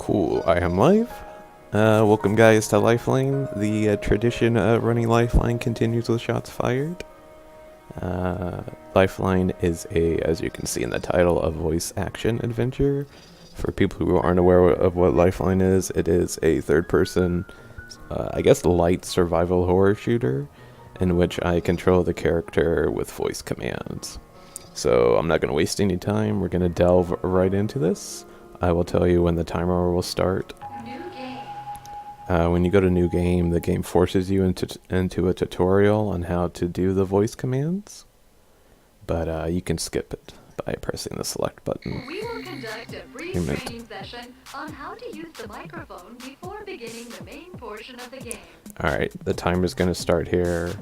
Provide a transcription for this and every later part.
Cool, I am live. Welcome guys to Lifeline. The tradition of running Lifeline continues with shots fired. Lifeline is as you can see in the title, a voice action adventure. For people who aren't aware of what Lifeline is, it is a third person, I guess light survival horror shooter in which I control the character with voice commands. So I'm not going to waste any time, we're going to delve right into this. I will tell you when the timer will start. When you go to new game, the game forces you into a tutorial on how to do the voice commands, but you can skip it by pressing the select button. We will conduct a brief training session on how to use the microphone before beginning the main portion of the game. Alright, the timer's going to start here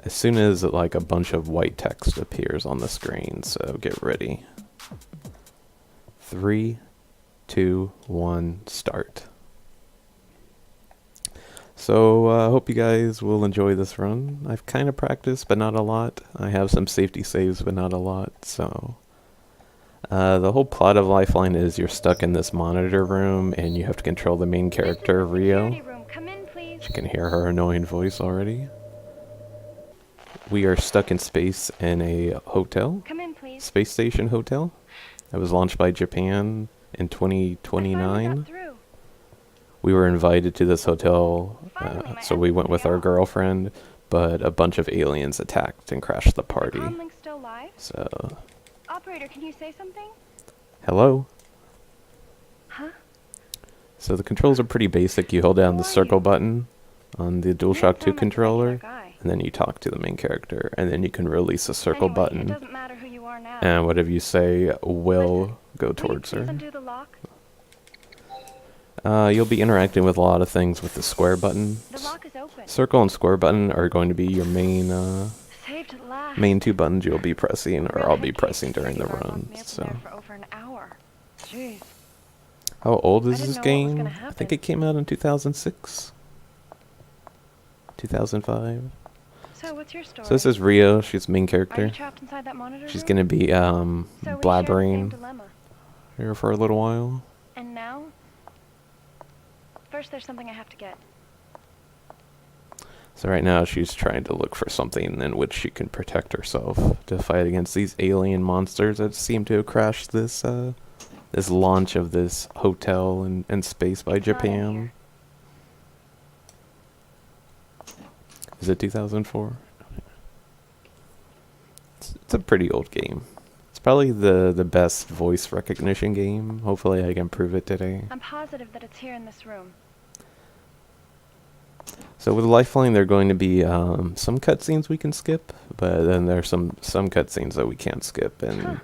as soon as like a bunch of white text appears on the screen, so get ready. 3, 2, 1, start. So I hope you guys will enjoy this run. I've kind of practiced, but not a lot. I have some safety saves, but not a lot. So the whole plot of Lifeline is you're stuck in this monitor room, and you have to control the main character, Rio. You can hear her annoying voice already. We are stuck in space in a hotel, space station hotel. It was launched by Japan in 2029. We were invited to this hotel, so we went with our girlfriend, but a bunch of aliens attacked and crashed the party. So, operator, can you say something? Hello? Huh? So the controls are pretty basic. You hold down the circle button on the DualShock 2 controller, and then you talk to the main character, and then you can release a circle button, it doesn't matter who you are now. and whatever you say will go towards her. Undo the lock? You'll be interacting with a lot of things with the square button. The lock is open. Circle and square button are going to be your main Saved at last. main two buttons you'll be pressing, or I'll be pressing during the run. So, For over an hour. Jeez. how old is I didn't this know what was game? gonna I think happen. it came out in 2006, 2005. So what's your story? So this is Rio. She's the main Are character. you trapped inside that monitor She's room? gonna be So we share the same blabbering dilemma. here for a little while. And now? First, there's something I have to get. So right now she's trying to look for something in which she can protect herself to fight against these alien monsters that seem to have crashed this this launch of this hotel in space by It's not in Japan. here. Is it 2004? It's a pretty old game. It's probably the best voice recognition game. Hopefully I can prove it today. I'm positive that it's here in this room. So with Lifeline, there are going to be some cutscenes we can skip, but then there's some cutscenes that we can't skip, and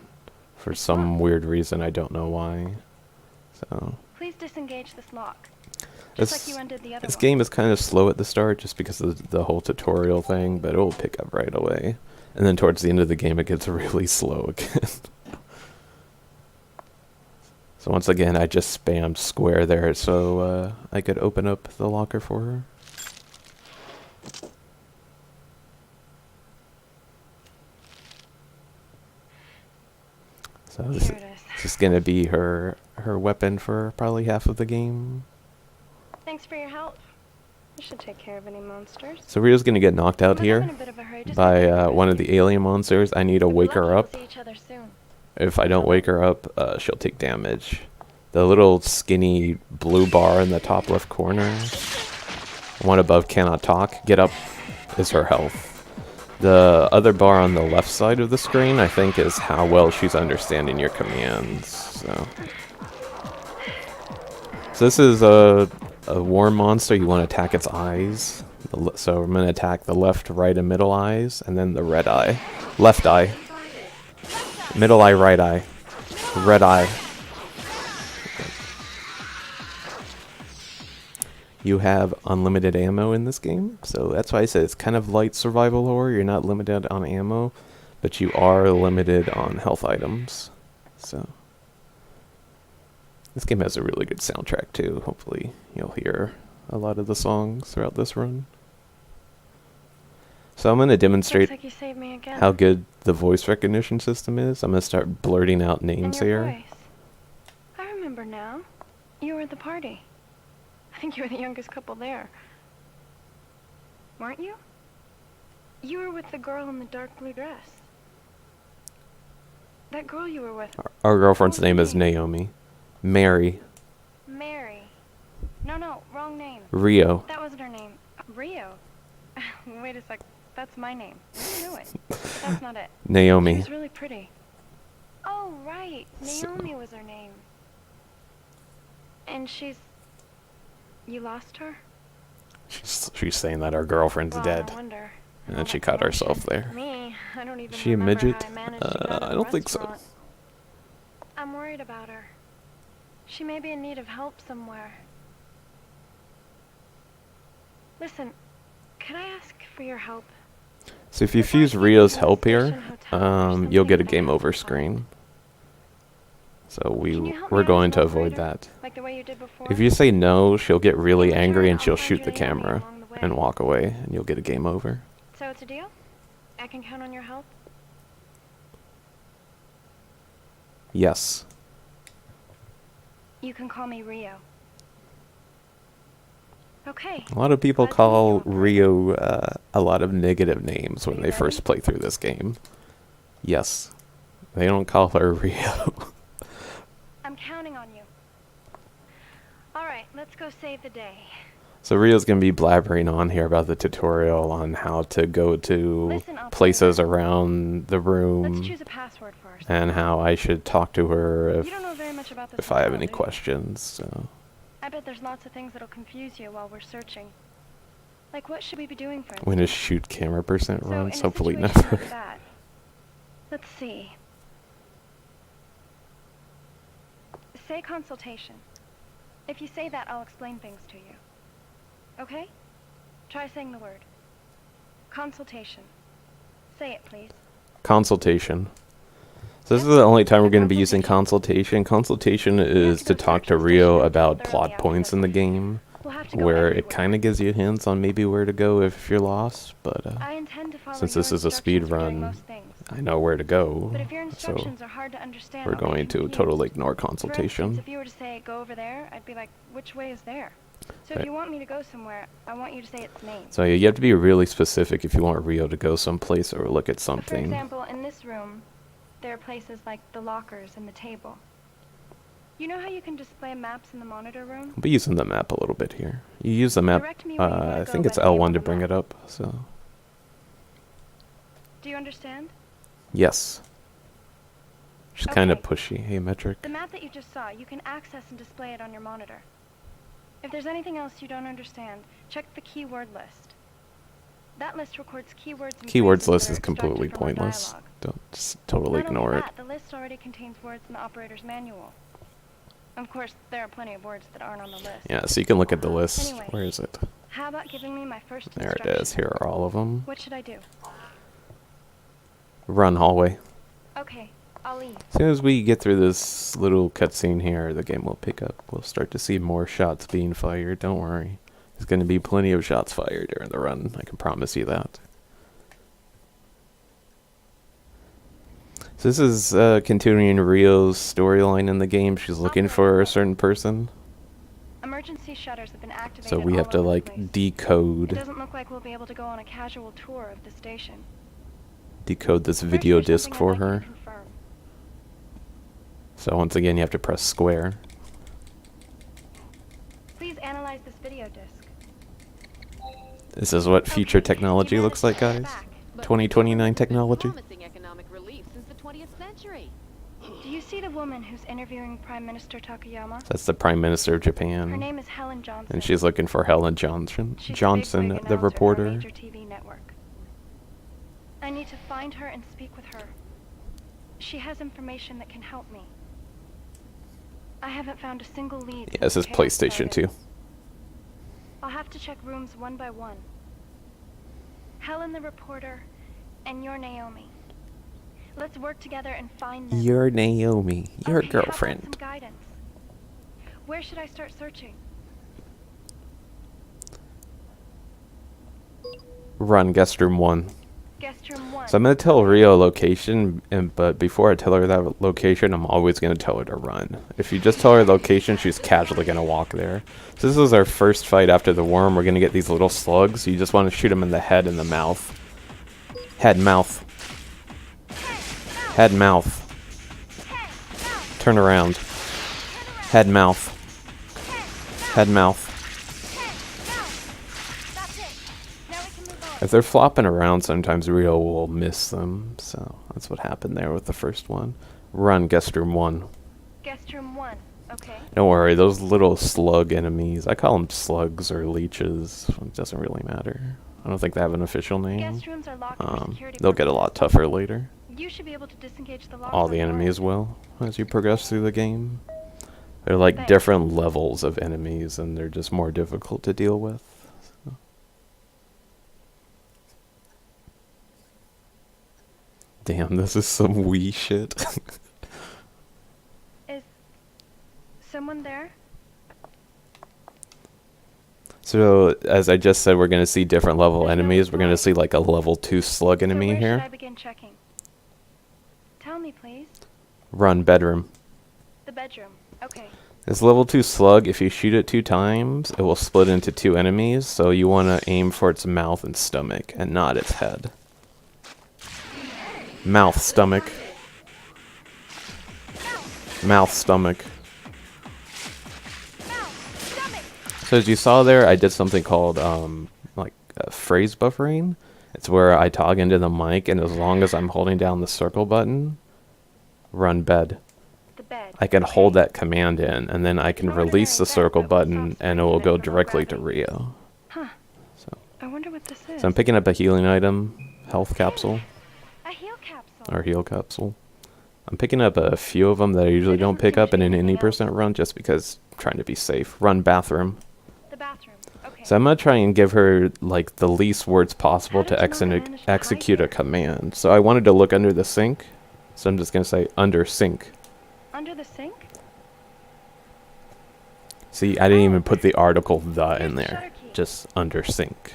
for some weird reason, I don't know why. So Please disengage this lock. this Just like you undid the other this one. game is kind of slow at the start, just because of the whole tutorial thing, but it will pick up right away. And then towards the end of the game, it gets really slow again. So once again, I just spammed square there so I could open up the locker for her. So this Here it is. is going to be her weapon for probably half of the game. Thanks for your help. You should take care of any monsters. So Rio's going to get knocked out But I'm here in a bit of a hurry, just by like everybody. one of the alien monsters. I need to Good wake her luck, up. we'll see each other soon. If I don't wake her up, she'll take damage. The little skinny blue bar in the top left corner, one above cannot talk, get up, is her health. The other bar on the left side of the screen, I think, is how well she's understanding your commands. So this is a worm monster. You want to attack its eyes. So I'm going to attack the left, right, and middle eyes, and then the red eye. Left eye. Middle eye, right eye. Red eye. You have unlimited ammo in this game, so that's why I said it's kind of light survival horror. You're not limited on ammo, but you are limited on health items. So this game has a really good soundtrack too. Hopefully you'll hear a lot of the songs throughout this run. So I'm going to demonstrate Looks like you saved me again. how good the voice recognition system is. I'm going to start blurting out And names your here. voice. I remember now. You were at the party. I think you were the youngest couple there. Weren't you? You were with the girl in the dark blue dress. That girl you were with. Our girlfriend's What was her name is Naomi. Mary. Mary. No, wrong name. Rio. That wasn't her name. Rio. Wait a sec. That's my name. I knew it. But that's not it. She Naomi. was really pretty. Oh, right. Naomi was her name. And she's... You lost her? She's saying that our girlfriend's Well, dead. I wonder. And All then she that cut commotion. herself there. Me, I don't even She a remember midget? how I managed to get out of I the don't think so. restaurant. I'm worried about her. She may be in need of help somewhere. Listen, can I ask for your help? So if you If I fuse see Rio's you in the help here, station hotel or you'll get a something game bad over happens, screen. So Can you help we're me going as to an avoid operator? that. Like the way you did before? If you say no, she'll get really In return, angry and I'll she'll find shoot the Naomi camera along the way. and walk away, and you'll get a game over. So it's a deal? I can count on your help? Yes. You can call me Rio. Okay. A lot of people Glad to meet call you. Rio a lot of negative names when Are you they first ready? play through this game. Yes. They don't call her Rio. I'm counting on you. All right, let's go save the day. So Rio's going to be blabbering on here about the tutorial on how to go to Listen, operator. places around the Let's room choose a password first. and how I should talk to her You don't know very much about this if I have hotel, any do you? questions. So. I bet there's lots of things that'll confuse you while we're searching. Like, what should we be doing for When instance? does shoot camera percent So, in runs? a Hopefully situation never. like that, let's see. Say consultation. If you say that, I'll explain things to you. Okay? Try saying the word. Consultation. Say it, please. Consultation. So this is the only time we're going to be using consultation. Consultation is to talk to Rio about plot points in the game, We'll have to go where it everywhere. kind of gives you hints on maybe where to go if you're lost, but I intend to follow since your this is a speed instructions for doing run, most things. I know where to go, But if your so instructions are hard to understand, we're I'll get going to confused. totally ignore For consultation. instance, if you were to say, go over there, I'd be like, which way is there? So Right. if you want me to go somewhere, I want you to say its name. So you have to be really specific if you want Rio to go someplace or look at For something. example, in this room, there are places like the lockers and the table. You know how you can display maps in the monitor room? We'll be using the map a little bit here. You use the map, Direct me where you wanna I go think by it's the name L1 on to the bring map. it up, so Do you understand? yes. She's kind of Okay. pushy. Hey, Metric. The map that you just saw, you can access and display it on your monitor. If there's anything else you don't understand, check the keyword list. That list records keywords and Keywords phrases list that is are completely extracted from our pointless. dialogue. Don't just totally Not ignore only it. that, the list already contains words in the operator's manual. Of course, there are plenty of words that aren't on the list. Yeah, so you can look at the list. Anyway. Where is it? How about giving me my first There it instruction? is. Here are all of them. What should I do? Run hallway. Okay, I'll leave. As soon as we get through this little cutscene here, the game will pick up. We'll start to see more shots being fired. Don't worry. There's going to be plenty of shots fired during the run. I can promise you that. So this is continuing Rio's storyline in the game. She's looking for a certain person. Emergency shutters have been activated. So we have all to over the like place. It decode doesn't look like we'll be able to go on a casual tour of the station. this First, video there's disc something for I'd like you her. to confirm. So once again, you have to press square. Please analyze this video disc. This is what future Okay, technology you looks managed like, to get guys. back. But 2029 Japan has been technology. promising economic relief since the 20th century. Do you see the woman who's interviewing Prime Minister Takayama? That's the Prime Minister of Her Japan. name is Helen Johnson. And she's looking for Helen Johnson, She's a Johnson, bigwig the announcer for a reporter. major TV network. I need to find her and speak with her. She has information that can help me. I haven't found a single lead. Yeah, this is since the chaos PlayStation 2. started. I'll have to check rooms one by one. Helen the reporter, and you're Naomi. Let's work together and find them. You're Naomi, your Okay, how about girlfriend. some guidance? Where should I start searching? Run, guest room 1. Guest room 1. So I'm gonna tell Rio location, but before I tell her that location, I'm always gonna tell her to run. If you just tell her location, she's casually gonna walk there. So this is our first fight after the worm. We're gonna get these little slugs. You just want to shoot them in the head and the mouth. Head, mouth. Head, mouth. Turn around. Head, mouth. Head, mouth. If they're flopping around, sometimes Rio will miss them. So that's what happened there with the first one. Run, guest room 1. Guest room 1. Okay. Don't worry, those little slug enemies, I call them slugs or leeches. It doesn't really matter. I don't think they have an official name. Guest rooms are locked for security They'll get a lot tougher later. You should be able to disengage the locks All on the the enemies door. will, as you progress through the game. They're like Thanks. different levels of enemies, and they're just more difficult to deal with. So. Damn, this is some Wii shit. Is someone there? So, as I just said, we're going to see different level enemies. We're going to see like a level 2 slug enemy so where here. should I begin checking? Tell me, please. Run, bedroom. The bedroom. Okay. This level 2 slug, if you shoot it 2 times, it will split into 2 enemies. So you want to aim for its mouth and stomach, and not its head. Mouth, stomach. Mouth, stomach. So as you saw there, I did something called phrase buffering. It's where I talk into the mic, and as long as I'm holding down the circle button, run bed, The bed. I can Okay. hold that command in, and then I can Ordinary release the bed circle that will button, stop and it will go spinning from directly to gravity. Rio. Huh. So, I wonder what this is. so I'm picking up a healing item, health capsule, A heal capsule. or heal capsule. I'm picking up a few of them that I usually don't pick up in an any percent run, just because I'm trying to be safe. Run bathroom. The bathroom. Okay. So I'm going to try and give her like the least words possible How to did you know to manage to hide execute a here? command. So I wanted to look under the sink. So I'm just going to say under sink. Under the sink? See, I didn't even put the article the in Here's the there. shutter key. Just under sink.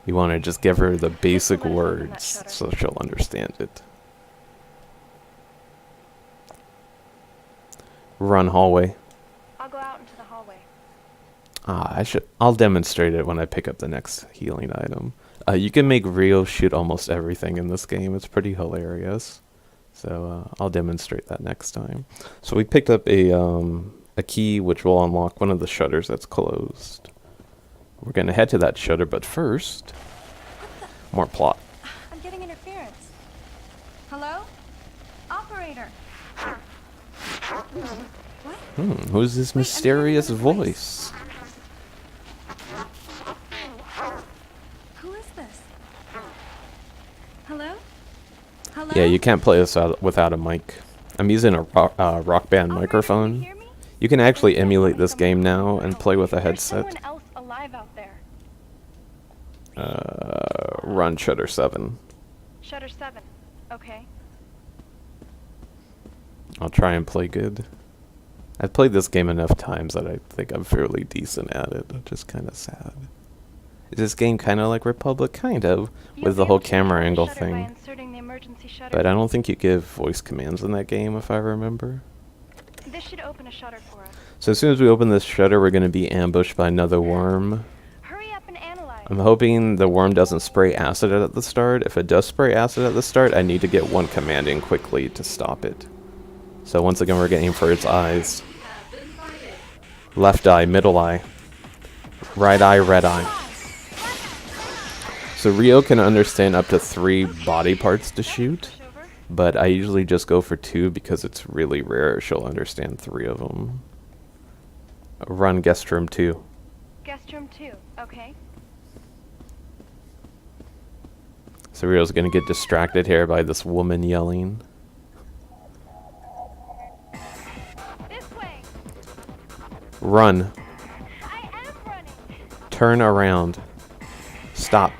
You want to just give her the basic let us open that words shutter. so she'll understand it. Run hallway. I'll go out into the hallway. I'll demonstrate it when I pick up the next healing item. You can make Rio shoot almost everything in this game. It's pretty hilarious. So I'll demonstrate that next time. So we picked up a key which will unlock one of the shutters that's closed. We're going to head to that shutter, but first, more plot. I'm getting interference. Hello? Operator. Who's this mysterious voice? Who is this? Hello? Hello? Yeah, you can't play this without a mic. I'm using a rock band Operator, microphone. Can you hear me? You can actually emulate this game now and play with a There's headset. someone else alive out there. Run shutter 7. Shutter 7. Okay. I'll try and play good. I've played this game enough times that I think I'm fairly decent at it. I'm just kind of sad. Is this game kind of like Republic? Kind of, You'll with the be whole able to camera control angle the shutter by thing. inserting the emergency shutter But I key. don't think you give voice commands in that game, if I remember. This should open a shutter for us. So as soon as we open this shutter, we're going to be ambushed by another worm. Hurry up and analyze. I'm hoping the worm doesn't spray acid at the start. If it does spray acid at the start, I need to get one command in quickly to stop it. So once again, we're going to aim for its eyes. Left eye, middle eye. Right eye, red eye. So Rio can understand up to 3 body parts to shoot, Push over. but I usually just go for 2 because it's really rare she'll understand 3 of them. Run guest room 2. Guest room 2. Okay. So Rio's gonna get distracted here by this woman yelling. This way. Run. I am running. Turn around. Stop.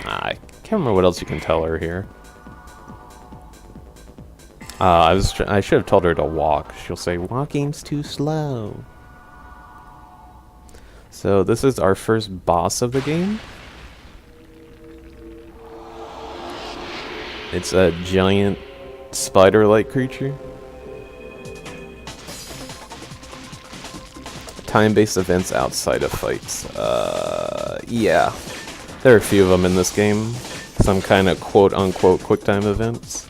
I can't remember what else you can tell her here. I should have told her to walk. She'll say, walking's too slow. So this is our first boss of the game. It's a giant spider-like creature. Time-based events outside of fights. Yeah. There are a few of them in this game. Some kind of quote-unquote quick-time events.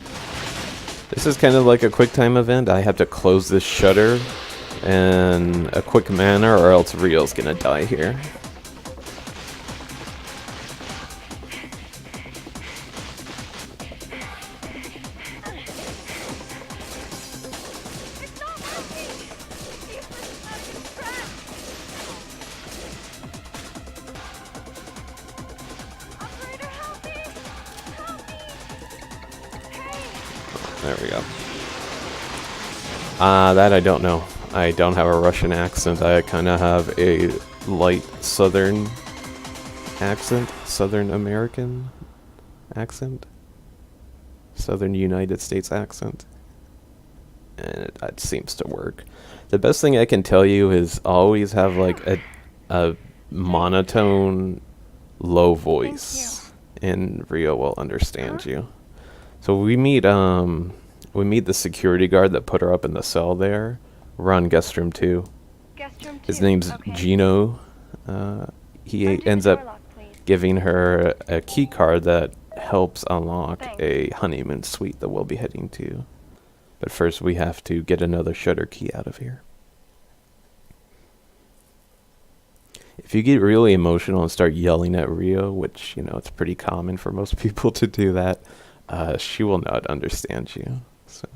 This is kind of like a quick-time event. I have to close this shutter in a quick manner or else Rio's gonna die here. There we go. That I don't know. I don't have a Russian accent. I kind of have a light Southern accent. Southern American accent. Southern United States accent. And it seems to work. The best thing I can tell you is always have like a monotone, low voice. And Rio will understand you. So we meet the security guard that put her up in the cell there. We're on guest room 2. His name's Gino. He ends up giving her a key card that helps unlock a honeymoon suite that we'll be heading to. But first we have to get another shutter key out of here. If you get really emotional and start yelling at Rio, which, you know, it's pretty common for most people to do that, she will not understand you. So.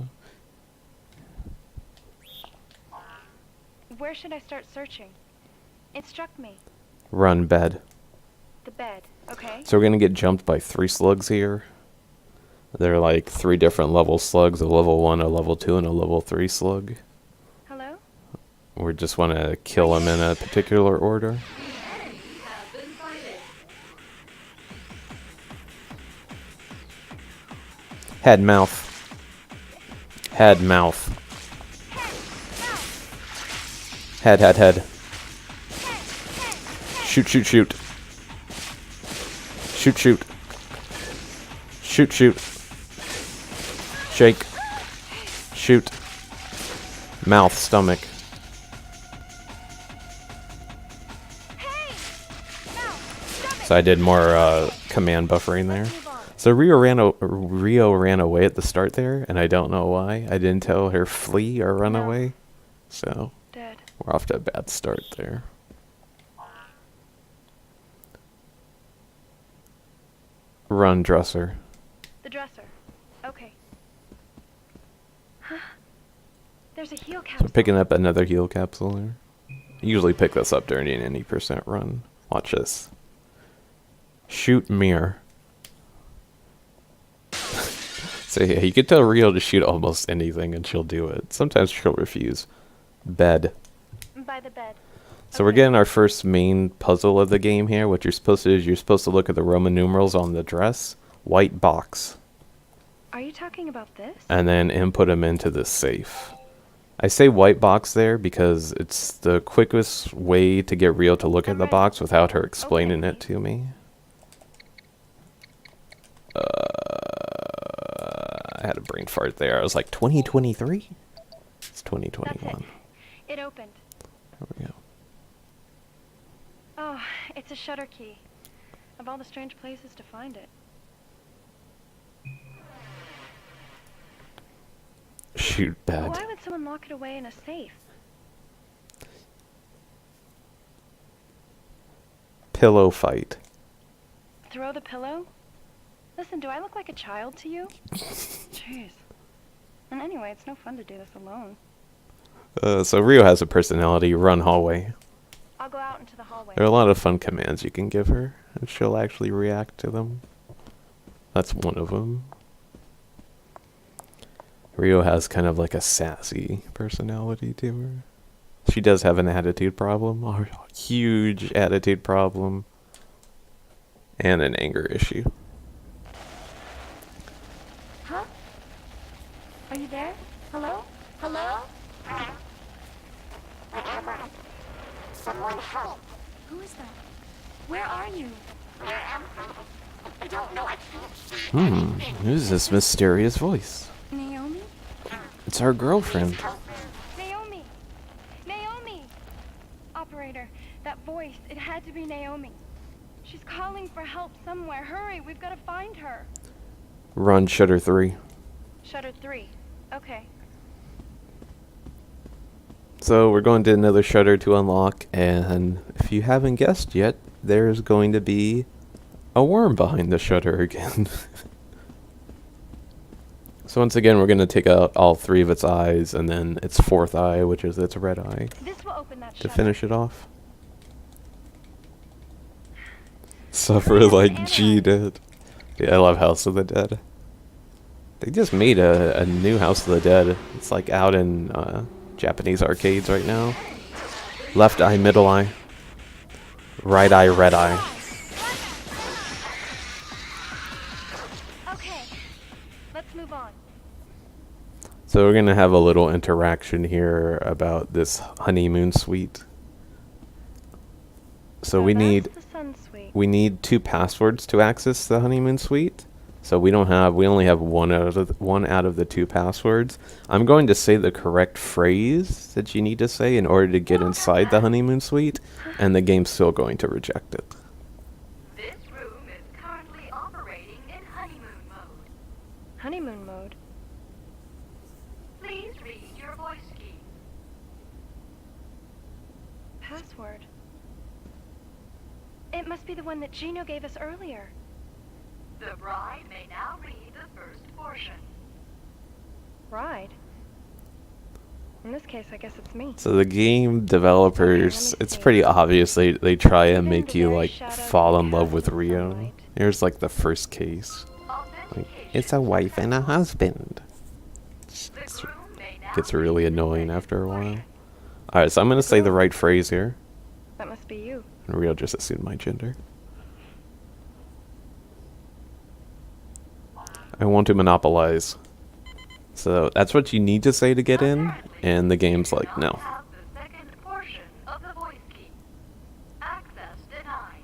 Where should I start searching? It struck me. Run, bed. The bed, okay. So we're gonna get jumped by 3 slugs here. They're like 3 different level slugs, a level 1, a level 2, and a level 3 slug. Hello? We just want to kill them in a particular order. Head, mouth. Head, mouth. Head, head, head. Shoot, shoot, shoot. Shoot, shoot. Shoot, shoot. Shake. Shoot. Mouth, stomach. So I did more command buffering there. So Rio ran away at the start there, and I don't know why. I didn't tell her flee or run away. So Dead. we're off to a bad start there. Run, dresser. The dresser. Okay. There's a heal So capsule. picking up another heal capsule there. Usually pick this up during any % run. Watch this. Shoot mirror. So yeah, you can tell Rio to shoot almost anything and she'll do it. Sometimes she'll refuse. Bed. By the bed. So we're getting our first main puzzle of the game here. What you're supposed to do is you're supposed to look at the Roman numerals on the dress. White box. Are you talking about this? And then input them into the safe. I say white box there because it's the quickest way to get Rio to look at the box without her explaining it to me. I had a brain fart there. I was like, 2023? It's 2021. It opened. There we go. Oh, it's a shutter key. Of all the strange places to find it. Shoot, bad. Why would someone lock it away in a safe? Pillow fight. Throw the pillow? Listen, do I look like a child to you? Jeez. And anyway, it's no fun to do this alone. So Rio has a personality. Run hallway. I'll go out into the hallway. There are a lot of fun commands you can give her, and she'll actually react to them. That's one of them. Rio has kind of like a sassy personality to her. She does have an attitude problem, a huge attitude problem, and an anger issue. Huh? Are you there? Hello? Hello? Someone help. Who is that? Where are you? Where am I? Who's this mysterious voice? Naomi? It's our girlfriend. Naomi! Naomi! Operator, that voice, it had to be Naomi. She's calling for help somewhere. Hurry, we've got to find her. Run, Shutter 3. Shutter 3. Okay. So we're going to another shutter to unlock, and if you haven't guessed yet, there's going to be a worm behind the shutter again. So once again, we're going to take out all 3 of its eyes, and then its 4th eye, which is its red eye, This will open that to shutter. finish it off. Suffer like G did. Yeah, I love House of the Dead. They just made a new House of the Dead. It's like out in Japanese arcades right now. Left eye, middle eye. Right eye, red eye. Okay. Let's move on. So we're going to have a little interaction here about this honeymoon suite. So we that's need the sun suite. we need 2 passwords to access the honeymoon suite. So we only have one out of the 2 passwords. I'm going to say the correct phrase that you need to say in order to get inside the honeymoon suite, and the game's still going to reject it. This room is currently operating in honeymoon mode. Honeymoon mode. Please read your voice key. Password. It must be the one that Gino gave us earlier. The bride may now read the first portion. Ride. In this case, I guess it's me. So the game developers, it's pretty obvious they try and make you like fall in love with Rio. Here's like the first case. Like, it's a wife and a husband. The groom may now Gets really read the annoying second after a while. portion. Alright, so I'm gonna say the right phrase here. That must be you. And Rio just assumed my gender. I want to monopolize. So that's what you need to say to get in, and the game's You like, do not no. have the second portion of the voice key. Access denied.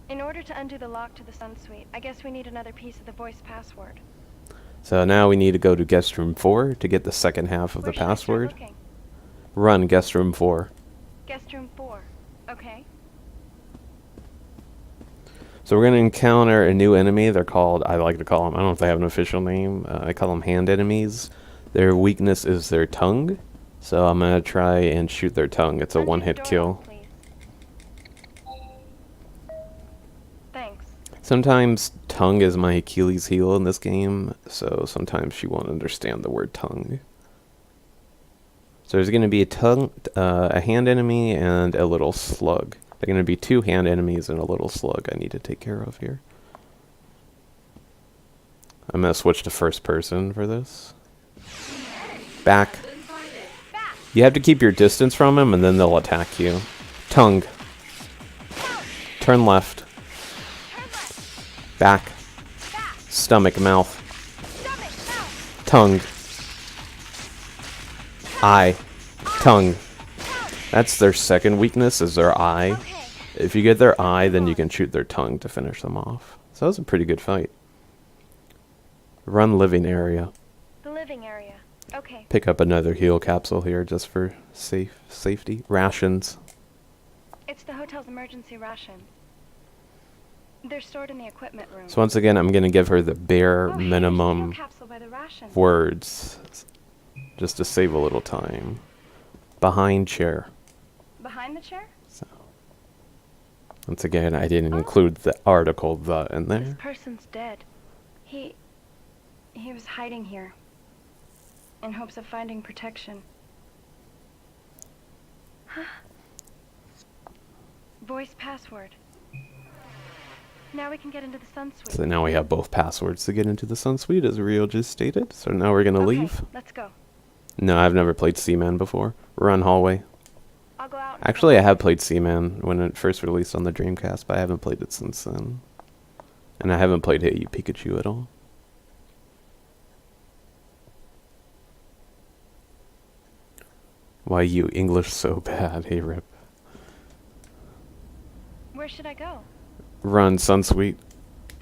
In order to undo the lock to the sun suite, I guess we need another piece of the voice password. So now we need to go to guest room 4 to get the second half of Where the should I start password. looking? Run guest room 4. Guest room 4. Okay. So we're going to encounter a new enemy. They're called, I like to call them, I don't know if they have an official name. I call them hand enemies. Their weakness is their tongue. So I'm going to try and shoot their tongue. It's a Undo the one-hit door kill. lock, please. Thanks. Sometimes tongue is my Achilles heel in this game, so sometimes she won't understand the word tongue. So there's going to be a hand enemy and a little slug. They're going to be 2 hand enemies and a little slug I need to take care of here. I'm going to switch to first person for this. Back. You have to keep your distance from them and then they'll attack you. Tongue. Turn left. Back. Stomach, mouth. Tongue. Eye. Tongue. That's their second weakness, is their eye. Okay. If you get their eye, then you can shoot their tongue to finish them off. So that was a pretty good fight. Run living area. The living area. Okay. Pick up another heal capsule here just for safety. Rations. It's the hotel's emergency rations. They're stored in the equipment room. So once again, I'm going to give her the bare Oh, hey, there's a minimum heal capsule by the rations. words just to save a little time. Behind chair. Behind the chair? So once again, I didn't include the article "the" in This there. person's dead. He was hiding here in hopes of finding protection. Voice password. Now we can get into the sun suite. So now we have both passwords to get into the Sun Suite, as Rio just stated. So now we're going to Okay, leave. let's go. No, I've never played Seaman before. Run hallway. I'll go out. Actually, I have played Seaman when it first released on the Dreamcast, but I haven't played it since then. And I haven't played Hey You Pikachu at all. Why you English so bad, hey Rip. Where should I go? Run, Sun Suite.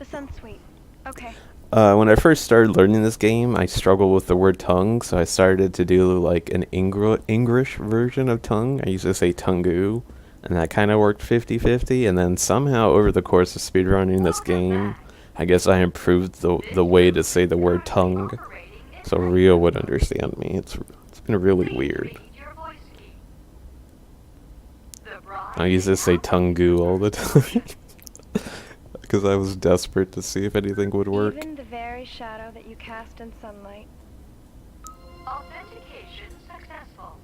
The Sun Suite. Okay. When I first started learning this game, I struggled with the word tongue, so I started to do like an English version of tongue. I used to say tungu, and that kind of worked 50-50, and then somehow over the course of speedrunning this game, I guess I improved the way to say the word tongue, so Rio would understand me. It's been really weird. I used to say tungu all the time. Because I was desperate to see if anything would work. Even the very shadow that you cast in sunlight. Authentication successful.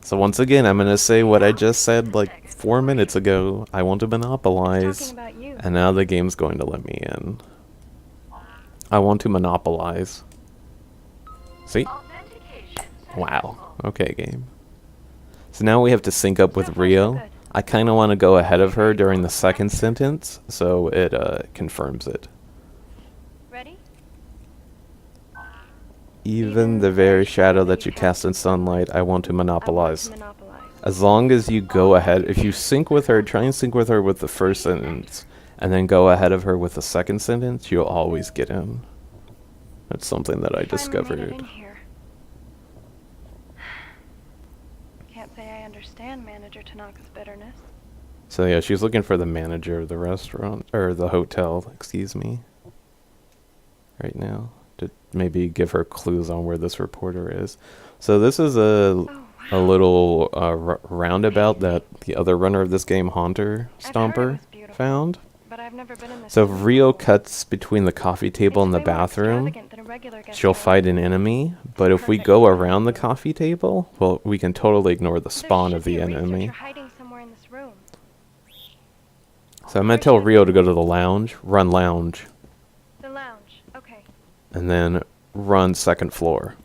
So once again, I'm going to say what I just said like 4 minutes ago. I want to monopolize. Talking about you. And now the game's going to let me in. I want to monopolize. See? Authentication Wow. successful. Okay, game. So now we have to sync up So with far, so Rio. good. I kind of want to go ahead of her during the second sentence, so it confirms it. Ready? Even the very shadow that you cast in sunlight, I want to I want monopolize. to monopolize. As long as you go ahead, if you sync with her, try and sync with her with the first sentence, and then go ahead of her with the second sentence, you'll always get in. That's something that I Finally made it discovered. in here. Can't say I understand Manager Tanaka's bitterness. So yeah, she's looking for the manager of the restaurant, or the hotel, excuse me, right now, to maybe give her clues on where this reporter is. So this is a little roundabout that the other runner of this game, Haunter I've heard it Stomper, was beautiful, found. but I've never been in this. So if city Rio before. cuts between the coffee table It's and the way more bathroom, extravagant than a regular guest she'll house. fight an enemy, but if we Perfect go timing. around the coffee table, well, we can totally ignore the There spawn should of be the a enemy. researcher hiding somewhere in this room. So I'm going to tell Rio to go to the lounge, run lounge, The lounge. Okay. and then run second floor.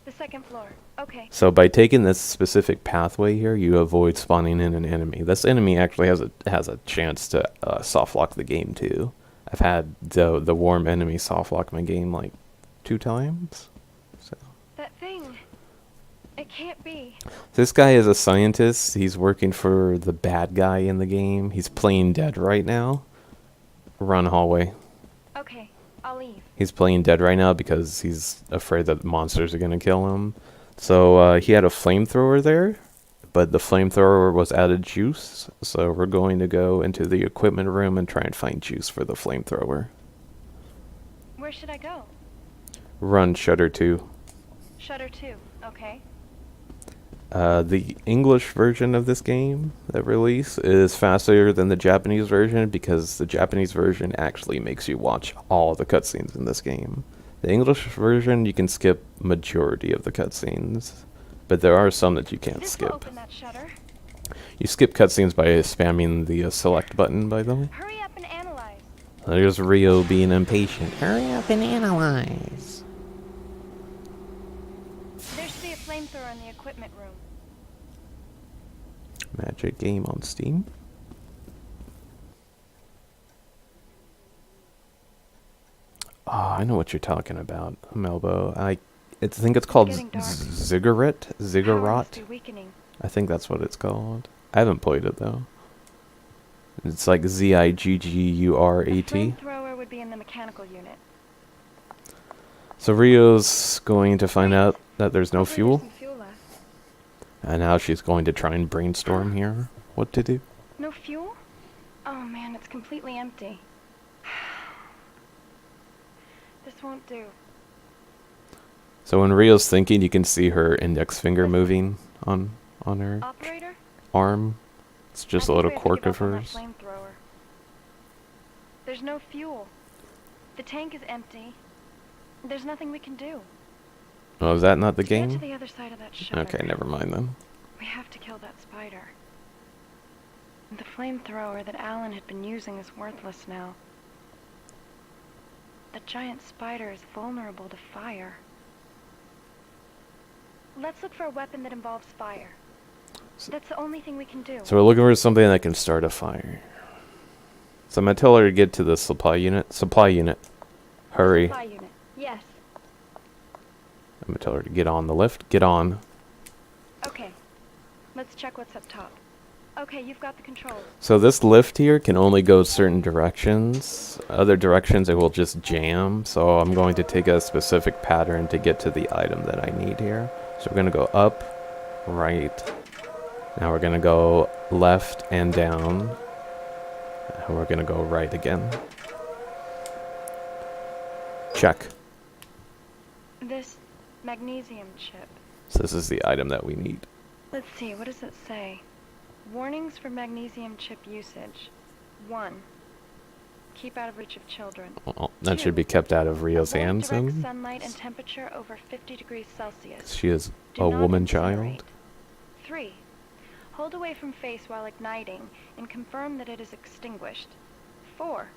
The second floor. Okay. So by taking this specific pathway here, you avoid spawning in an enemy. This enemy actually has a chance to soft lock the game too. I've had the warm enemy soft lock my game like 2 times. So That thing. It can't be. this guy is a scientist. He's working for the bad guy in the game. He's playing dead right now. Run hallway. Okay. I'll leave. He's playing dead right now because he's afraid that monsters are going to kill him. So he had a flamethrower there, but the flamethrower was out of juice. So we're going to go into the equipment room and try and find juice for the flamethrower. Where should I go? Run Shutter 2. Shutter 2. Okay. The English version of this game that release is faster than the Japanese version because the Japanese version actually makes you watch all the cutscenes in this game. The English version, you can skip majority of the cutscenes, but there are some that you can't This will skip. open that shutter. You skip cutscenes by spamming the select button, by the way. Hurry up and analyze. There's Rio being impatient. Hurry up and analyze. There should be a flamethrower in the equipment room. Magic game on Steam. Oh, I know what you're talking about, Melbo. I think it's called getting dark. Ziggurat. Power must Ziggurat. be weakening. I think that's what it's called. I haven't played it though. It's like Ziggurat. The flamethrower would be in the mechanical unit. So Rio's going to find out that there's no Hopefully fuel, there's some fuel left. and now she's going to try and brainstorm here what to do. No fuel? Oh man, it's completely empty. This won't do. So when Rio's thinking, you can see her index finger moving on her Operator? arm. It's just a I think little we have to quirk give of up on that hers. flamethrower. There's no fuel. The tank is empty. There's nothing we can do. Oh, is that not the To get to game? the other side of that shutter, Okay, never mind then. we have to kill that spider. The flamethrower that Alan had been using is worthless now. The giant spider is vulnerable to fire. Let's look for a weapon that involves fire. That's the only thing we can do. So we're looking for something that can start a fire. So I'm gonna tell her to get to the supply unit. Supply unit. Hurry. Supply unit. Yes. I'm gonna tell her to get on the lift. Get on. Okay. Let's check what's up top. Okay, you've got the controls. So this lift here can only go certain directions. Other directions it will just jam. So I'm going to take a specific pattern to get to the item that I need here. So we're going to go up, right. Now we're going to go left and down. And we're going to go right again. Check. This magnesium chip. So this is the item that we need. Let's see, what does it say? Warnings for magnesium chip usage. 1. Keep out of reach of children. Well, that should be kept out of Rio's Avoid hands direct then. sunlight and temperature over 50 degrees Celsius. She is Do a not woman incinerate. child. 3. Hold away from face while igniting and confirm that it is extinguished. 4.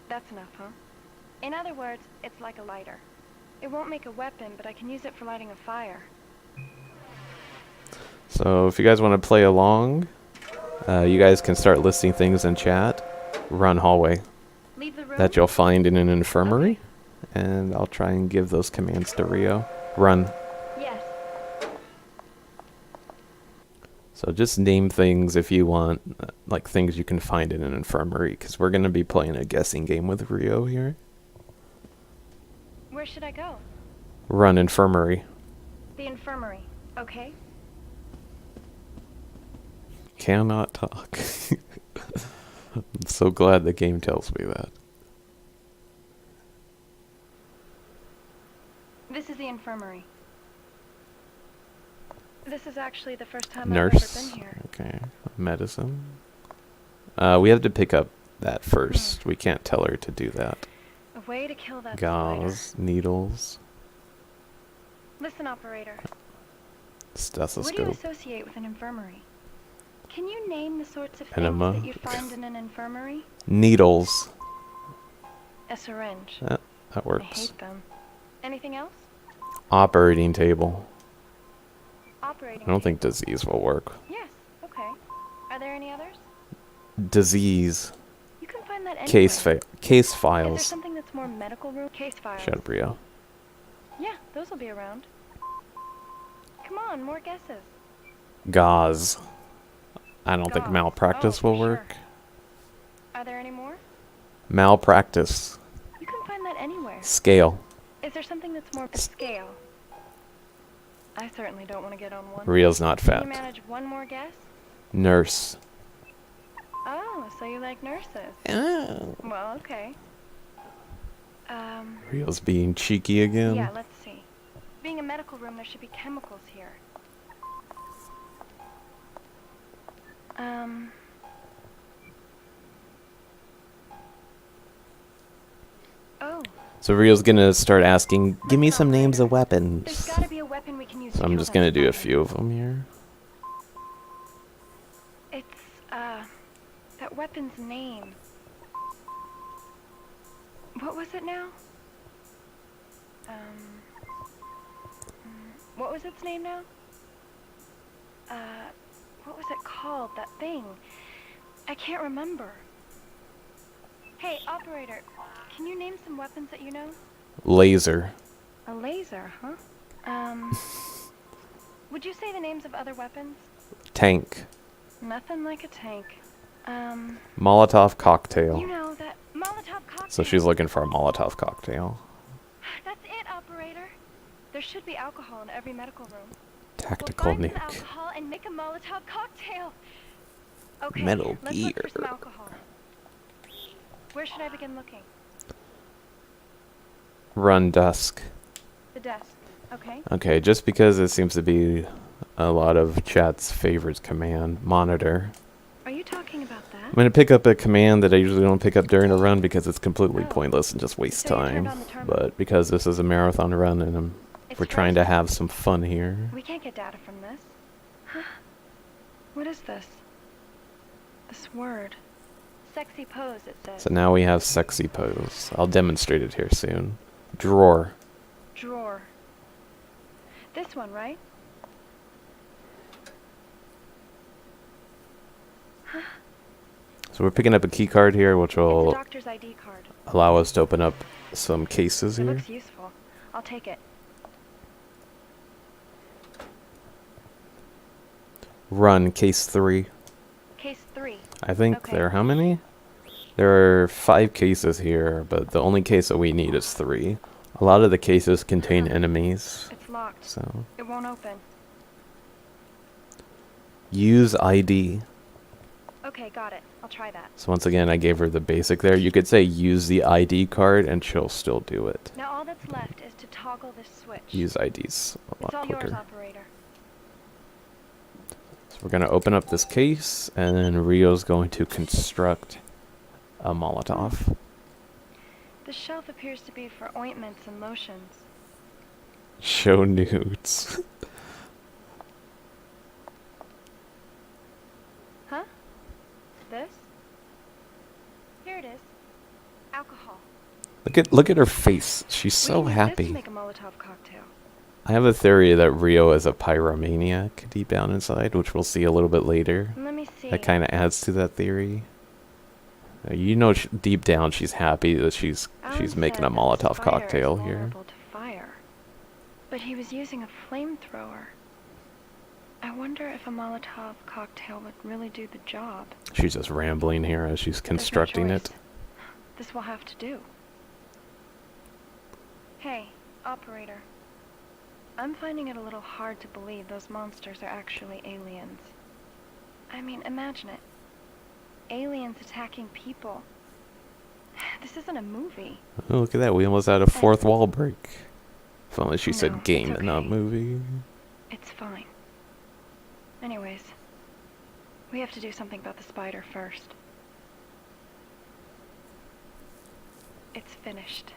That's enough, huh? In other words, it's like a lighter. It won't make a weapon, but I can use it for lighting a fire. So if you guys want to play along, you guys can start listing things in chat. Run hallway. Leave the room. That you'll find in an infirmary. And I'll try and give those commands to Rio. Run. Yes. So just name things if you want, like things you can find in an infirmary, because we're going to be playing a guessing game with Rio here. Where should I go? Run infirmary. The infirmary. Okay. Cannot talk. I'm so glad the game tells me that. This is the infirmary. This is actually the first time Nurse. I've ever been here. Okay. Medicine. We have to pick up that first. We can't tell her to do that. A way to kill that Gauze, needles, spider. Listen, operator. What do you stethoscope. associate with an infirmary? Can you name the sorts of things Enema. that you find in an infirmary? Needles. A syringe. That I works. hate them. Anything else? Operating table. Operating. I don't think table. disease will work. Yes. Okay. Are there any others? Disease. You can find that anywhere. Case Is there files. something that's more medical room? Case files. Shut up, Rio. Yeah, those will be around. Come on, more guesses. Gauze. I don't think Gauze. malpractice Oh, will for sure. work. Are there any more? Malpractice. You can find that anywhere. Scale. Is there something that's more scale? I certainly don't want to get on one. Rio's not Can you fat. manage one more guess? Nurse. Oh, so you like nurses? Oh. Well, okay. Rio's being cheeky again. Yeah, let's see. Being a medical room, there should be chemicals here. Oh, So Rio's gonna start asking, give me some names of there's weapons. gotta be a weapon we can use So to I'm kill just that gonna do a spider. few of them here. It's, that weapon's name. What was it now? What was its name now? What was it called, that thing? I can't remember. Hey, operator, can you name some weapons that you know? Laser. A laser, huh? Would you say the names of other weapons? Tank. Nothing like a tank. Molotov cocktail. You know, that Molotov cocktail. So she's looking for a Molotov cocktail. That's it, operator. There should be alcohol in every medical room. Tactical we'll find nuke. some alcohol and make a Molotov cocktail. Okay, Metal let's look for Gear. some alcohol. Where should I begin looking? Run dusk. The desk. Okay. Okay, just because it seems to be a lot of chat's favorite command, monitor. Are you talking about that? I'm going to pick up a command that I usually don't pick up during a run because it's completely Oh. pointless and just wastes So you turned time. on the terminal. But because this is a marathon run and It's we're trying to frozen. have some fun here. We can't get data from this. What is this? This word. Sexy pose, it says. So now we have sexy pose. I'll demonstrate it here soon. Drawer. Drawer. This one, right? So we're picking up a key card here, which It's a will doctor's ID card. allow us to open up some cases It here. looks useful. I'll take it. Run, case 3. I think Okay. there are how many? There are 5 cases here, but the only case that we need is 3. A lot of the cases contain enemies, It's locked. so It won't open. use ID. Okay, got it. I'll try that. So once again, I gave her the basic there. You could say use the ID card and she'll still do it. Now all that's left is to toggle this switch. Use IDs a It's all lot yours, quicker. operator. So we're going to open up this case, and then Rio's going to construct a Molotov. The shelf appears to be for ointments and lotions. Show nudes. Huh? This? Here it is. Alcohol. Look at her face. She's so We can use this to happy. make a Molotov cocktail. I have a theory that Rio is a pyromaniac deep down inside, which we'll see a little bit later. Let me see. That kind of adds to that theory. You know, deep down she's happy that she's Alan making a said that the Molotov spider cocktail is here. vulnerable to fire. But he was using a flamethrower. I wonder if a Molotov cocktail would really do the job. She's just rambling here as she's But there's no constructing choice. it. This will have to do. Hey, operator. I'm finding it a little hard to believe those monsters are actually aliens. I mean, imagine it. Aliens attacking people. This isn't a movie. Oh, look at that. We almost had a fourth wall break. If only she No, said it's game and not okay. movie. It's fine. Anyways, we have to do something about the spider first. It's finished.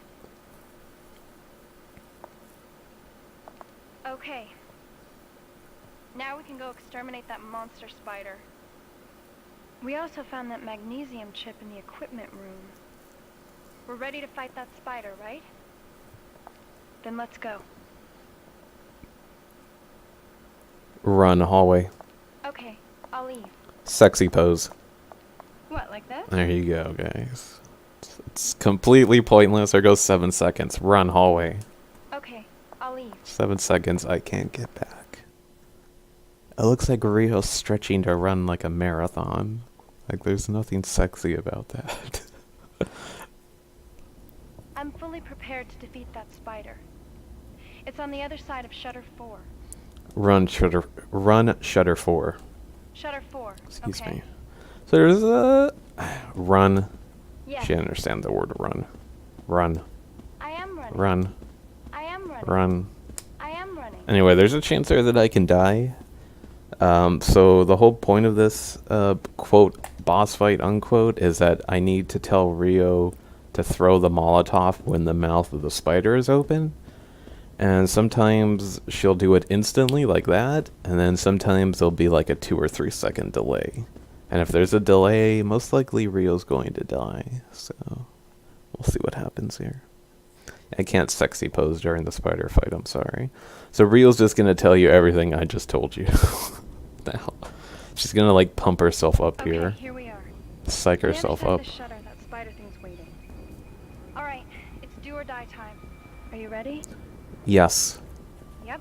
Okay. Now we can go exterminate that monster spider. We also found that magnesium chip in the equipment room. We're ready to fight that spider, right? Then let's go. Run hallway. Okay, I'll leave. Sexy pose. What, like that? There you go, guys. It's completely pointless. There goes 7 seconds. Run hallway. Okay, I'll leave. 7 seconds. I can't get back. It looks like Rio's stretching to run like a marathon. Like there's nothing sexy about that. I'm fully prepared to defeat that spider. It's on the other side of Shutter 4. Run Shutter 4. Shutter 4. Excuse okay. me. So there's a run. Yes, She understands the word run. Run. I am running. Run. I am running. Run. I am running. Anyway, there's a chance there that I can die. So the whole point of this quote boss fight unquote is that I need to tell Rio to throw the Molotov when the mouth of the spider is open. And sometimes she'll do it instantly like that, and then sometimes there'll be like a 2 or 3 second delay. And if there's a delay, most likely Rio's going to die. So we'll see what happens here. I can't sexy pose during the spider fight, I'm sorry. So Rio's just going to tell you everything I just told you. The hell? She's going to like pump herself up Okay, here. here we are. Psych On the herself other up. side of the shutter, that spider thing's waiting. All right, it's do or die time. Are you ready? Yes. Yep.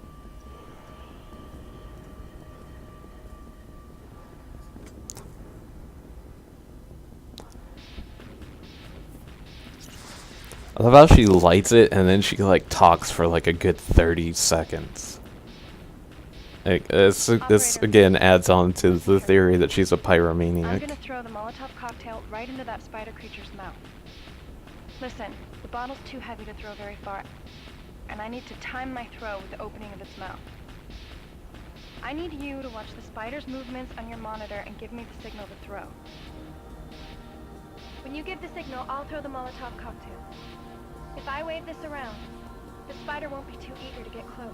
I love how she lights it and then she like talks for like a good 30 seconds. Like, this Operator. again adds on to the theory that she's a I'm pyromaniac. gonna throw the Molotov cocktail right into that spider creature's mouth. Listen, the bottle's too heavy to throw very far, and I need to time my throw with the opening of its mouth. I need you to watch the spider's movements on your monitor and give me the signal to throw. When you give the signal, I'll throw the Molotov cocktail. If I wave this around, the spider won't be too eager to get close.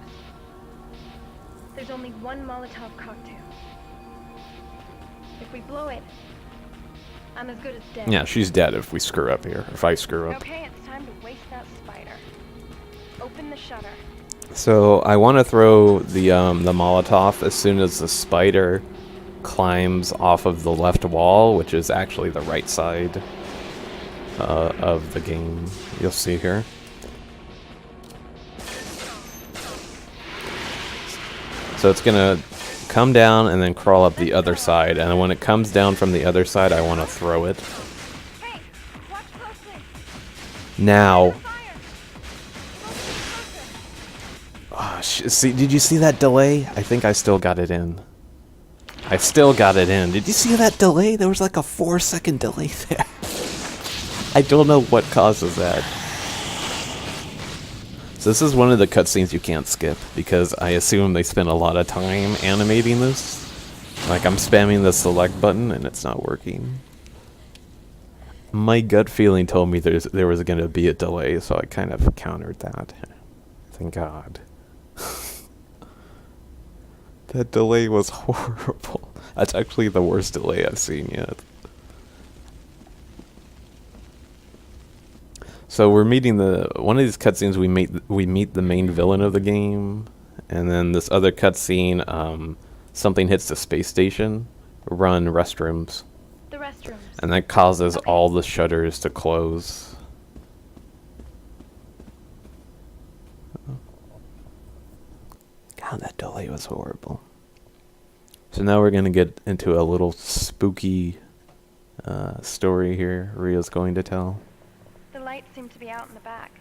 There's only one Molotov cocktail. If we blow it, I'm as good as dead. Yeah, she's dead if we screw up here. If I screw up. Okay, it's time to waste that spider. Open the shutter. So I want to throw the Molotov as soon as the spider climbs off of the left wall, which is actually the right side of the game. You'll see here. So it's gonna come down and then crawl up the other side. And when it comes down from the other side, I want to throw it. Hey, watch closely. Now. Fire. Oh, see, did you see that delay? I think I still got it in. I still got it in. Did you see that delay? There was like a 4-second delay there. I don't know what causes that. So this is one of the cutscenes you can't skip, because I assume they spent a lot of time animating this. Like, I'm spamming the select button and it's not working. My gut feeling told me there was going to be a delay, so I kind of countered that. Thank God. That delay was horrible. That's actually the worst delay I've seen yet. So we're meeting one of these cutscenes. We meet the main villain of the game, and then this other cutscene, something hits the space station. Run restrooms. The restrooms. And that causes all the shutters to close. God, that delay was horrible. So now we're gonna get into a little spooky story here Rio's going to tell. The lights seem to be out in the back.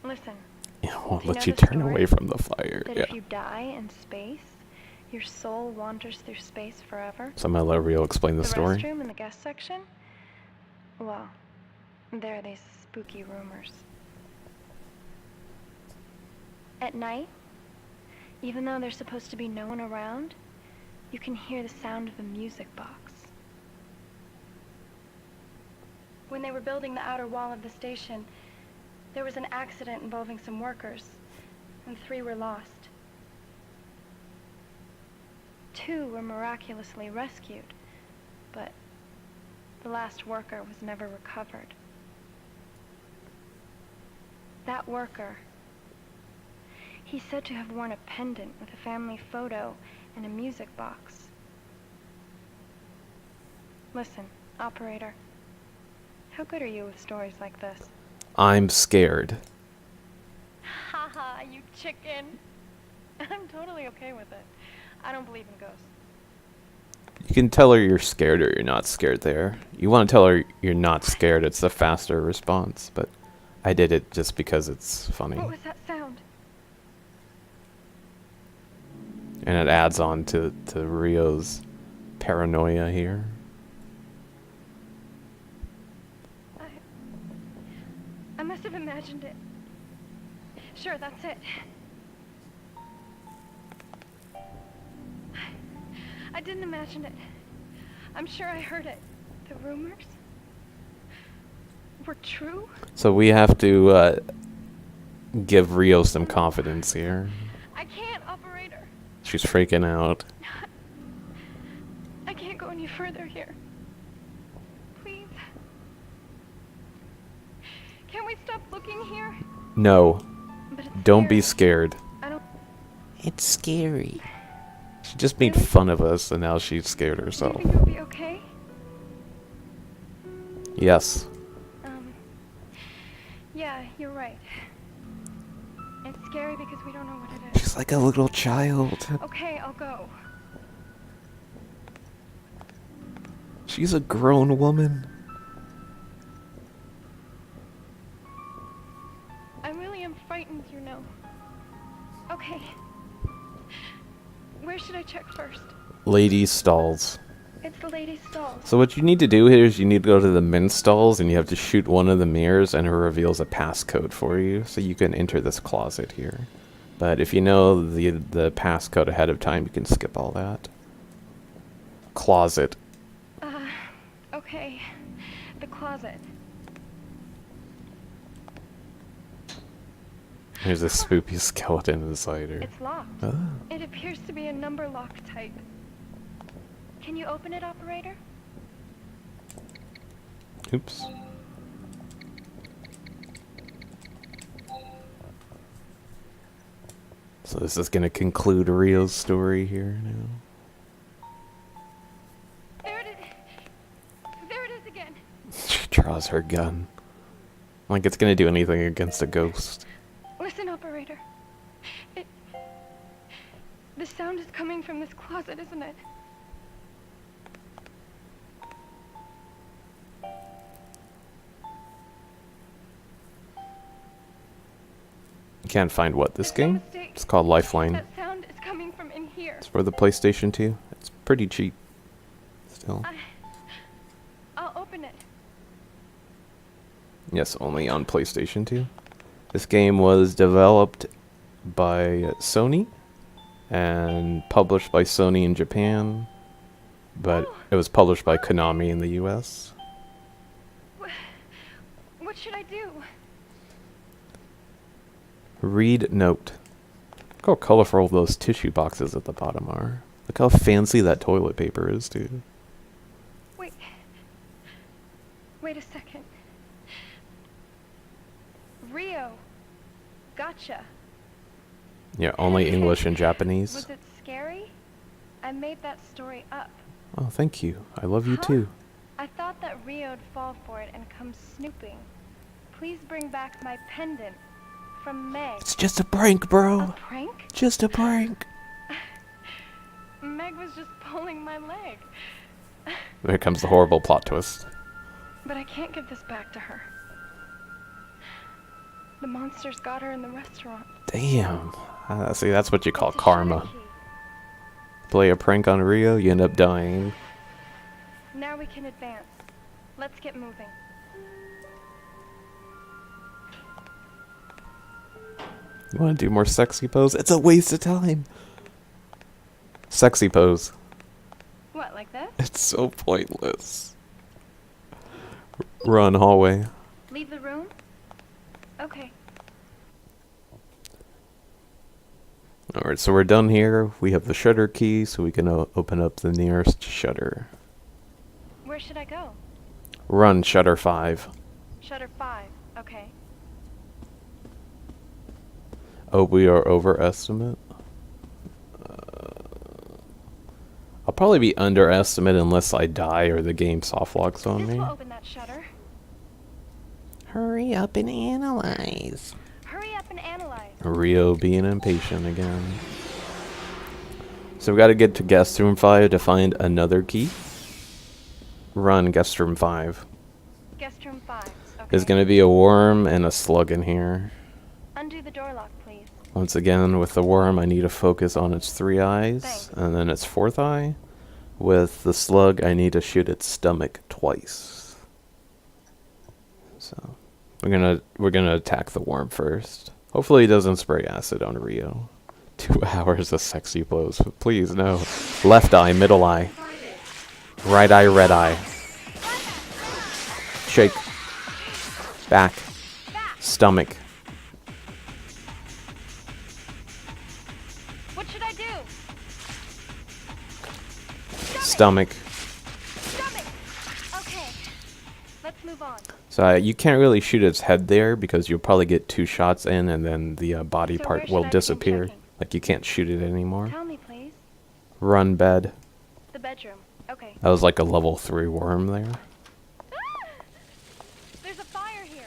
Listen, It won't Do you let know you the turn story? away from the fire. that Yeah. if you die in space, your soul wanders through space forever. So I'm gonna let Rio explain the story. restroom in the guest section? Well, there are these spooky rumors. At night, even though there's supposed to be no one around, you can hear the sound of a music box. When they were building the outer wall of the station, there was an accident involving some workers, and 3 were lost. 2 were miraculously rescued, but the last worker was never recovered. That worker, he's said to have worn a pendant with a family photo and a music box. Listen, operator, how good are you with stories like this? I'm scared. Haha, you chicken. I'm totally okay with it. I don't believe in ghosts. You can tell her you're scared or you're not scared there. You want to tell her you're not scared, it's a faster response, but I did it just because it's funny. What was that sound? And it adds on to Rio's paranoia here. I must have imagined it. Sure, that's it. I didn't imagine it. I'm sure I heard it. The rumors were true? So we have to give Rio some confidence here. I can't, operator. She's freaking out. I can't go any further here. Please. Can we stop looking here? No, But it's don't be scary. scared. I don't. It's scary. She just made fun of us and now she's scared Do you herself. think it'll be okay? Yes. Yeah, you're right. It's scary because we don't know what it is. She's like a little child. Okay, I'll go. She's a grown woman. I really am frightened, you know. Okay. Where should I check first? Ladies' stalls. It's the ladies' stalls. So what you need to do here is you need to go to the men's stalls and you have to shoot one of the mirrors and it reveals a passcode for you so you can enter this closet here. But if you know the passcode ahead of time, you can skip all that. Closet. Okay. The closet. There's a spooky skeleton inside her. It's locked. Oh. It appears to be a number lock type. Can you open it, operator? Oops. So this is gonna conclude Rio's story here now. There it is. There it is again. She draws her gun. Like it's gonna do anything against a ghost. Listen, operator. The sound is coming from this closet, isn't it? You can't find what, this It's no game? mistake. It's called Lifeline. That sound is coming from in here. It's for the PlayStation 2. It's pretty cheap. Still. I'll open it. Yes, only on PlayStation 2. This game was developed by Sony and published by Sony in Japan, but it was published by Konami in the US. What should I do? Read note. Look how colorful those tissue boxes at the bottom are. Look how fancy that toilet paper is, too. Wait a second. Rio. Gotcha. Yeah, only English and Japanese. Was it scary? I made that story up. Oh, thank you. I love you Huh? too. I thought that Rio'd fall for it and come snooping. Please bring back my pendant. From Meg. It's just a prank, bro. A prank? Just a prank. Meg was just pulling my leg. Here comes the horrible plot twist. But I can't give this back to her. The monsters got her in the restaurant. Damn. See, that's what you call It's a karma. shutter key. Play a prank on Rio, you end up dying. Now we can advance. Let's get moving. You want to do more sexy pose? It's a waste of time. Sexy pose. What, like this? It's so pointless. Run hallway. Leave the room? Okay. Alright, so we're done here. We have the shutter key, so we can open up the nearest shutter. Where should I go? Run, shutter 5. Shutter 5. Okay. Oh, we are overestimate? I'll probably be underestimate unless I die or the game soft locks on This me. will open that shutter. Hurry up and analyze. Hurry up and analyze. Rio being impatient again. So we gotta get to guest room 5 to find another key. Run, guest room 5. Guest room 5. Okay. There's gonna be a worm and a slug in here. Undo the door lock, please. Once again, with the worm, I need to focus on its 3 eyes, Thanks. and then its 4th eye. With the slug, I need to shoot its stomach twice. So, we're gonna attack the worm first. Hopefully, he doesn't spray acid on Rio. 2 hours of sexy blows. Please, no. Left eye, middle eye. Right eye, red eye. Shake. Back. Stomach. What should I do? Stomach. Stomach! Okay. Let's move on. So you can't really shoot its head there because you'll probably get 2 shots in and then the body So part where will should I begin disappear. checking? Like you can't shoot it anymore. Tell me, please. Run bed. The bedroom. Okay. That was like a level 3 worm there. There's a fire here.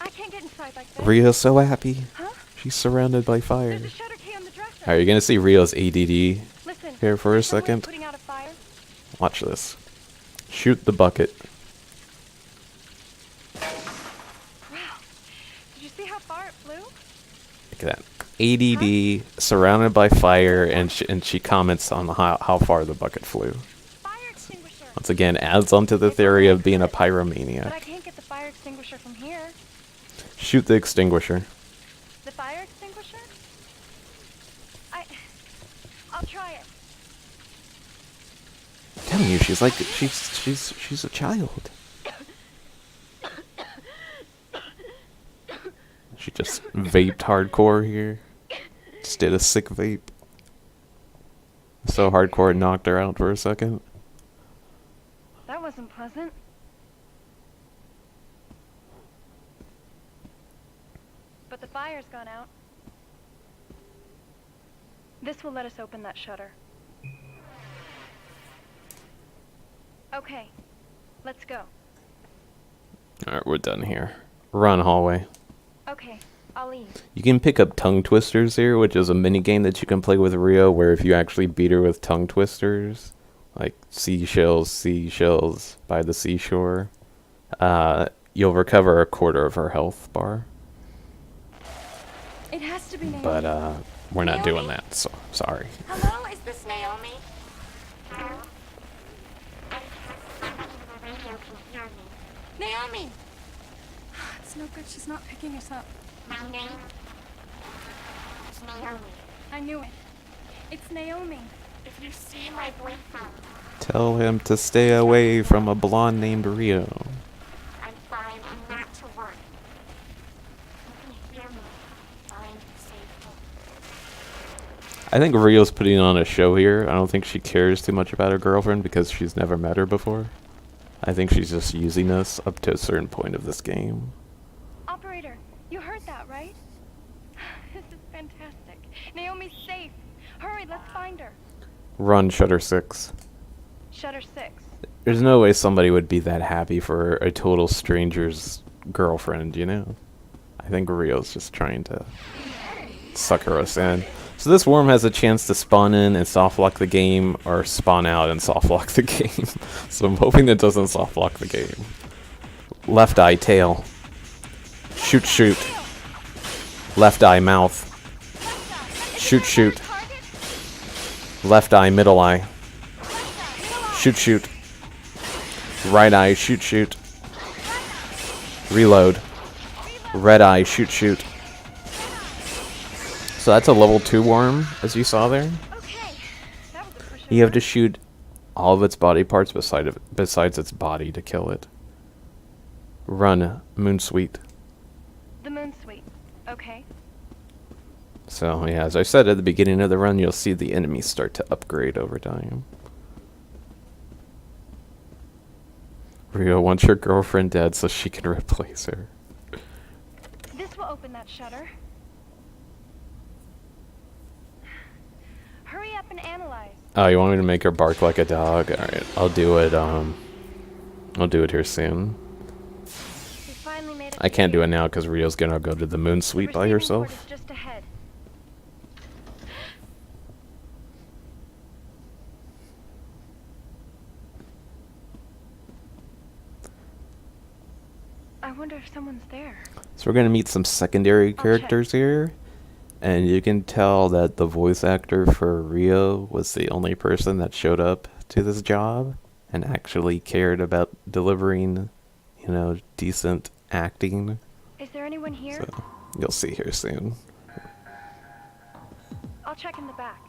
I can't get inside like this. Rio's so happy. Huh? She's surrounded by fire. There's a shutter key on the dresser. Alright, you're gonna see Rio's ADD. Listen. Here for a is someone second. Putting out a fire? Watch this. Shoot the bucket. Wow. Did you see how far it flew? Look at that. ADD, surrounded by fire, and she comments on how far the bucket flew. Fire extinguisher. Once again, adds onto the theory of being a But I pyromaniac. can't get the fire extinguisher from here. Shoot the extinguisher. The fire extinguisher? I'll try it. I'm telling you, she's like she's a child. She just vaped hardcore here. Just did a sick vape. So hardcore it knocked her out for a second. That wasn't pleasant. But the fire's gone out. This will let us open that shutter. Okay, let's go. Alright, we're done here. Run hallway. Okay, I'll leave. You can pick up tongue twisters here, which is a mini game that you can play with Rio, where if you actually beat her with tongue twisters, like seashells by the seashore, you'll recover a quarter of her health bar. It has to be Naomi. But we're not doing that, so sorry. Hello, is this Naomi? Naomi! It's no good. She's not picking us up. My name is Naomi. I knew it. It's Naomi. If you see my boyfriend, Tell him to stay away from a blonde named Rio. I'm fine and not to work. You can hear me. Find safety. I think Rio's putting on a show here. I don't think she cares too much about her girlfriend because she's never met her before. I think she's just using us up to a certain point of this game. Operator, you heard that, right? This is fantastic. Naomi's safe. Hurry, let's find her. Run, Shutter 6. Shutter 6. There's no way somebody would be that happy for a total stranger's girlfriend, you know? I think Rio's just trying to sucker us in. So this worm has a chance to spawn in and soft lock the game, or spawn out and soft lock the game. So I'm hoping it doesn't soft lock the game. Left eye, tail. Shoot, shoot. Left eye, mouth. Shoot, shoot. Left eye, middle eye. Shoot, shoot. Right eye, shoot, shoot. Reload. Red eye, shoot, shoot. So that's a level 2 worm, as you saw there. Okay. That was a push. You have to shoot all of its body parts besides its body to kill it. Run, Moon Sweet. The moon suite. Okay. So yeah, as I said at the beginning of the run, you'll see the enemies start to upgrade over time. Rio wants your girlfriend dead so she can replace her. This will open that shutter. Hurry up and analyze. Oh, you want me to make her bark like a dog? Alright, I'll do it, I'll do it here soon. We finally made it. I can't do it now because Rio's gonna go to the moon suite by Receiving port herself. is just ahead. I wonder if someone's there. So we're gonna meet some secondary check. characters here. And you can tell that the voice actor for Rio was the only person that showed up to this job and actually cared about delivering, you know, decent acting. Is there anyone here? So you'll see here soon. I'll check in the back.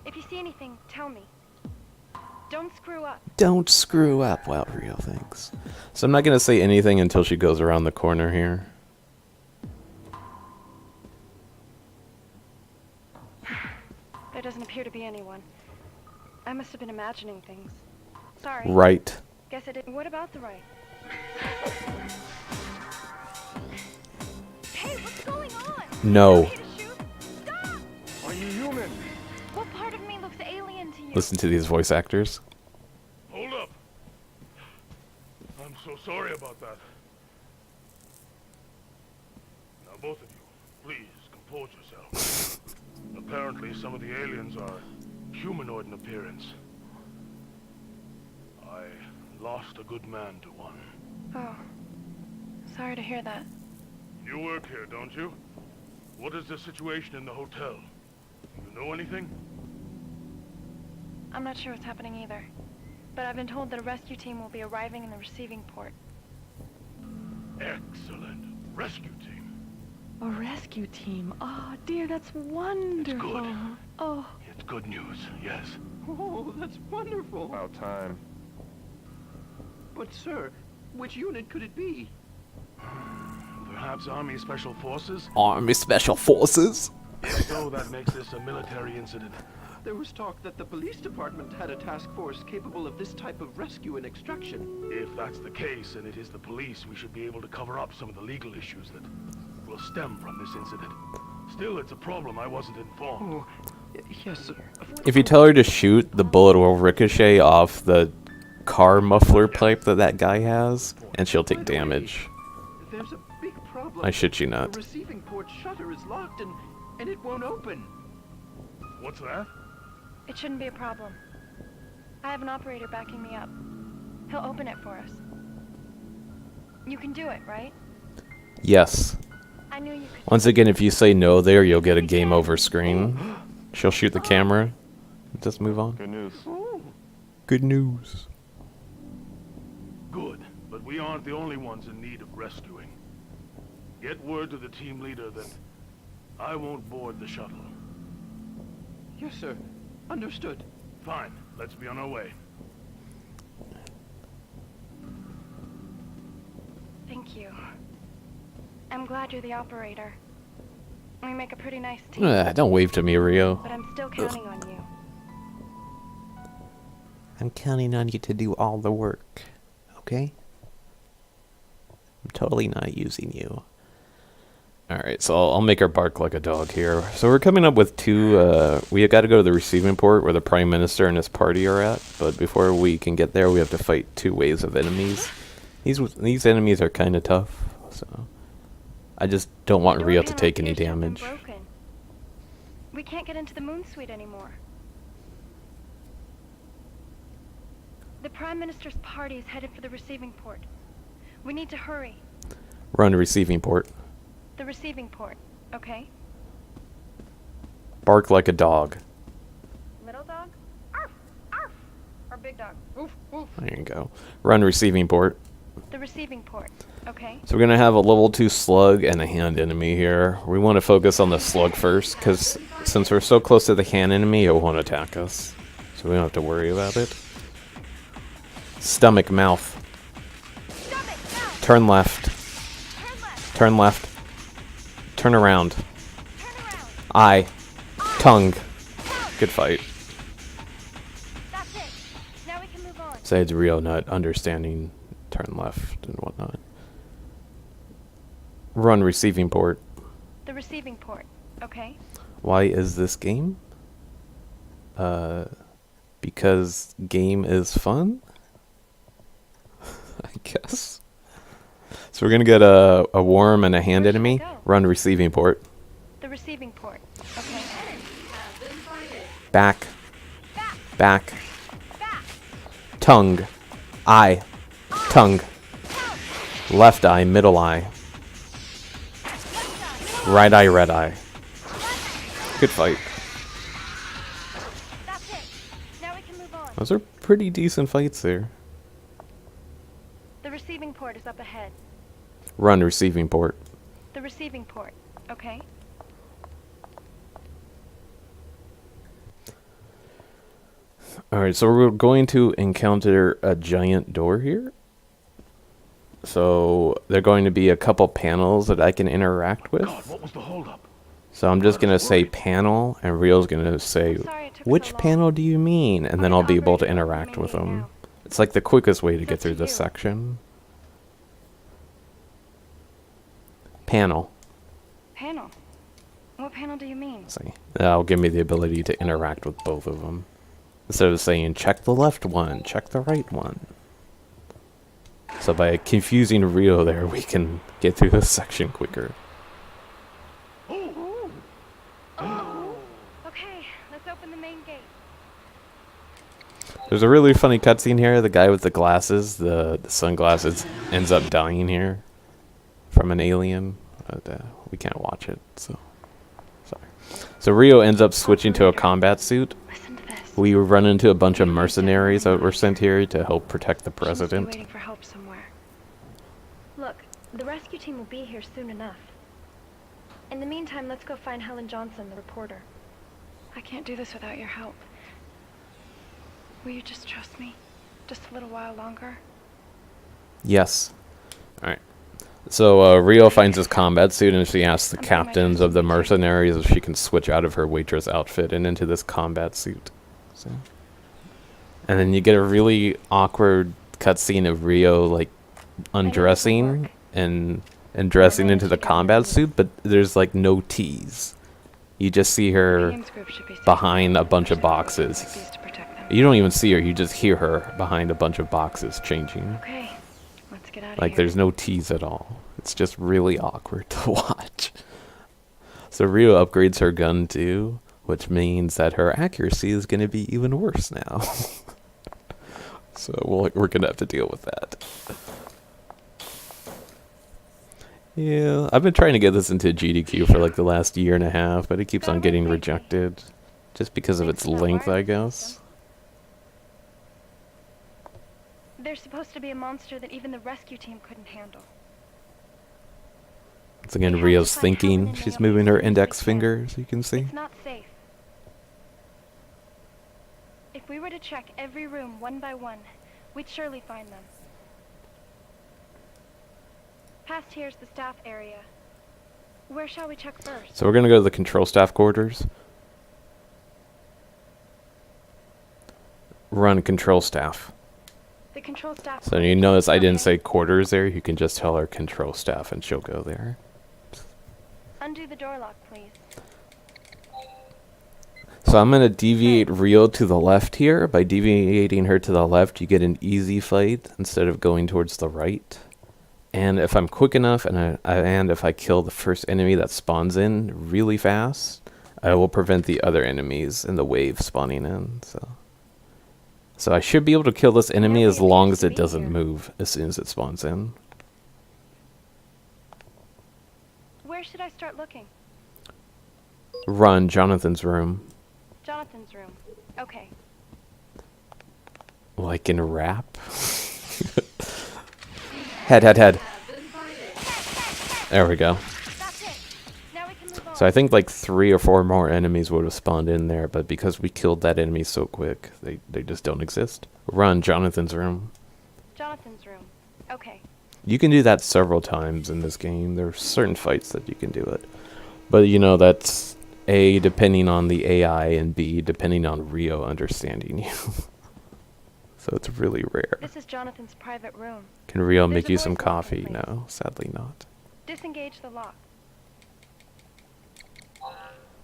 If you see anything, tell me. Don't screw up. Don't screw up. Well, Rio thinks. So I'm not gonna say anything until she goes around the corner here. There doesn't appear to be anyone. I must have been imagining things. Sorry. Right. Guess I didn't. What about the right? Hey, what's going on? No. Okay to shoot? Stop! Are you human? What part of me looks alien to you? Listen to these voice actors. Hold up. I'm so sorry about that. Now both of you, please compose yourselves. Apparently some of the aliens are humanoid in appearance. I lost a good man to one. Oh. Sorry to hear that. You work here, don't you? What is the situation in the hotel? You know anything? I'm not sure what's happening either. But I've been told that a rescue team will be arriving in the receiving port. Excellent. Rescue team. A rescue team. Oh, dear, that's wonderful. good. Oh, It's good news, yes. Oh, that's wonderful. About time. But, sir, which unit could it be? Perhaps Army Special Forces? Army Special Forces. If so, that makes this a military incident. There was talk that the police department had a task force capable of this type of rescue and extraction. If that's the case, and it is the police, we should be able to cover up some of the legal issues that will stem from this incident. Still, it's a problem I wasn't informed. Oh, yes, sir. If you tell her to shoot, the bullet will ricochet off the car muffler pipe that guy has, and she'll take damage. There's a big problem problem. I shit you not. The receiving port shutter is locked and it won't open. What's that? It shouldn't be a problem. I have an operator backing me up. He'll open it for us. You can do it, right? Yes. I knew you could. Once again, if you say no there, you'll get a game over screen. She'll shoot the camera. Just move on. Good news. Good news. Good, but we aren't the only ones in need of rescuing. Get word to the team leader that I won't board the shuttle. Yes, sir. Understood. Fine, let's be on our way. Thank you. I'm glad you're the operator. We make a pretty nice team, Don't wave to me, Rio. but I'm still counting on you. I'm counting on you to do all the work. Okay? I'm totally not using you. Alright, so I'll make her bark like a dog here. So we're coming up with two, we got to go to the receiving port where the Prime Minister and his party are at. But before we can get there, we have to fight two waves of enemies. These enemies are kind of tough, so I just don't want The door Rio to panel take any appears to have been damage. broken. We can't get into the moon suite anymore. The Prime Minister's party is headed for the receiving port. We need to hurry. Run to receiving port. The receiving port, okay? Bark like a dog. Middle dog? Arf! Arf! Or big dog? Oof! Oof! There you go. Run receiving port. The receiving port, okay? So we're going to have a level 2 slug and a hand enemy here. We want to focus on the slug first, because since we're so close to the hand enemy, it won't attack us. So we don't have to worry about it. Stomach, mouth. Stomach, mouth! Turn left. Turn left! Turn left. Turn around. Turn around! Eye. Tongue. Tongue! Good fight. That's it! Now we can move on. Besides Rio not understanding turn left and whatnot. Run receiving port. The receiving port, okay? Why is this game? Because game is fun? I guess. So we're gonna get a worm and a hand Where should enemy. I go? Run receiving port. The receiving port, okay? Back. Back! Back. Back! Tongue. Eye. Tongue. Tongue! Left eye. Middle eye. Left side! Right eye. Red eye. Good fight. That's it! Now we can move on. Those are pretty decent fights there. The receiving port is up ahead. Run receiving port. The receiving port, okay? Alright, so we're going to encounter a giant door here. So there are going to be a couple panels that I can interact with. God, what was the holdup? So I'm just going to say panel, and Rio's going to say, Sorry it took so which long. panel do you mean? And then I'll be able to Operator, interact with remaining them. now. It's like the quickest way to It's get up through to this you. section. Panel. Panel? What panel do you mean? See, that'll give me the ability to interact with both of them. Instead of saying, check the left one, check the right one. So by confusing Rio there, we can get through this section quicker. Okay, let's open the main gate. There's a really funny cutscene here. The guy with the glasses, the sunglasses, ends up dying here from an alien. But we can't watch it, so sorry. So Rio ends up switching to a combat suit. Listen to this. We run into a bunch of mercenaries that were sent here to help protect the She must be president. waiting for help somewhere. Look, the rescue team will be here soon enough. In the meantime, let's go find Helen Johnson, the reporter. I can't do this without your help. Will you just trust me? Just a little while longer? Yes. Alright. So Rio finds his combat suit and she asks the I'm doing my captains best. of the mercenaries if she can switch out of her waitress outfit and into this combat suit. So. And then you get a really awkward cutscene of Rio like undressing work. and dressing into the managed to get combat this. suit, but there's like no tease. You just see her James Group should be safe. behind a bunch of boxes. Like these to protect them. You don't even see her, you just hear her behind a bunch of boxes changing. Okay, let's get out of Like here. there's no tease at all. it's just really awkward to watch. So Rio upgrades her gun too, which means that her accuracy is going to be even worse now. So we're going to have to deal with that. Yeah, I've been trying to get this into GDQ for like the last year and a half, but it keeps on getting rejected. Just because of its length, I guess. There's supposed to be a monster that even the rescue team couldn't handle. Once again, Rio's thinking. She's moving her index finger, as you can see. It's not safe. If we were to check every room one by one, we'd surely find them. Past here's the staff area. Where shall we check first? So we're going to go to the control staff quarters. Run control staff. The control staff. So you notice I didn't say quarters there. You can just tell her control staff and she'll go there. Undo the door lock, please. So I'm going to deviate Rio to the left here. By deviating her to the left, you get an easy fight instead of going towards the right. And if I'm quick enough and if I kill the first enemy that spawns in really fast, I will prevent the other enemies in the wave spawning in. So I should be able to kill this enemy as long as it doesn't move as soon as it spawns in. Where should I start looking? Run Jonathan's room. Jonathan's room. Okay. Like in rap? Head. There we go. That's it. Now we can move on. So I think like 3 or 4 more enemies would have spawned in there, but because we killed that enemy so quick, they just don't exist. Run Jonathan's room. Jonathan's room. Okay. You can do that several times in this game. There are certain fights that you can do it. But you know, that's A, depending on the AI, and B, depending on Rio understanding you. So it's really rare. This is Jonathan's private room. Can Rio There's make a you some voice line, coffee? please. No, sadly not. Disengage the lock.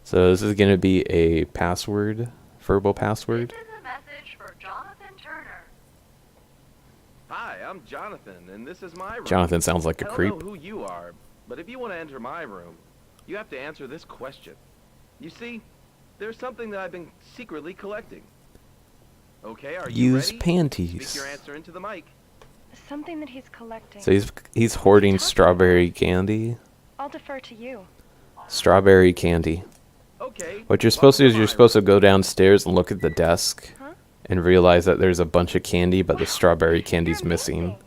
So this is going to be a password, verbal password. This is a message for Jonathan Turner. Hi, I'm Jonathan, and this is my room. Jonathan sounds like a I don't creep. know who you are, but if you want to enter my room, you have to answer this question. You see, there's something that I've been secretly collecting. Okay, are you Use ready? panties. Speak your answer into the mic. Something that he's collecting. So he's hoarding strawberry candy. I'll defer to you. Strawberry candy. Okay. What you're supposed to do is you're supposed to go downstairs and look at the desk Huh? and realize that there's a bunch of candy, but the strawberry You're candy's missing. amazing.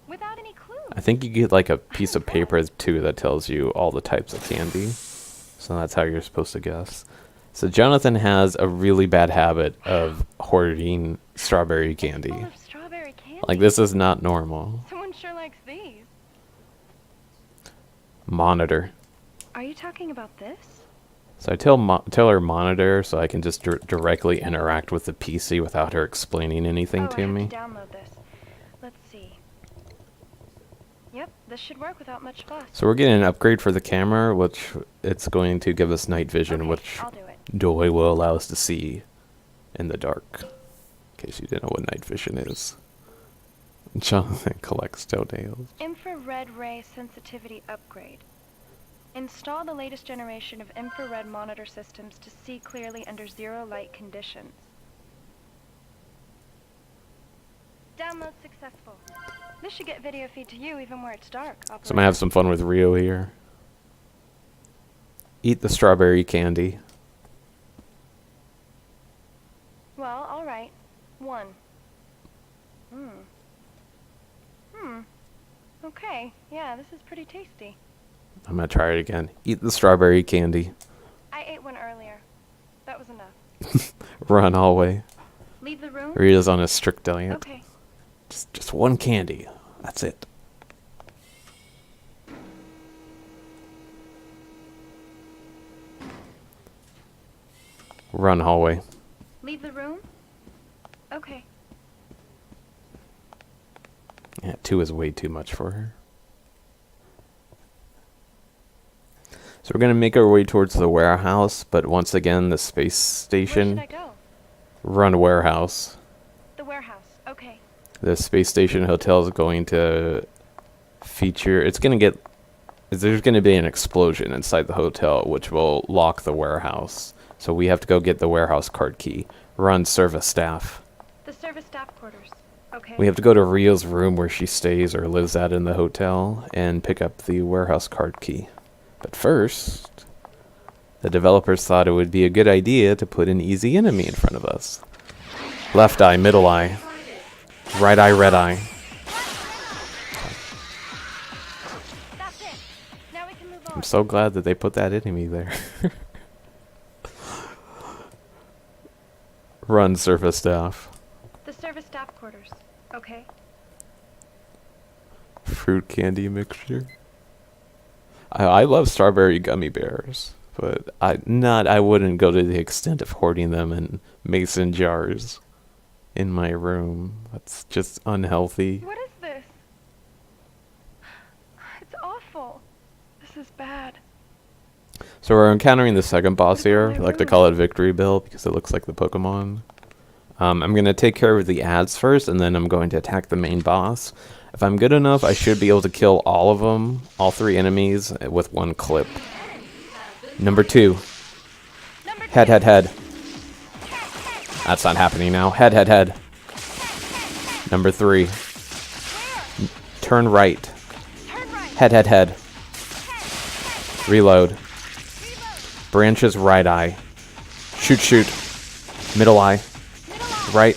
Without any clues. I think you get like a piece of paper too that tells you all the types of candy. So that's how you're supposed to guess. So Jonathan has a really bad habit of hoarding strawberry Full candy. of strawberry candy. Like this is not normal. Someone sure likes these. Monitor. Are you talking about this? So I tell her monitor so I can just directly interact with the PC without her explaining anything I to have me. to download this. Let's see. Yep, this should work without much fuss. So we're getting an upgrade for the camera, which it's going to give us night vision, Okay, which I'll do it. Doi will allow us to see in the dark. In case you didn't know what night vision is. Jonathan collects toenails. Infrared ray sensitivity upgrade. Install the latest generation of infrared monitor systems to see clearly under zero light conditions. Download successful. This should get video feed to you even where it's dark. So I'm gonna have some fun with Rio here. Eat the strawberry candy. Well, alright. 1. Okay, yeah, this is pretty tasty. I'm gonna try it again. Eat the strawberry candy. I ate one earlier. That was enough. Run hallway. Leave the room? Rita's on a strict diet. Okay. Just one candy. That's it. Run hallway. Leave the room? Okay. Yeah, 2 is way too much for her. So we're going to make our way towards the warehouse, but once again, the space Where station. should I go? Run warehouse. The warehouse. Okay. The space station hotel is going to feature. It's gonna get. There's gonna be an explosion inside the hotel, which will lock the warehouse. So we have to go get the warehouse card key. Run service staff. The service staff quarters. Okay. We have to go to Rio's room where she stays or lives at in the hotel and pick up the warehouse card key. But first, the developers thought it would be a good idea to put an easy enemy in front of us. Left eye, middle eye. Right eye, red eye. That's it. Now we can move on. I'm so glad that they put that enemy there. Run surface staff. The service staff quarters. Okay. Fruit candy mixture. I love strawberry gummy bears, but I wouldn't go to the extent of hoarding them in mason jars in my room. That's just unhealthy. What is this? It's awful. This is bad. So we're encountering the second boss here. I like to call it Victory Bell because it looks like the Pokemon. I'm going to take care of the ads first, and then I'm going to attack the main boss. If I'm good enough, I should be able to kill all of them, all 3 enemies, with 1 clip. Number 2. Head, head, head. That's not happening now. Head, head, head. Number 3. Turn right. Head, head, head. Reload. Branches, right eye. Shoot, shoot. Middle eye. Right.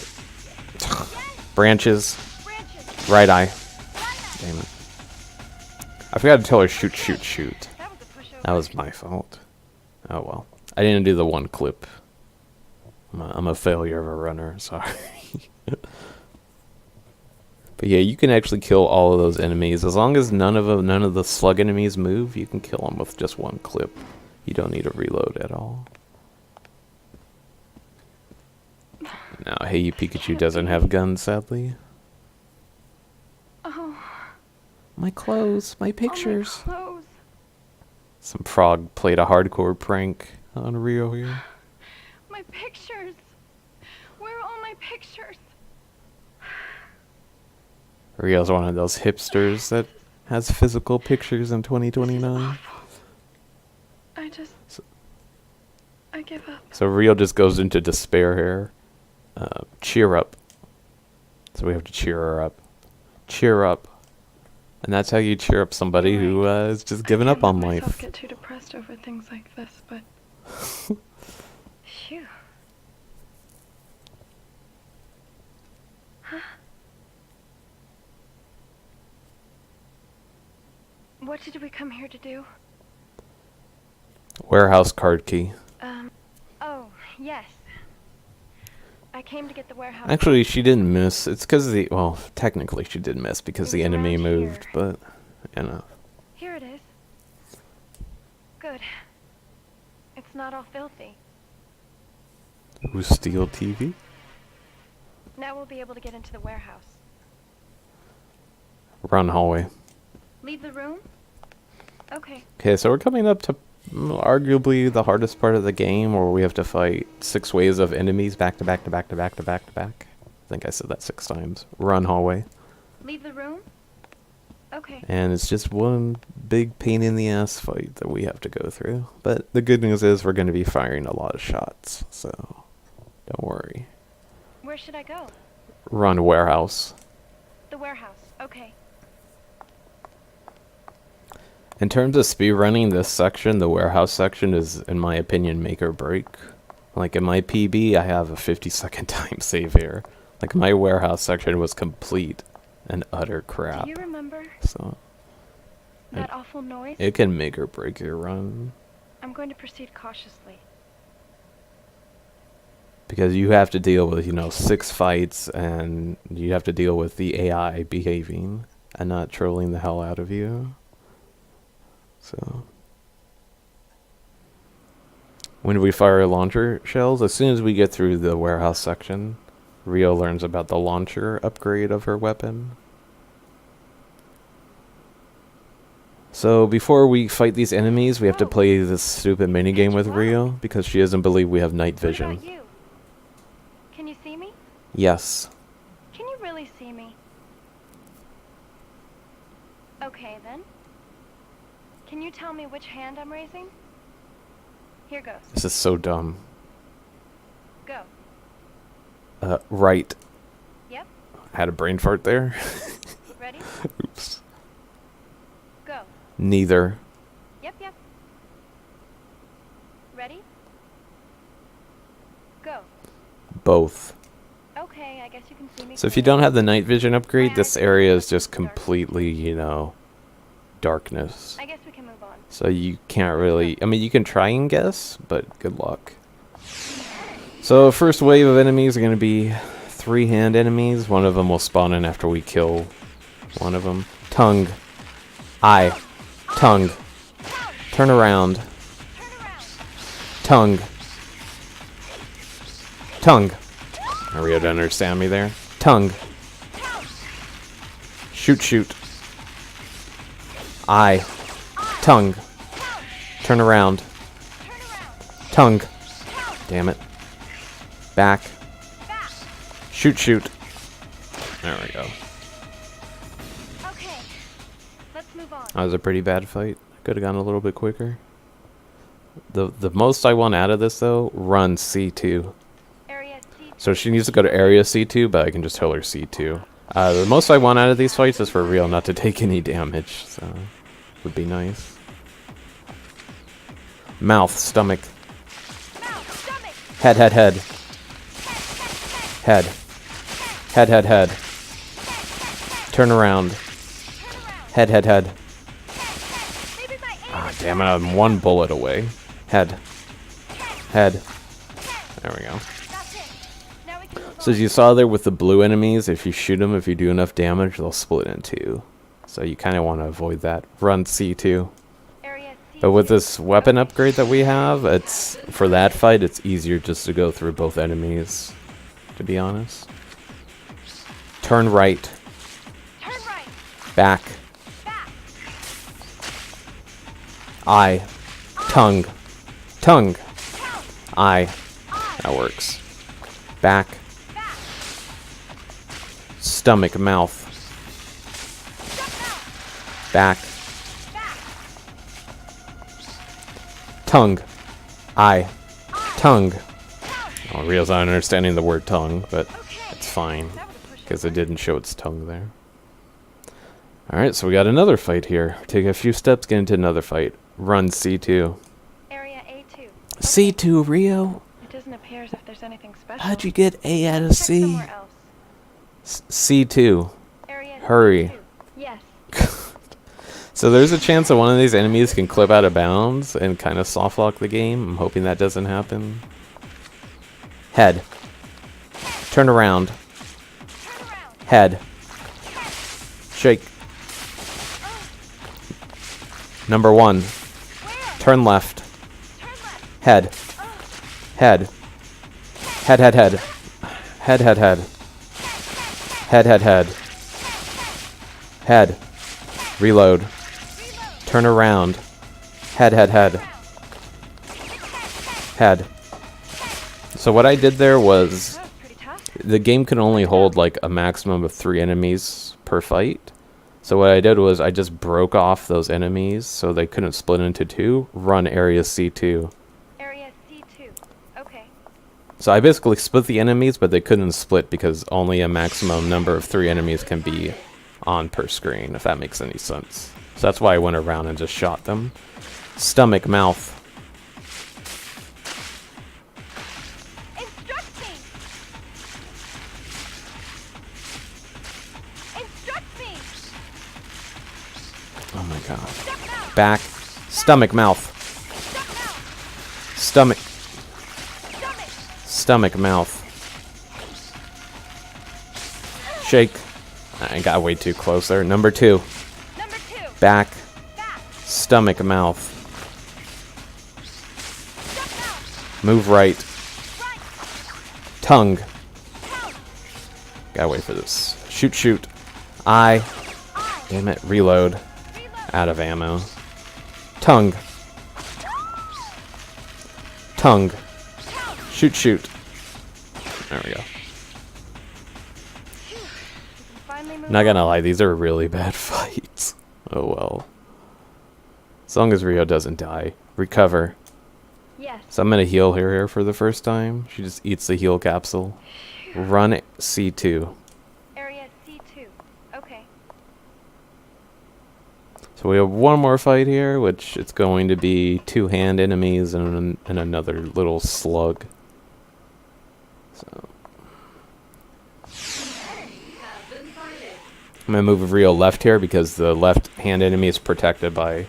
Branches. Right eye. Damn it. I forgot to tell her shoot, shoot, shoot. That was my fault. Oh well. I didn't do the 1 clip. I'm a failure of a runner, sorry. But yeah, you can actually kill all of those enemies. As long as none of the slug enemies move, you can kill them with just 1 clip. You don't need to reload at all. Now, Hey Pikachu doesn't have guns, sadly. Oh. My clothes, my pictures. Oh, my clothes. Some frog played a hardcore prank on Rio here. My pictures. Where are all my pictures? Rio's one of those hipsters that has physical pictures in 2029. I give up. So Rio just goes into despair here. Cheer up. So we have to cheer her up. Cheer up. And that's how you cheer up somebody who is just giving up on life. I can't let myself get too depressed over things like this, but... Phew. Huh? What did we come here to do? Warehouse card key. Oh, yes. I came to get the warehouse. Actually, she didn't miss. It's because the... Well, technically she did miss because the enemy moved, but... You know. Here it is. Good. It's not all filthy. Ooh, steel TV? Now we'll be able to get into the warehouse. Run hallway. Leave the room? Okay. Okay, so we're coming up to arguably the hardest part of the game, where we have to fight 6 waves of enemies back to back to back to back to back to back. I think I said that 6 times. Run hallway. Leave the room? Okay. And it's just one big pain in the ass fight that we have to go through. But the good news is we're going to be firing a lot of shots, so don't worry. Where should I go? Run warehouse. The warehouse. Okay. In terms of speedrunning this section, the warehouse section is, in my opinion, make or break. Like in my PB, I have a 50-second time save here. Like my warehouse section was complete and utter crap. Do you remember So that awful noise? it can make or break your run. I'm going to proceed cautiously. Because you have to deal with, 6 fights, and you have to deal with the AI behaving and not trolling the hell out of you. So when we fire launcher shells, as soon as we get through the warehouse section, Rio learns about the launcher upgrade of her weapon. So before we fight these enemies, we have to play this stupid minigame with Rio, because she doesn't believe we have night vision. What about you? Can you see me? Yes. Can you really see me? Okay, then. Can you tell me which hand I'm raising? Here goes. This is so dumb. Go. Right. Yep. I had a brain fart there. Ready? Oops. Go. Neither. Yep, yep. Ready? Go. Both. Okay, I guess you can see me. So if you don't have the night vision upgrade, this area is just completely, you know, darkness. I guess we can move on. So you can't really... I mean, you can try and guess, but good luck. So first wave of enemies are going to be 3-hand enemies. One of them will spawn in after we kill one of them. Tongue. Eye. Tongue. Turn around. Tongue. Tongue. Are you able to understand me there? Tongue. Shoot, shoot. Eye. Tongue. Turn around. Tongue. Damn it. Back. Shoot, shoot. There we go. Okay. Let's move on. That was a pretty bad fight. Could have gone a little bit quicker. The most I want out of this, though, run C2. Area C. So she needs to go to area C2, but I can just tell her C2. The most I want out of these fights is for real not to take any damage, so would be nice. Mouth, stomach. Head, head, head. Head. Head, head, head. Turn around. Head, head, head. Ah, damn it, I'm one bullet away. Head. Head. There we go. So as you saw there with the blue enemies, if you shoot them, if you do enough damage, they'll split in two. So you kind of want to avoid that. Run C2. But with this weapon upgrade that we have, it's for that fight, it's easier just to go through both enemies, to be honest. Turn right. Back. Eye. Tongue. Tongue. Eye. That works. Back. Stomach, mouth. Back. Tongue. Eye. Tongue. Oh, Rio's not understanding the word tongue, but it's fine, because it didn't show its tongue there. Alright, so we got another fight here. Take a few steps, get into another fight. Run C2. Area A2. C2, Rio? It doesn't appear as if there's anything special. How'd you get A out of Check C? somewhere else. C2. Area Hurry. C2. Yes. So there's a chance that one of these enemies can clip out of bounds and kind of soft lock the game. I'm hoping that doesn't happen. Head. Turn around. Head. Shake. Number 1. Turn left. Head. Head. Head, head, head. Head, head, head. Head, head, head. Head. Reload. Turn around. Head, head, head. Head. So what I did there was, That was pretty tough. the game can only hold like a maximum of 3 enemies per fight. So what I did was I just broke off those enemies so they couldn't split into 2. Run area C2. Area C2. Okay. So I basically split the enemies, but they couldn't split because only a maximum number of 3 enemies can be on per screen, if that makes any sense. So that's why I went around and just shot them. Stomach, mouth. Instruct me. Instruct me. Oh my god. Back. Stomach, mouth. Stomach. Stomach, mouth. Shake. I got way too close there. Number 2. Number 2. Back. Stomach, mouth. Move right. Tongue. Gotta wait for this. Shoot, shoot. Eye. Damn it. Reload. Out of ammo. Tongue. Tongue. Shoot, shoot. There we go. Finally move Not on. gonna lie, these are really bad fights. Oh well. As long as Rio doesn't die. Recover. Yes. So I'm gonna heal her here for the first time. She just eats the heal capsule. Run C2. Area C2. Okay. So we have one more fight here, which it's going to be 2 hand enemies and another little slug. So I'm gonna move Rio left here because the left hand enemy is protected by.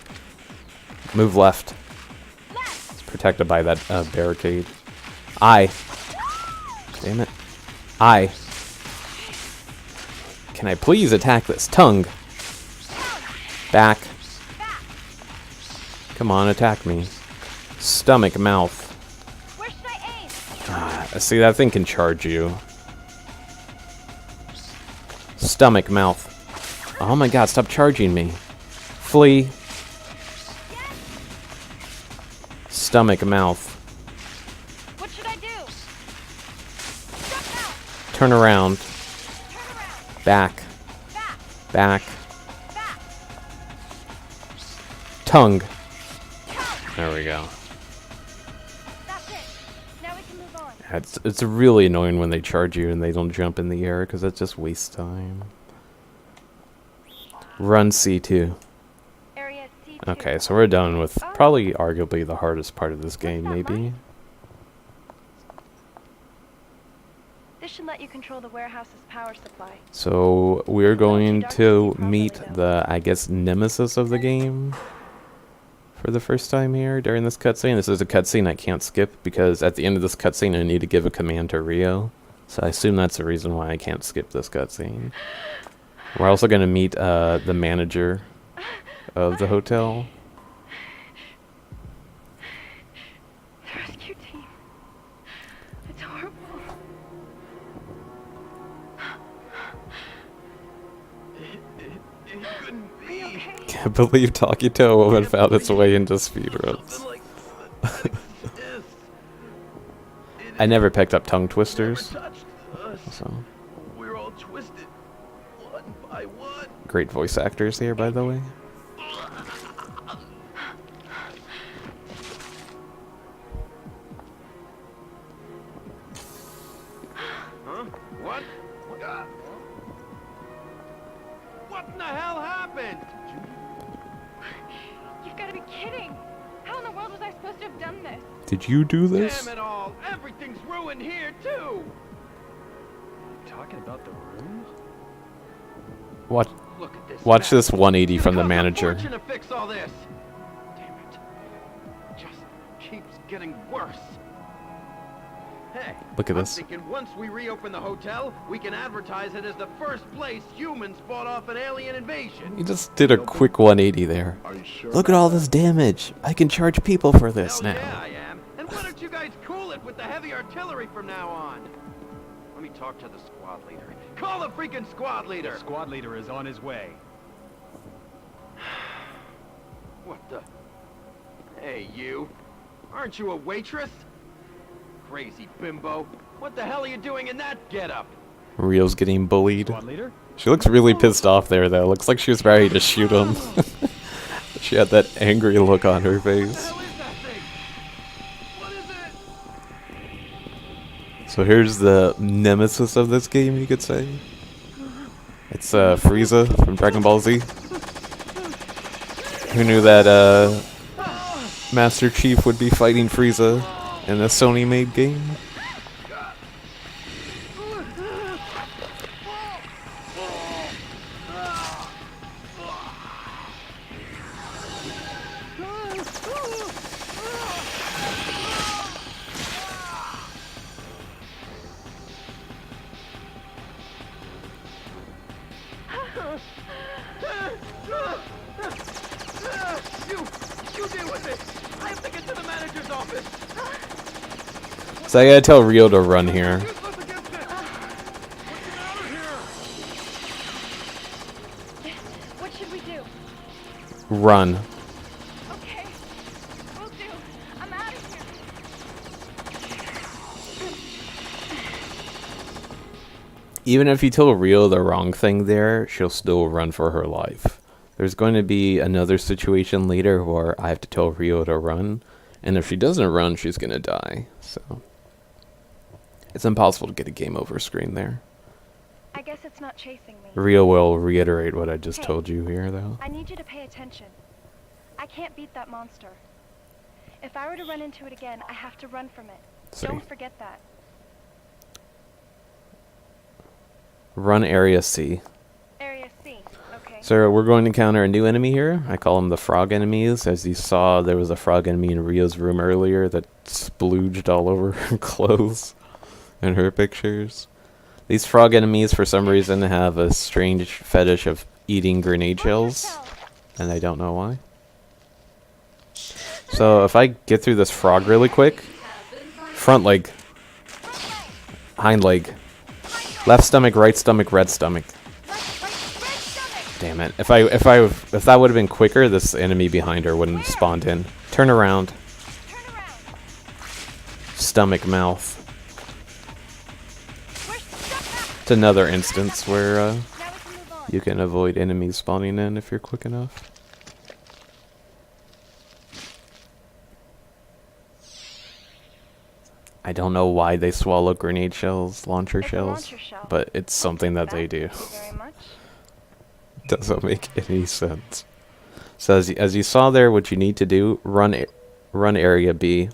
Move left. It's protected by that barricade. I. Damn it. I. Can I please attack this tongue? Back. Come on, attack me. Stomach, mouth. Where should I aim? See, that thing can charge you. Stomach, mouth. Oh my god, stop charging me. Flee. Stomach, mouth. What should I do? Stop now. Turn around. Turn around. Back. Back. Back. Back. Tongue. There we go. That's it. Now we can move on. It's really annoying when they charge you and they don't jump in the air because that just wastes time. Run C2. Area C2. Okay, so we're done with probably arguably the hardest part of this game, that maybe. right? This should let you control the warehouse's power supply. So we're going dark to to see meet properly, the, I guess, nemesis of the game for the first time here during this cutscene. This is a cutscene I can't skip because at the end of this cutscene I need to give a command to Rio. So I assume that's the reason why I can't skip this cutscene. We're also going to meet the manager of the hotel. The rescue team. It's horrible. It couldn't be. Can't believe talking to a woman found its way into speedruns. Something like that exists. I never picked up tongue Never twisters. touched us. So We're all twisted, one by one. great voice actors here, by the way. Huh? What? What in the hell happened? You've got to be kidding. How in the world was I supposed to have done this? Did you do this? Damn it all! Everything's ruined here too. Talking about the room? Watch, Look at this. watch mess. this 180 from It the cost a manager. fortune to fix all this. Damn it! Just keeps getting worse. Hey, Look at I'm this. thinking once we reopen the hotel, we can advertise it as the first place humans fought off an alien invasion. He just did a quick 180 there. Are you sure? Look at all this damage. I can charge people for this Hell now. yeah, I am. And why don't you guys cool it with the heavy artillery from now on? Let me talk to the squad leader. Call the freaking squad leader! The squad leader is on his way. What the? Hey, you. Aren't you a waitress? Crazy bimbo. What the hell are you doing in that getup? Rio's getting bullied. Squad leader? She looks really pissed off there, though. Looks like she was ready to shoot him. She had that angry look on her What the face. hell is that thing? What is it? So here's the nemesis of this game, you could say. It's Frieza from Dragon Ball Z. Who knew that Master Chief would be fighting Frieza in a Sony-made game? You deal with it. I have to get to the manager's office. So I gotta tell Rio to run here. Useless against it. What's the matter here? What should we do? Run. Okay. Will do. I'm out of here. Even if you tell Rio the wrong thing there, she'll still run for her life. There's going to be another situation later where I have to tell Rio to run, and if she doesn't run, she's gonna die. So it's impossible to get a game over screen there. I guess it's not chasing me. Rio will reiterate what I just Hey. told you here, though. I need you to pay attention. I can't beat that monster. If I were to run into it again, I have to run from it. See. Don't forget that. Run area C. Area C. Okay. So we're going to encounter a new enemy here. I call them the frog enemies. As you saw, there was a frog enemy in Rio's room earlier that splooged all over her clothes and her pictures. These frog enemies, for some reason, have a strange fetish of eating grenade shells, and I don't know why. So if I get through this frog really quick, front leg, hind leg, left stomach, right stomach, red stomach. Damn it! If that would have been quicker, this enemy behind her wouldn't have spawned in. Turn around. Stomach, mouth. It's another instance where you can avoid enemies spawning in if you're quick enough. I don't know why they swallow grenade shells, launcher It's a shells, launcher shell. but it's something that they do. Thank you very much. Doesn't make any sense. So as you saw there, what you need to do, run area B.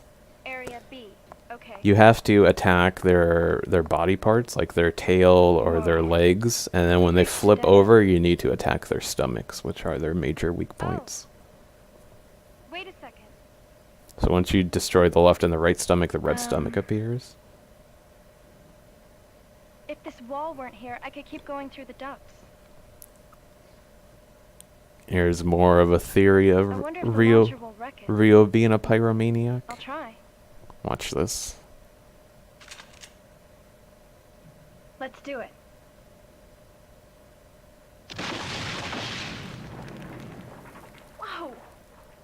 Area B. Okay. You have to attack their body parts, like their tail or their legs, and then when they flip over, you need to attack their stomachs, which are their major weak points. Wait a second. So once you destroy the left and the right stomach, the red stomach appears. If this wall weren't here, I could keep going through the ducts. Here's more of a theory I of wonder if the launcher will wreck it. Rio being a pyromaniac. I'll try. Watch this. Let's do it. Whoa!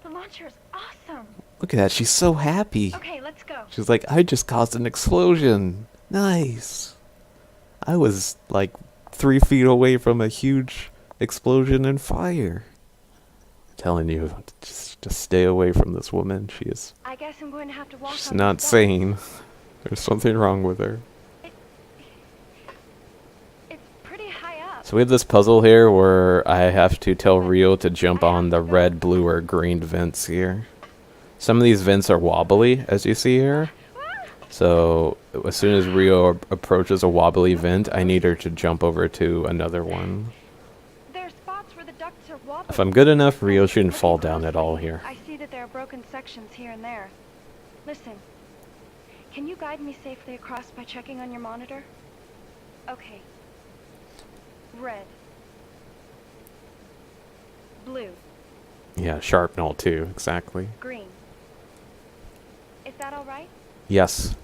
The launcher is awesome! Look at that, she's so happy. Okay, let's go. She's like, I just caused an explosion. Nice. I was like 3 feet away from a huge explosion and fire. I'm telling you, just stay away from this woman. She is I guess I'm going to have to walk she's on not these ducts. sane. There's something wrong with her. It's pretty high up. So we have this puzzle here where I have to tell Rio to jump on the red, blue, or green vents here. Some of these vents are wobbly, as you see here. So as soon as Rio approaches a wobbly vent, I need her to jump over to another one. There are spots where the ducts are wobbly. If I'm good enough, Rio shouldn't fall down at all here. I see that there are broken sections here and there. Listen, can you guide me safely across by checking on your monitor? Okay. Red. Blue. Yeah, sharp null too, exactly. Green. Is that all right? Yes.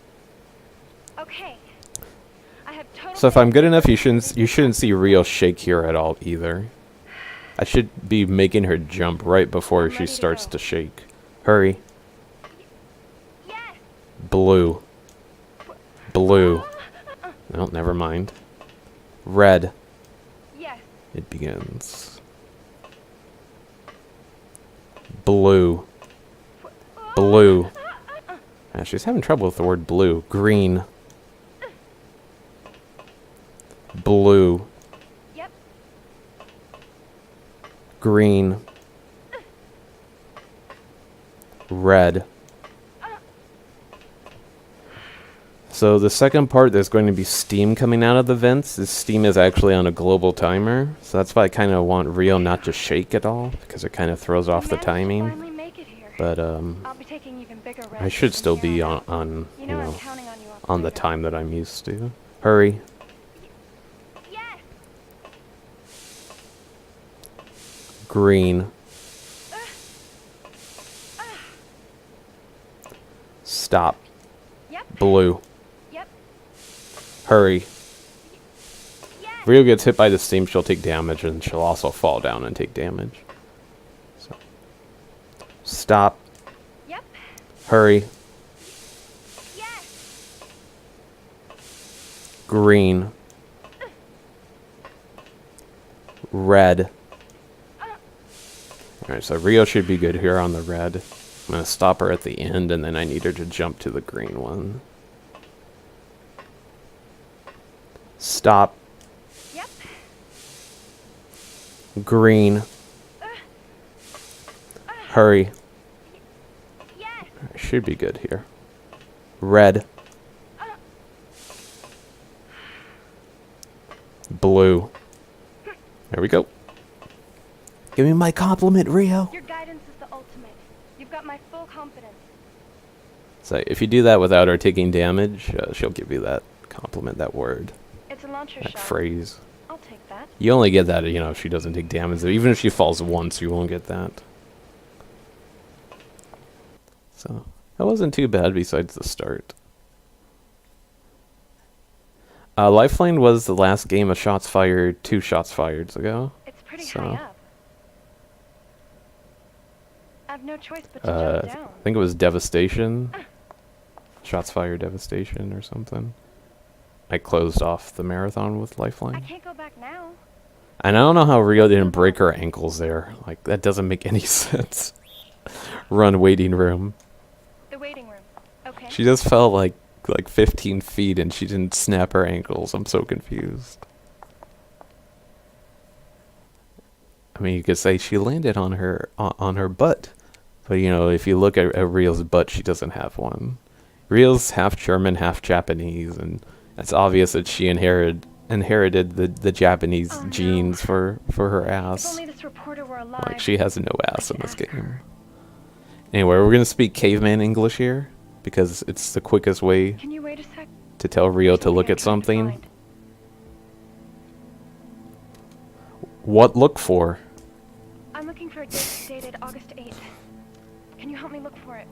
Okay. I have total. So if I'm good enough, you shouldn't see Rio shake here at all either. I should be making her jump right before I'm she ready to starts go. to shake. Hurry. Yes. Blue. Blue. No, never mind. Red. Yes. It begins. Blue. Blue. Ah, she's having trouble with the word blue. Green. Blue. Yep. Green. Red. So the second part, there's going to be steam coming out of the vents. This steam is actually on a global timer, so that's why I kind of want Rio not to shake at all, because it kind of throws off the We managed to timing. finally make it here. But I'll be taking even bigger risks I should from still here be on out. on You know I'm counting on you, on the operator. time that I'm used to. Hurry. Yes. Green. Stop. Yep. Blue. Yep. Hurry. Yes. Rio gets hit by the steam, she'll take damage, and she'll also fall down and take damage. So. Stop. Yep. Hurry. Yes. Green. Red. Alright, so Rio should be good here on the red. I'm gonna stop her at the end, and then I need her to jump to the green one. Stop. Yep. Green. Hurry. Yes. Should be good here. Red. Blue. There we go. Give me my compliment, Rio. Your guidance is the ultimate. You've got my full confidence. So if you do that without her taking damage, she'll give you that compliment, that word, It's a launcher that shot. phrase. I'll take that. You only get that, you know, if she doesn't take damage. Even if she falls once, you won't get that. So, that wasn't too bad besides the start. Lifeline was the last game of shots fired 2 shots fired ago. It's pretty So, high up. I've no choice but to jump I down. think it was Devastation. Shots fired Devastation or something. I closed off the marathon with I Lifeline. can't go back now. And I don't know how Rio didn't break her ankles there. Like, that doesn't make any sense. Run waiting room. The waiting room. Okay. She just fell like 15 feet and she didn't snap her ankles. I'm so confused. I mean, you could say she landed on her butt. But, you know, if you look at Rio's butt, she doesn't have one. Rio's half German, half Japanese, and it's obvious that she inherited the Japanese genes for her If ass. only this reporter were alive. Like, she has no ass in this Ask her. game. Anyway, we're gonna speak caveman English here, because it's the quickest way Can you wait a sec? to tell Rio There's to look I'm at trying to something. find. What look for? I'm looking for a date dated August 8th. Can you help me look for it?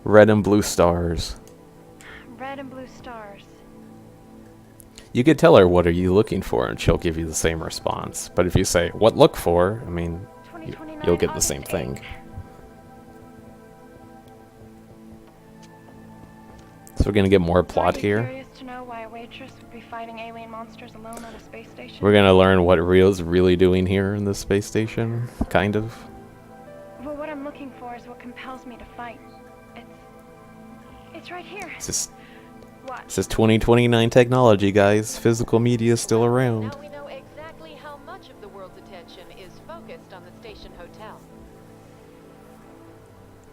Red and blue stars. Red and blue stars. You could tell her what are you looking for, and she'll give you the same response. But if you say, what look for, I mean, 2029 you'll get the August same thing. 8th. So we're gonna get more Would I plot be here. curious to know why a waitress would be fighting alien monsters alone on a space station? We're gonna learn what Rio's really doing here in this space station, kind of. Well, what I'm looking for is what compels me to fight. It's right here. This What? is 2029 technology, guys. Physical media is still around. Now we know exactly how much of the world's attention is focused on the station hotel.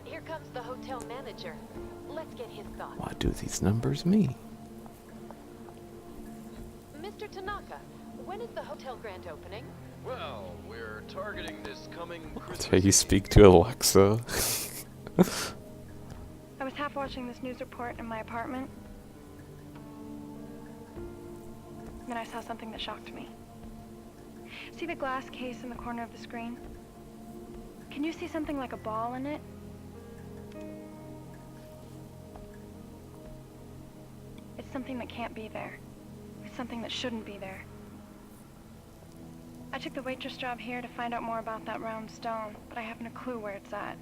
Here comes the hotel manager. Let's get his thoughts. What do these numbers mean? Mr. Tanaka, when is the hotel grand opening? Well, we're targeting this coming That's Christmas. how you speak to Alexa. I was half watching this news report in my apartment. Then I saw something that shocked me. See the glass case in the corner of the screen? Can you see something like a ball in it? It's something that can't be there. It's something that shouldn't be there. I took the waitress job here to find out more about that round stone, but I haven't a clue where it's at.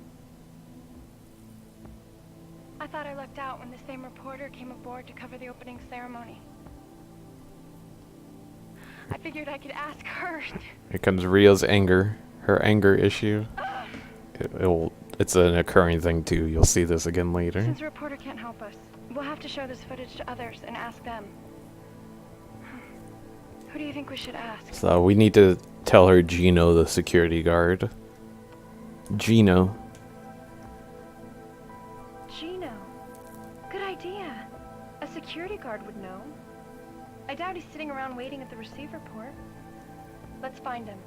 I thought I lucked out when the same reporter came aboard to cover the opening ceremony. I figured I could ask her. Here comes Rio's anger. Her anger issue. It's an occurring thing too. You'll see this again later. Since the reporter can't help us, we'll have to show this footage to others and ask them. Who do you think we should ask? So we need to tell her Gino, the security guard. Gino. Gino. Good idea. A security guard would know. I doubt he's sitting around waiting at the receiver port. Let's find him.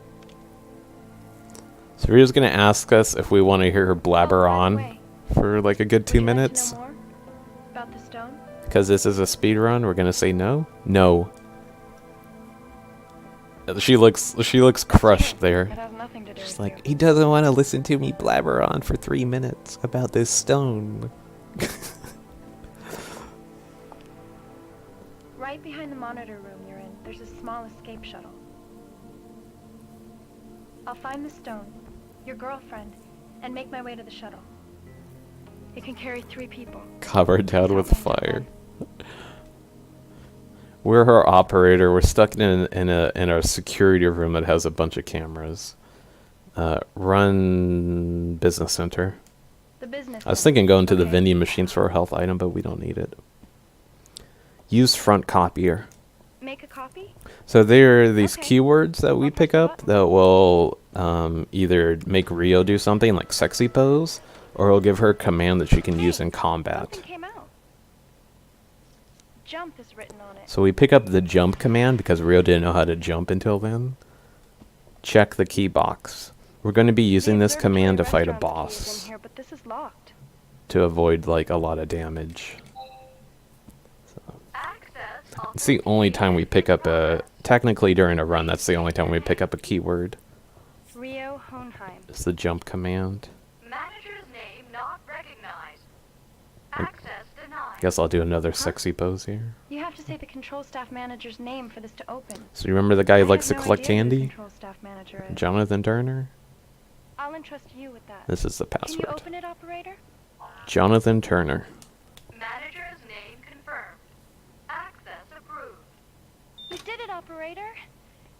So Rio's gonna ask us if we want to hear her blabber Oh, by the on way, for like a good would 2 you like to minutes. know more about the stone? Because this is a speed run, we're gonna say no. No. She looks crushed It there. has nothing to do She's with like, you. he doesn't want to listen to me blabber on for 3 minutes about this stone. Right behind the monitor room you're in, there's a small escape shuttle. I'll find the stone, your girlfriend, and make my way to the shuttle. It can carry 3 people. Covered down with Sounds like fire. fun. We're her operator. We're stuck in a security room that has a bunch of cameras. Run business center. The business. I was thinking going to the Okay. vending machines for a health item, but we don't need it. Use front copier. Make a copy? So there are these Okay. keywords that we I'll pick press the up that will either make Rio do something like sexy pose, or it'll give her a command that she can use in combat. Something came out. Jump is written on it. So we pick up the jump command because Rio didn't know how to jump until then. Check the key box. We're going to be using The this command to fight a restaurant's key is boss in here, but this is locked. to avoid like a lot of damage. Access It's the only time we pick up a... Technically during a run, that's the only time we pick up a keyword. Rio Hohenheim. It's the jump command. Manager's name not recognized. Access denied. Guess I'll do another sexy pose here. You have to say the control staff manager's name for this to open. So you remember the guy who I likes to have no collect idea who the candy? control staff manager is. Jonathan Turner? I'll entrust you with that. This is the Can you password. open it, operator? Jonathan Turner. Manager's name confirmed. Access approved. You did it, operator.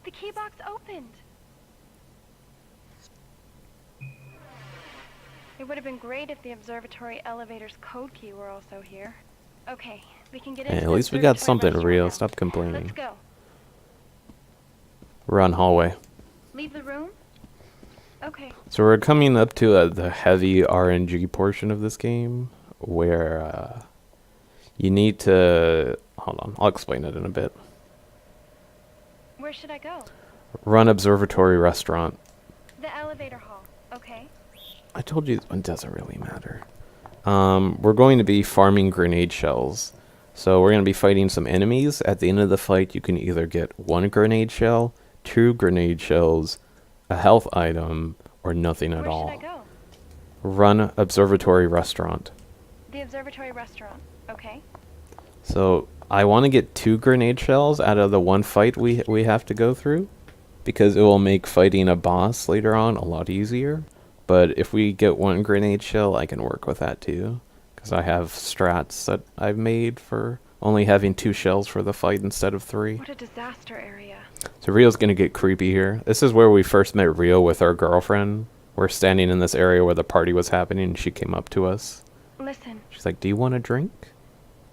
The key box opened. It would have been great if the observatory elevator's code key were also here. Okay, we can get Hey, into at the least we got observatory something restaurant real. now. Stop complaining. Let's go. Run hallway. Leave the room? Okay. So we're coming up to the heavy RNG portion of this game, where you need to... Hold on, I'll explain it in a bit. Where should I go? Run observatory restaurant. The elevator hall. Okay. I told you it doesn't really matter. We're going to be farming grenade shells. So we're going to be fighting some enemies. At the end of the fight, you can either get 1 grenade shell, 2 grenade shells, a health item, or nothing at Where all. should I go? Run observatory restaurant. The observatory restaurant. Okay. So I want to get 2 grenade shells out of the 1 fight we have to go through, because it will make fighting a boss later on a lot easier. But if we get 1 grenade shell, I can work with that too, because I have strats that I've made for only having 2 shells for the fight instead of 3. What a disaster area. So Rio's gonna get creepy here. This is where we first met Rio with our girlfriend. We're standing in this area where the party was happening, and she came up to us. Listen, She's like, "Do you want a drink?"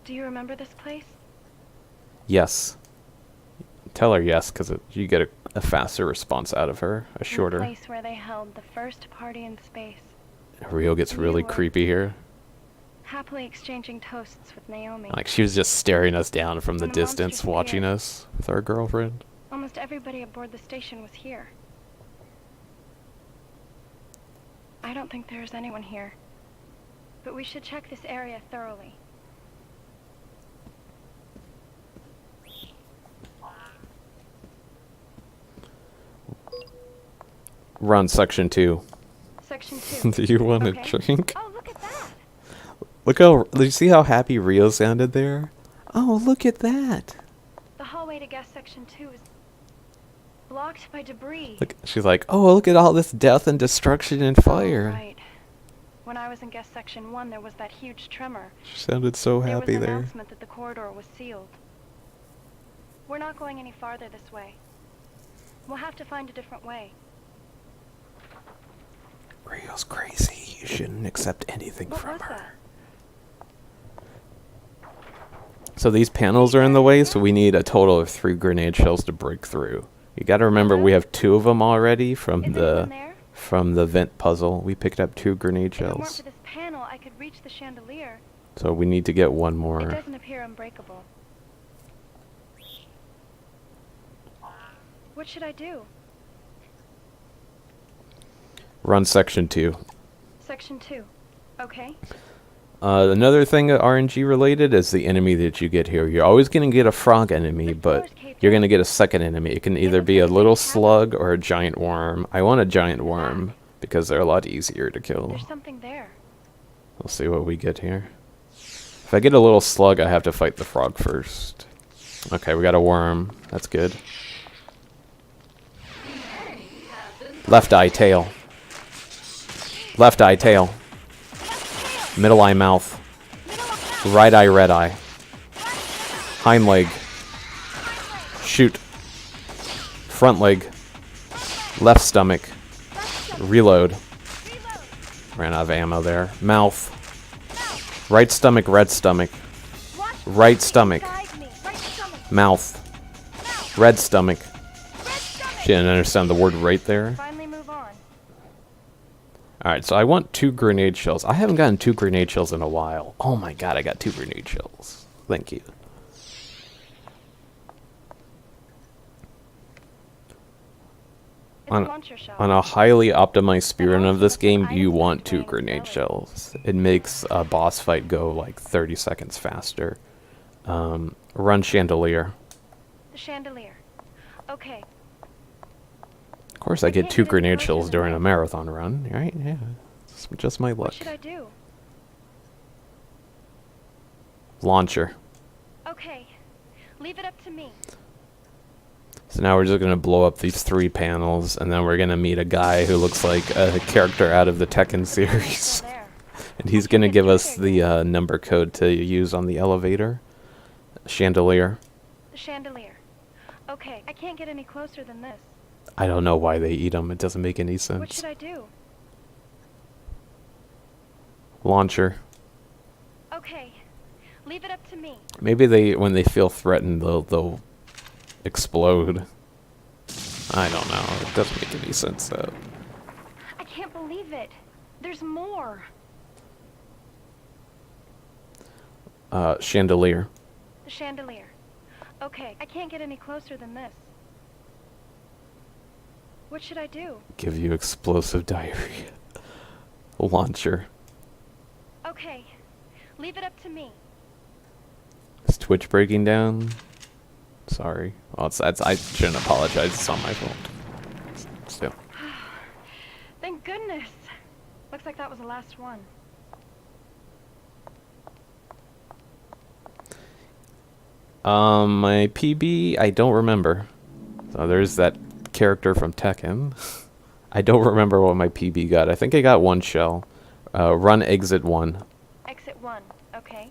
do you remember this place? Yes. Tell her yes, because you get a faster response out of her, a shorter. The place where they held the first party in space. Rio gets really You were- creepy here. Happily exchanging toasts with Naomi. Like she was just staring us down from the When the distance, monsters watching appeared. us with our girlfriend. Almost everybody aboard the station was here. I don't think there's anyone here. But we should check this area thoroughly. Run section 2. Section 2. Do you want Okay. a drink? Oh, look at that! Look how, did you see how happy Rio sounded there? Oh, look at that. The hallway to guest section 2 is blocked by debris. Look, she's like, oh, look at all this death and destruction and fire. Oh, right. When I was in guest section 1, there was that huge tremor. She sounded so There was happy an there. announcement that the corridor was sealed. We're not going any farther this way. We'll have to find a different way. Rio's crazy. You shouldn't accept anything What from was her. that? So these panels are in the way, so we need a total of 3 grenade shells to break through. You gotta remember we have 2 of them already from Is the anyone there? vent puzzle. We picked up 2 grenade If it weren't shells. for this panel, I could reach the chandelier. So we need to get 1 It more. doesn't appear unbreakable. What should I do? Run section 2. Section 2. Okay. Another thing RNG related is the enemy that you get here. You're always going to get a frog enemy, The but floor's caved you're in. going to get a second enemy. It can either looks be a like a little big cabin. slug or a giant worm. I want a giant worm because they're a lot easier to kill. There's something there. We'll see what we get here. If I get a little slug, I have to fight the frog first. Okay, we got a worm. That's good. Left eye, tail. Left eye, tail. Middle eye, mouth. Right eye, red eye. Hind leg. Shoot. Front leg. Left stomach. Reload. Ran out of ammo there. Mouth. Right stomach, red stomach. Right stomach. Mouth. Red stomach. She didn't understand the word right there. Finally move on. Alright, so I want 2 grenade shells. I haven't gotten 2 grenade shells in a while. Oh my god, I got 2 grenade shells. Thank you. It's On, launch your shell. on a highly optimized speedrun of this game, you want 2 grenade shells. It makes a boss fight go like 30 seconds faster. Run chandelier. The chandelier. Okay. Of course, I get 2 grenade shells during a marathon run, right? Yeah, it's just my luck. What should I do? Launcher. Okay. Leave it up to me. So now we're just gonna blow up these 3 panels, and then we're gonna meet a guy who looks like a character out of the Tekken series. And he's gonna give us the number code to use on the elevator. Chandelier. The chandelier. Okay, I can't get any closer than this. I don't know why they eat them. It doesn't make any What sense. should I do? Launcher. Okay. Leave it up to me. Maybe they, when they feel threatened, they'll explode. I don't know. It doesn't make any sense though. I can't believe it. There's more. Chandelier. The chandelier. Okay, I can't get any closer than this. What should I do? Give you explosive diarrhea. Launcher. Okay. Leave it up to me. Is Twitch breaking down? Sorry. Well, I shouldn't apologize. It's on my fault. Still. Thank goodness. Looks like that was the last one. My PB, I don't remember. So there's that character from Tekken. I don't remember what my PB got. I think I got 1 shell. Run exit 1. Exit 1. Okay.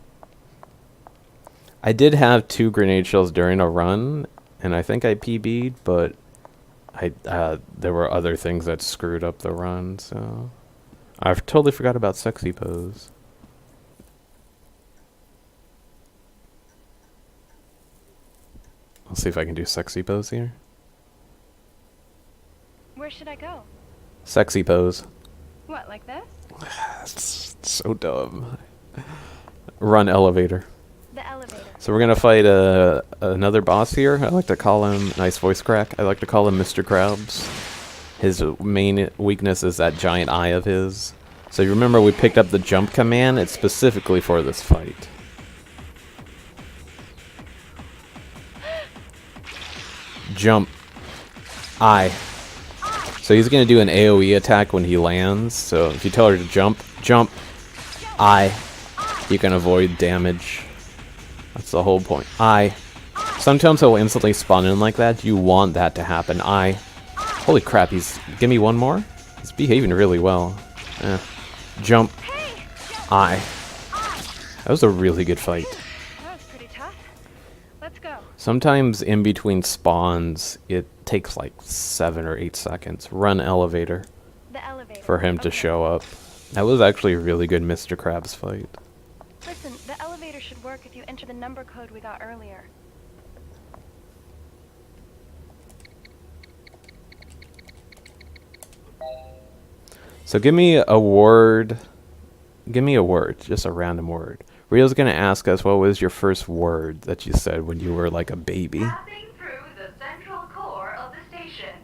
I did have 2 grenade shells during a run, and I think I PB'd, but there were other things that screwed up the run, so... I totally forgot about sexy pose. I'll see if I can do sexy pose here. Where should I go? Sexy pose. What, like this? That's so dumb. Run elevator. The elevator. So we're gonna fight another boss here. I like to call him, nice voice crack, I like to call him Mr. Krabs. His main weakness is that giant eye of his. So you remember we picked up the jump command? It's specifically for this fight. Jump. I. So he's gonna do an AoE attack when he lands. So if you tell her to jump, jump. I. You can avoid damage. That's the whole point. I. Sometimes he'll instantly spawn in like that. You want that to happen. I. Holy crap, he's... Give me one more? He's behaving really well. Jump. I. That was a really good fight. That was pretty tough. Let's go. Sometimes in between spawns, it takes like 7 or 8 seconds. Run elevator. The elevator. For him to show up. That was actually a really good Mr. Krabs fight. Listen, the elevator should work if you enter the number code we got earlier. So give me a word. Give me a word, just a random word. Rio's gonna ask us what was your first word that you said when you were like a baby. Passing through the central core of the station.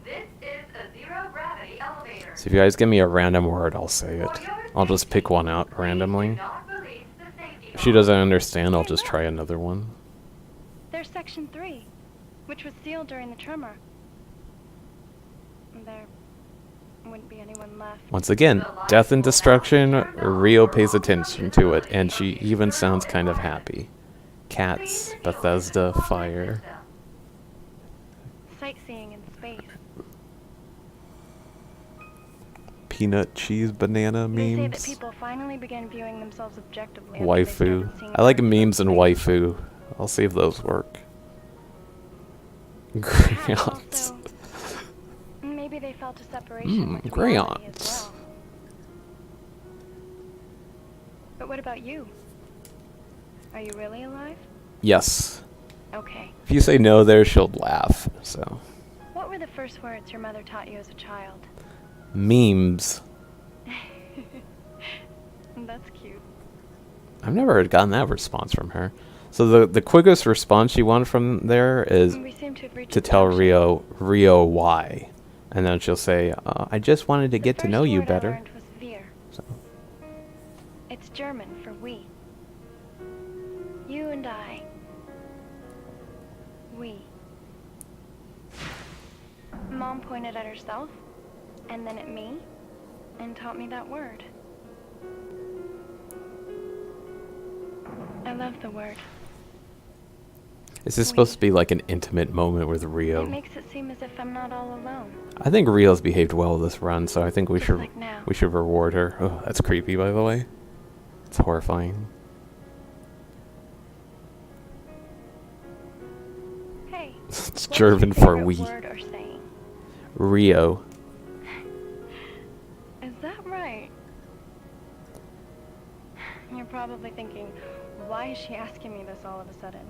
This is a zero-gravity elevator. So if you guys give me a random word, I'll say it. I'll just pick one out randomly. If she doesn't understand, I'll just try another one. There's section 3, which was sealed during the tremor. There wouldn't be anyone left. Once again, death and destruction, Rio pays attention to it, and she even sounds kind of happy. Cats, Bethesda, fire. Sightseeing in space. Peanut, cheese, banana They say that memes. people finally began viewing themselves objectively after they Waifu. started seeing I like particles memes and in space. waifu. I'll see if those work. Grayons. Also, maybe they felt a separation with reality Grayons. as well. But what about you? Are you really alive? Yes. Okay. If you say no there, she'll laugh. So. What were the first words your mother taught you as a child? Memes. That's cute. I've never gotten that response from her. So the quickest response she wanted from there is We seem to have reached to a tell junction. Rio why. And then she'll say, I just wanted to The get to first know you word I better. learned was wir. So. It's German for we. You and I. We. Mom pointed at herself, and then at me, and taught me that word. I love the word. Is this supposed to be like an intimate moment with Rio? It makes it seem as if I'm not all alone. I think Rio's behaved well this run, so I think we Just should like now. reward her. Oh, that's creepy, by the way. It's horrifying. Hey. It's what's German your for favorite we. word or saying? Rio. Is that right? You're probably thinking, why is she asking me this all of a sudden?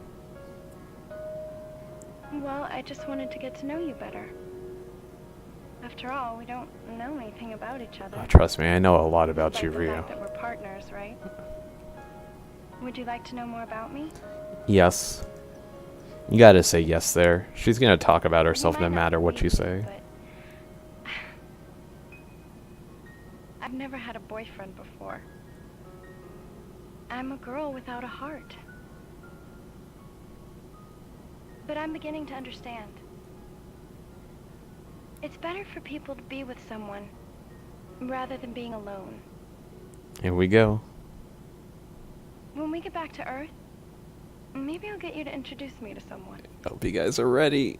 Well, I just wanted to get to know you better. After all, we don't know anything about each other. Oh, trust me, I know a lot about you, Despite the Rio. fact that we're partners, right? Would you like to know more about me? Yes. You gotta say yes there. She's gonna talk about herself might no not matter what you believe say. me, but I've never had a boyfriend before. I'm a girl without a heart. But I'm beginning to understand. It's better for people to be with someone rather than being alone. Here we go. When we get back to Earth, maybe I'll get you to introduce me to someone. Hope you guys are ready.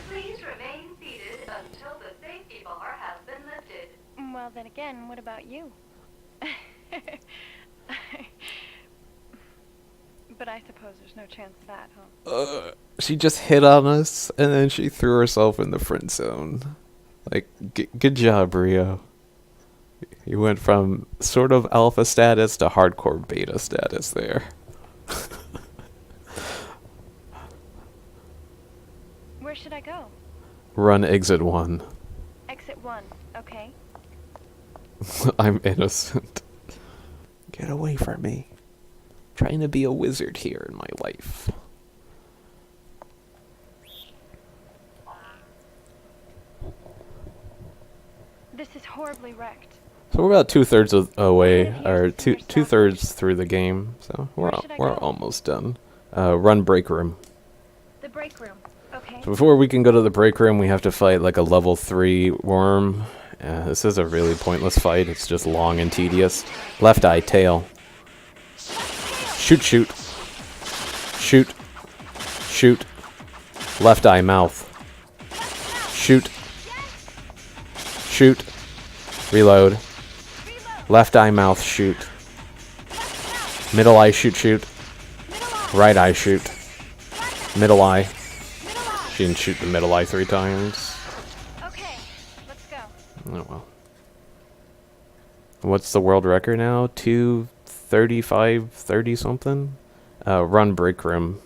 Please remain seated until the safety bar has been lifted. Well, then again, what about you? But I suppose there's no chance of that, huh? She just hit on us, and then she threw herself in the friend zone. Like, good job, Rio. You went from sort of alpha status to hardcore beta status there. Where should I go? Run exit 1. Exit 1, okay. I'm innocent. Get away from me. Trying to be a wizard here in my life. This is horribly wrecked. So we're about 2/3 away, Here's or the center two-thirds through the game. So Where should I we're go? almost done. Run break room. The break room, okay. So before we can go to the break room, we have to fight like a level 3 worm. This is a really pointless fight. It's just long and tedious. Left eye, tail. Shoot, shoot. Shoot. Shoot. Left eye, mouth. Shoot. Shoot. Reload. Left eye, mouth, shoot. Middle eye, shoot, shoot. Right eye, shoot. Middle eye. She didn't shoot the middle eye 3 times. Okay, let's go. Oh well. What's the world record now? 2:35, 30 something? Run break room.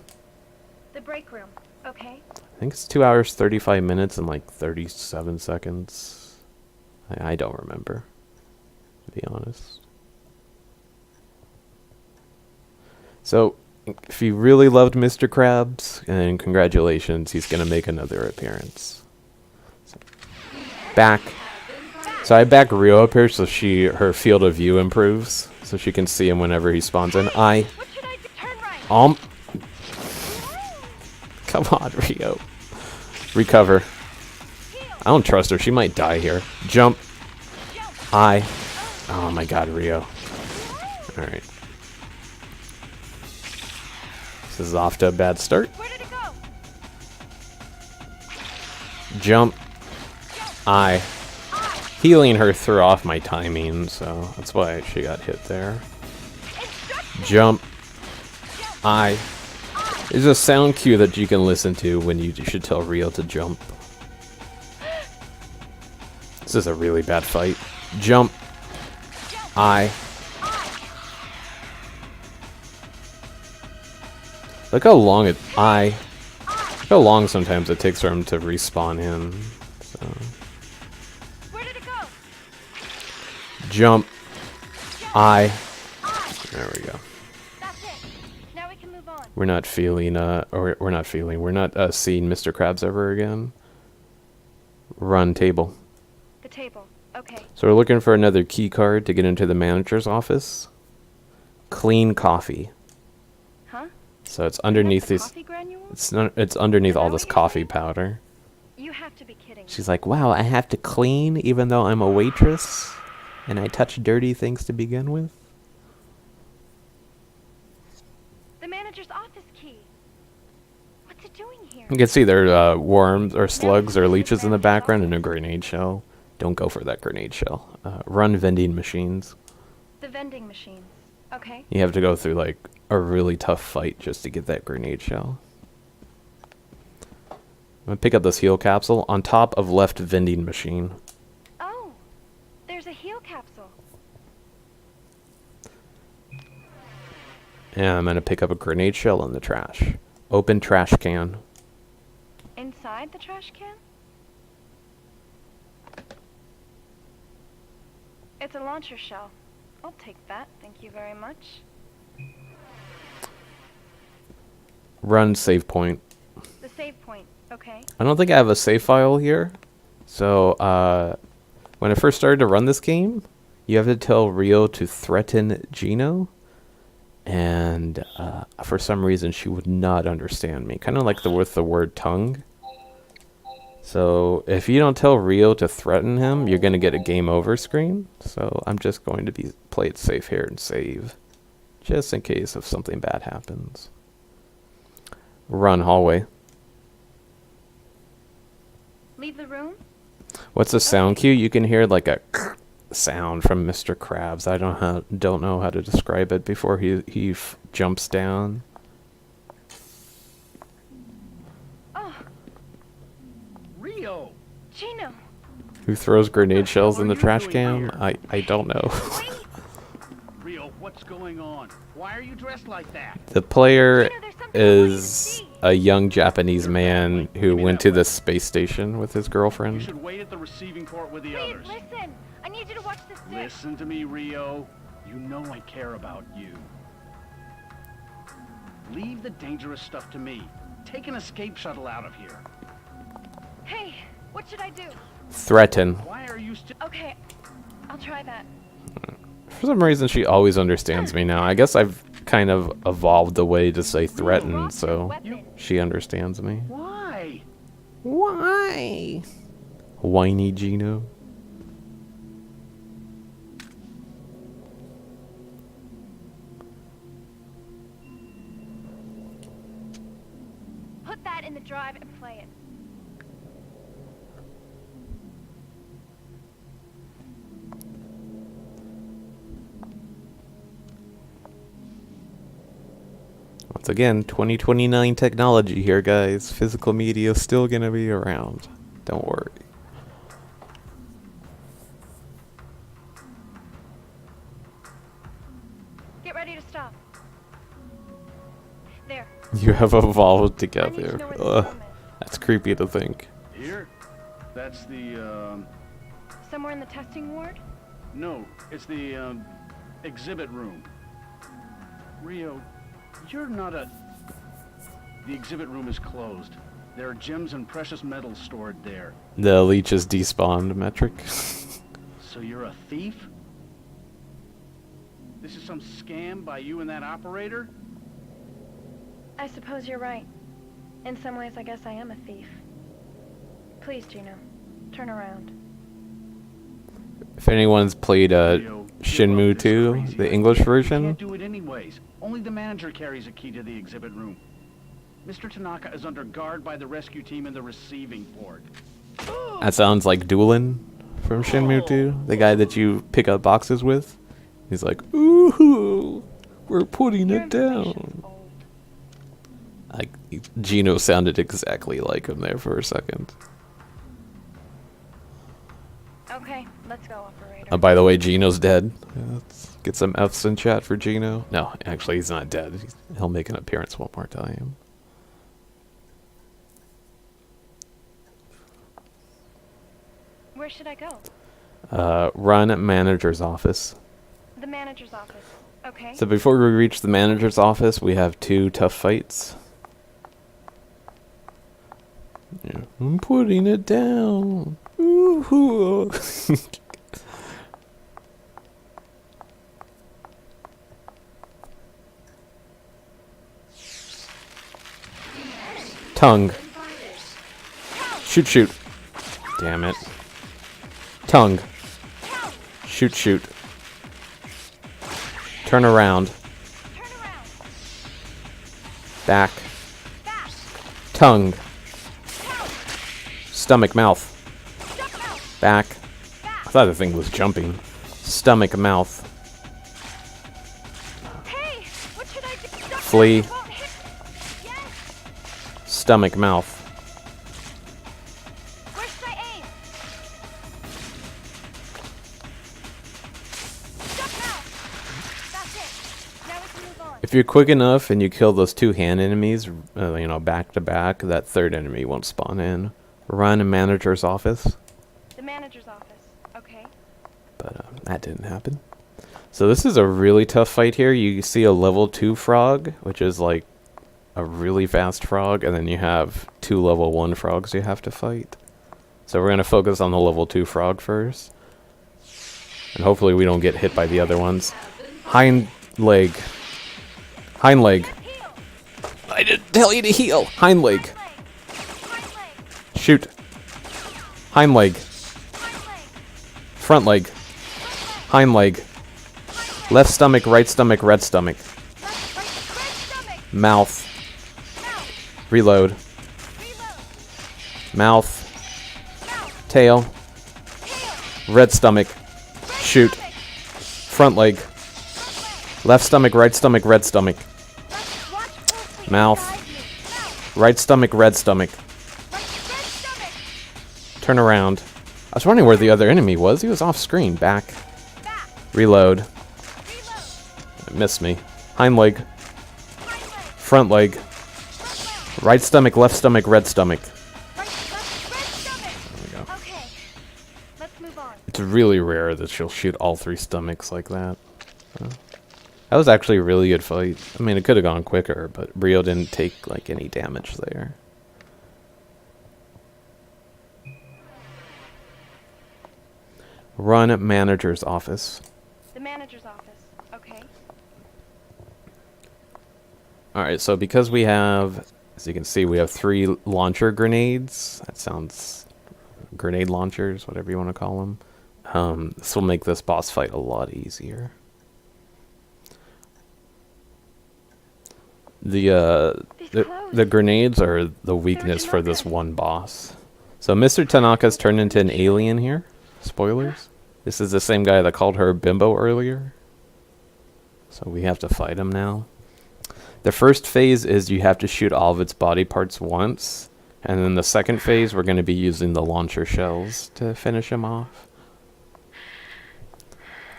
The break room, okay. I think it's 2 hours, 35 minutes, and like 37 seconds. I don't remember, to be honest. So, if you really loved Mr. Krabs, and congratulations, he's gonna make another appearance. So, back. So I back Rio up here so her field of view improves, so she can see him whenever he spawns in. What should I do? Turn right. Come on, Rio. Recover. I don't trust her. She might die here. Jump. I. Oh my god, Rio. Alright. This is off to a bad start. Where did it go? Jump. I. Healing her threw off my timing, so that's why she got hit there. Jump. I. There's a sound cue that you can listen to when you should tell Rio to jump. This is a really bad fight. Jump. I. Look how long Look how long sometimes it takes for him to respawn him. So. Where did it go? Jump. I. There we go. That's it. Now we can move on. We're not seeing Mr. Krabs ever again. Run table. The table. Okay. So we're looking for another key card to get into the manager's office. Clean coffee. Huh? So it's underneath the these. coffee granules? It's underneath Is all that this what you're coffee saying? powder. You have to be kidding. She's like, wow, I have to clean even though I'm a waitress, and I touch dirty things to begin with. The manager's office key. What's it doing here? You can see there are worms or slugs or leeches in the background and a grenade shell. Don't go for that grenade shell. Run vending machines. The vending machines. Okay. You have to go through like a really tough fight just to get that grenade shell. I'm gonna pick up this heal capsule on top of left vending machine. Oh, there's a heal capsule. And I'm gonna pick up a grenade shell in the trash. Open trash can. Inside the trash can? It's a launcher shell. I'll take that, thank you very much. Run save point. The save point, okay. I don't think I have a save file here. So, when I first started to run this game, you have to tell Rio to threaten Gino. And for some reason, she would not understand me. Kind of like with the word tongue. So, if you don't tell Rio to threaten him, you're going to get a game over screen. So, I'm just going to play it safe here and save. Just in case if something bad happens. Run hallway. Leave the room? What's the sound cue? You can hear like a sound from Mr. Krabs. I don't know how to describe it before he jumps down. Oh, Rio! Gino. Who throws grenade shells in the trash can? I don't know. Rio, what's going on? Why are you dressed like that? The player Gino, there's something I want you to is see. a young Japanese man who went to the space station with his You girlfriend. should wait at the receiving port with the Please, others. listen. I need you to watch this stick. Listen to me, Rio. You know I care about you. Leave the dangerous stuff to me. Take an escape shuttle out of here. Hey, what should I do? Threaten. Why are you still... Okay, I'll try that. For some reason, she always understands me now. I guess I've kind of evolved the way to say threaten, so Weapon. she understands me. Why? Why? Whiny Gino. Put that in the drive and play it. Once again, 2029 technology here, guys. Physical media is still gonna be around. Don't worry. Get ready to stop. There. You have evolved I need to together. know where the Ugh, room is. that's creepy to think. Here? That's the, Somewhere in the testing ward? No, it's the, exhibit room. Rio, you're not a... The exhibit room is closed. There are gems and precious metals stored there. The leech is despawned metric. So you're a thief? This is some scam by you and that operator? I suppose you're right. In some ways, I guess I am a thief. Please, Gino, turn around. If anyone's played Rio, give up. Shenmue This 2, crazy the idea. English You version, can't do it anyways. Only the manager carries a key to the exhibit room. Mr. Tanaka is under guard by the rescue team in the receiving port. that sounds like Doolin from Shenmue 2, the guy that you pick up boxes with. He's like, ooh, we're putting Your it down. information's old. Gino sounded exactly like him there for a second. Okay, let's go, operator. By the way, Gino's dead. Let's get some F's in chat for Gino. No, actually, he's not dead. He'll make an appearance one more time. Where should I go? Run manager's office. The manager's office. Okay. So before we reach the manager's office, we have 2 tough fights. Yeah, I'm putting it down. Ooh. Tongue. Shoot, shoot. Damn it. Tongue. Shoot, shoot. Turn around. Back. Tongue. Stomach, mouth. Back. I thought the thing was jumping. Stomach, mouth. Hey, what should I do? Flee. Stomach, mouth. Where should I aim? Duck now. That's it. Now we can move on. If you're quick enough and you kill those 2 hand enemies, you know, back to back, that 3rd enemy won't spawn in. Run manager's office. The manager's office. Okay. But that didn't happen. So this is a really tough fight here. You see a level 2 frog, which is like a really fast frog, and then you have 2 level 1 frogs you have to fight. So we're going to focus on the level 2 frog first. And hopefully we don't get hit by the other ones. Hind leg. Hind leg. I didn't tell you to heal. Hind leg. Shoot. Hind leg. Front leg. Hind leg. Left stomach, right stomach, red stomach. Mouth. Reload. Mouth. Tail. Red stomach. Shoot. Front leg. Left stomach, right stomach, red stomach. Mouth. Right stomach, red stomach. Turn around. I was wondering where the other enemy was. He was off screen. Back. Reload. Missed me. Hind leg. Front leg. Right stomach, left stomach, red stomach. There we go. Okay. Let's move on. It's really rare that she'll shoot all 3 stomachs like that. That was actually a really good fight. I mean, it could have gone quicker, but Rio didn't take like any damage there. Run manager's office. The manager's office. Okay. Alright, so because we have, as you can see, we have 3 launcher grenades. That sounds... grenade launchers, whatever you want to call them. This will make this boss fight a lot easier. The grenades are the weakness for this one boss. So Mr. Tanaka's turned into an alien here. Spoilers. This is the same guy that called her a bimbo earlier. So we have to fight him now. The first phase is you have to shoot all of its body parts once. And then the second phase, we're going to be using the launcher shells to finish him off.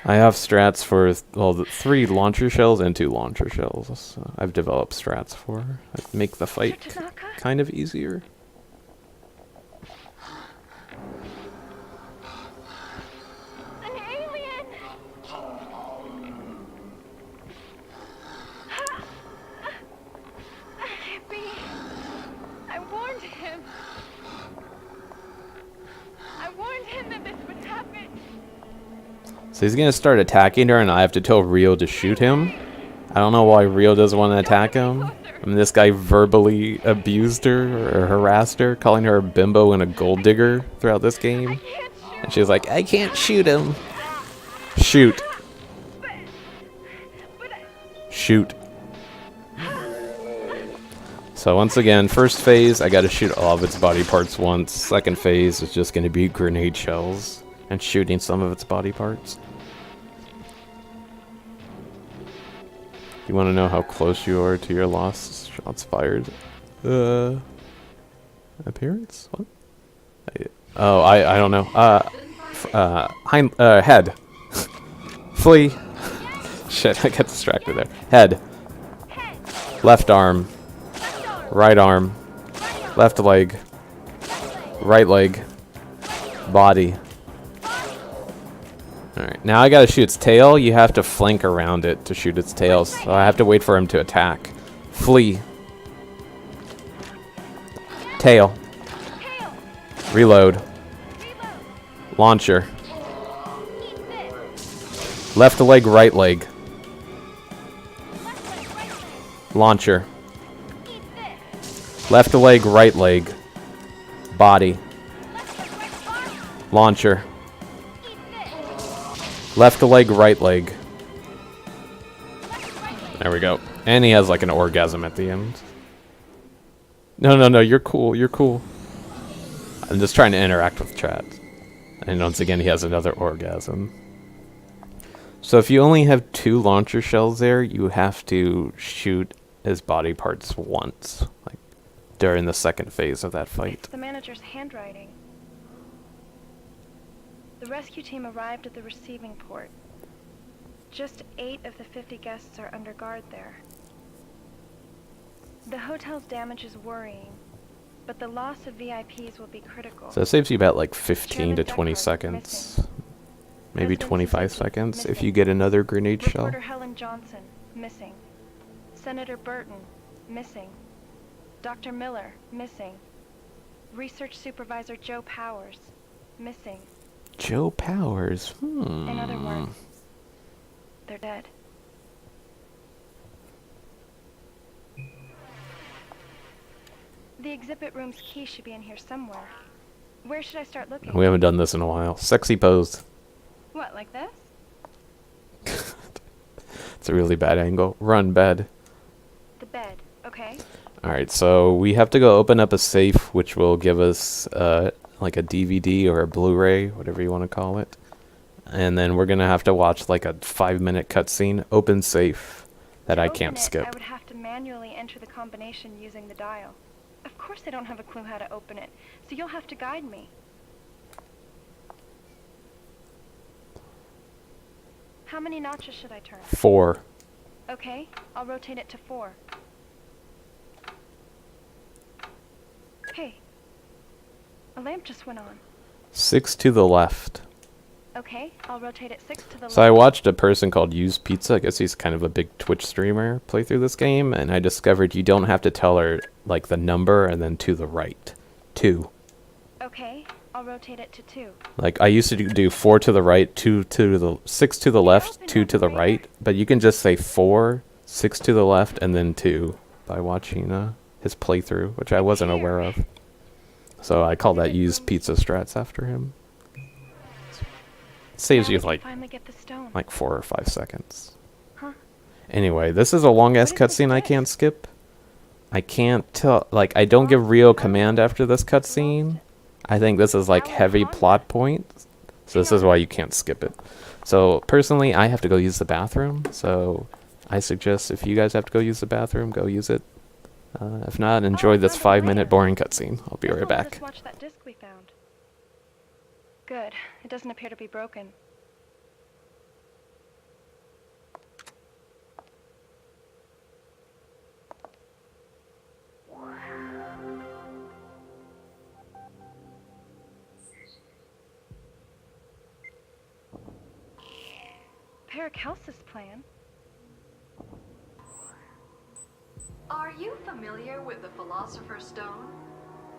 I have strats for, well, 3 launcher shells and 2 launcher shells. So I've developed strats for. That make the fight kind of easier. An alien! I warned him. I warned him that this would happen. So he's gonna start attacking her, and I have to tell Rio to shoot him. I don't know why Rio doesn't want to attack him. I mean, this guy verbally abused her or harassed her, calling her a bimbo and a gold digger throughout this game. And she's like, I can't shoot him. Shoot. Shoot. So once again, first phase, I gotta shoot all of its body parts once. Second phase is just gonna be grenade shells and shooting some of its body parts. You want to know how close you are to your lost shots fired? Appearance? What? I don't know. Head. Flee. Shit, I got distracted there. Head. Left arm. Right arm. Left leg. Right leg. Body. Alright, now I gotta shoot its tail. You have to flank around it to shoot its tail, so I have to wait for him to attack. Flee. Tail. Reload. Launcher. Left leg, right leg. Launcher. Left leg, right leg. Body. Launcher. Left leg, right leg. There we go. And he has like an orgasm at the end. No, you're cool, you're cool. I'm just trying to interact with chat. And once again, he has another orgasm. So if you only have 2 launcher shells there, you have to shoot his body parts once. Like, during the second phase of that fight. It's the manager's handwriting. The rescue team arrived at the receiving port. Just 8 of the 50 guests are under guard there. The hotel's damage is worrying, but the loss of VIPs will be critical. So it saves you about like 15 Chairman to 20 Deckard, seconds. missing. Maybe President 25 Suzuki, seconds if missing. you get another grenade shell. Reporter Helen Johnson, missing. Senator Burton, missing. Dr. Miller, missing. Research Supervisor Joe Powers, missing. Joe Powers. In other words, they're dead. The exhibit room's key should be in here somewhere. Where should I start looking? We haven't done this in a while. Sexy pose. What, like this? It's a really bad angle. Run, bed. The bed, okay. Alright, so we have to go open up a safe, which will give us like a DVD or a Blu-ray, whatever you want to call it. And then we're going to have to watch like a 5-minute cutscene. Open safe that I can't skip. I would have to manually enter the combination using the dial. Of course I don't have a clue how to open it, so you'll have to guide me. How many notches should I turn? 4. Okay, I'll rotate it to 4. Hey, a lamp just went on. 6 to the left. Okay, I'll rotate it 6 to the left. So I watched a person called Use Pizza, I guess he's kind of a big Twitch streamer, play through this game, and I discovered you don't have to tell her, like, the number and then to the right. 2. Okay, I'll rotate it to 2. Like, I used to do 4 to the right, 2 to the... 6 to the left, 2 to the right, but you can just say 4, 6 to the left, and then 2 by watching his playthrough, which I wasn't aware of. So I call that Use Pizza strats after him. Saves you like 4 or 5 seconds. Huh? Anyway, this is a long ass cutscene I can't skip. I can't tell, like, I don't give Rio command after this cutscene. I think this is like heavy plot point, so this is why you can't skip it. So personally, I have to go use the bathroom, so I suggest if you guys have to go use the bathroom, go use it. If not, enjoy this 5-minute boring cutscene. I'll be right back. Watch that disc we found. Good. It doesn't appear to be broken. Paracelsus plan? Are you familiar with the Philosopher's Stone?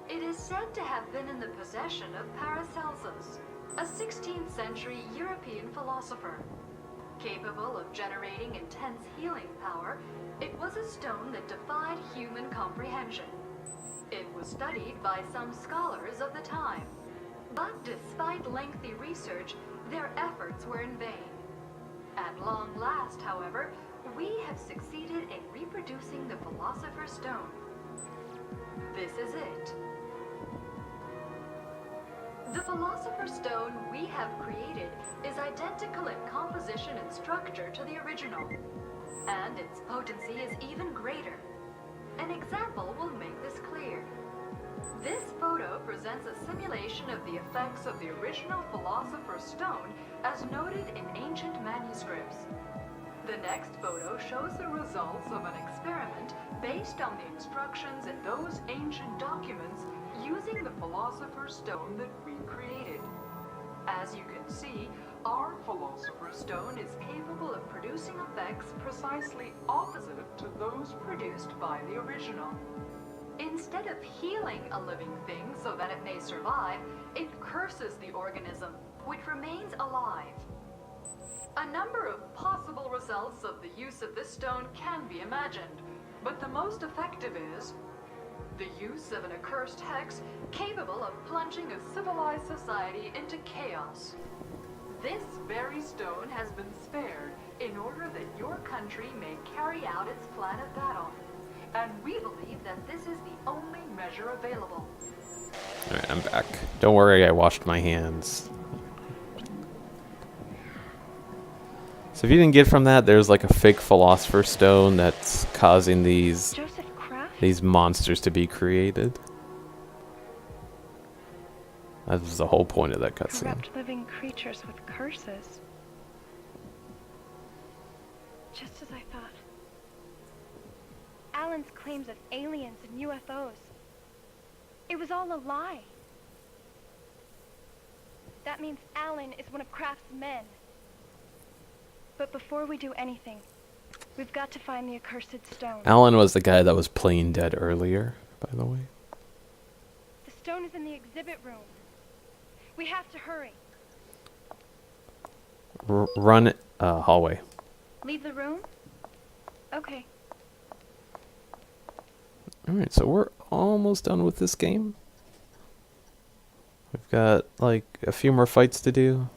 It is said to have been in the possession of Paracelsus, a 16th century European philosopher. Capable of generating intense healing power, it was a stone that defied human comprehension. It was studied by some scholars of the time, but despite lengthy research, their efforts were in vain. At long last, however, we have succeeded in reproducing the Philosopher's Stone. This is it. The Philosopher's Stone we have created is identical in composition and structure to the original, and its potency is even greater. An example will make this clear. This photo presents a simulation of the effects of the original Philosopher's Stone as noted in ancient manuscripts. The next photo shows the results of an experiment based on the instructions in those ancient documents using the Philosopher's Stone that we created. As you can see, our Philosopher's Stone is capable of producing effects precisely opposite to those produced by the original. Instead of healing a living thing so that it may survive, it curses the organism, which remains alive. A number of possible results of the use of this stone can be imagined, but the most effective is the use of an accursed hex capable of plunging a civilized society into chaos. This very stone has been spared in order that your country may carry out its plan of battle, and we believe that this is the only measure available. Alright, I'm back. Don't worry, I washed my hands. So if you didn't get from that, there's like a fake Philosopher's Stone that's causing these monsters to be created. That was the whole point of that cutscene. Corrupt living creatures with curses. Just as I thought. Alan's claims of aliens and UFOs. It was all a lie. That means Alan is one of Kraft's men. But before we do anything, we've got to find the accursed stone. Alan was the guy that was playing dead earlier, by the way. The stone is in the exhibit room. We have to hurry. Run hallway. Leave the room? Okay. Alright, so we're almost done with this game. We've got like a few more fights to do.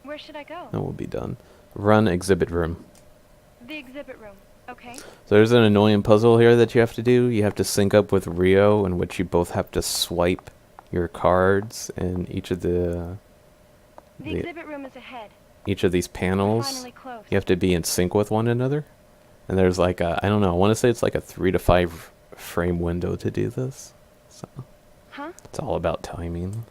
Where should I go? And we'll be done. Run exhibit room. The exhibit room. Okay. So there's an annoying puzzle here that you have to do. You have to sync up with Rio, in which you both have to swipe your cards in each of the exhibit room is ahead. Each of these panels. We're finally close. You have to be in sync with one another. And there's like a, I don't know, I want to say it's like a 3 to 5 frame window to do this. So it's all about timing.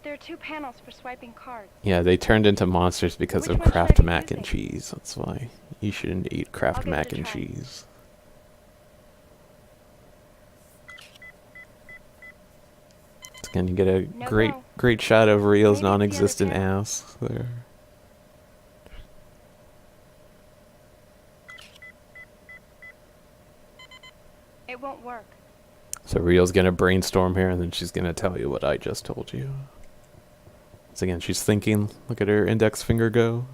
There are 2 panels for swiping cards. Yeah, they turned into monsters because of Kraft mac and cheese. That's why you shouldn't eat Kraft mac and cheese. Again, you get a great shot of Rio's non-existent ass there. It won't work. So Rio's gonna brainstorm here, and then she's gonna tell you what I just told you. So again, she's thinking. Look at her index finger go.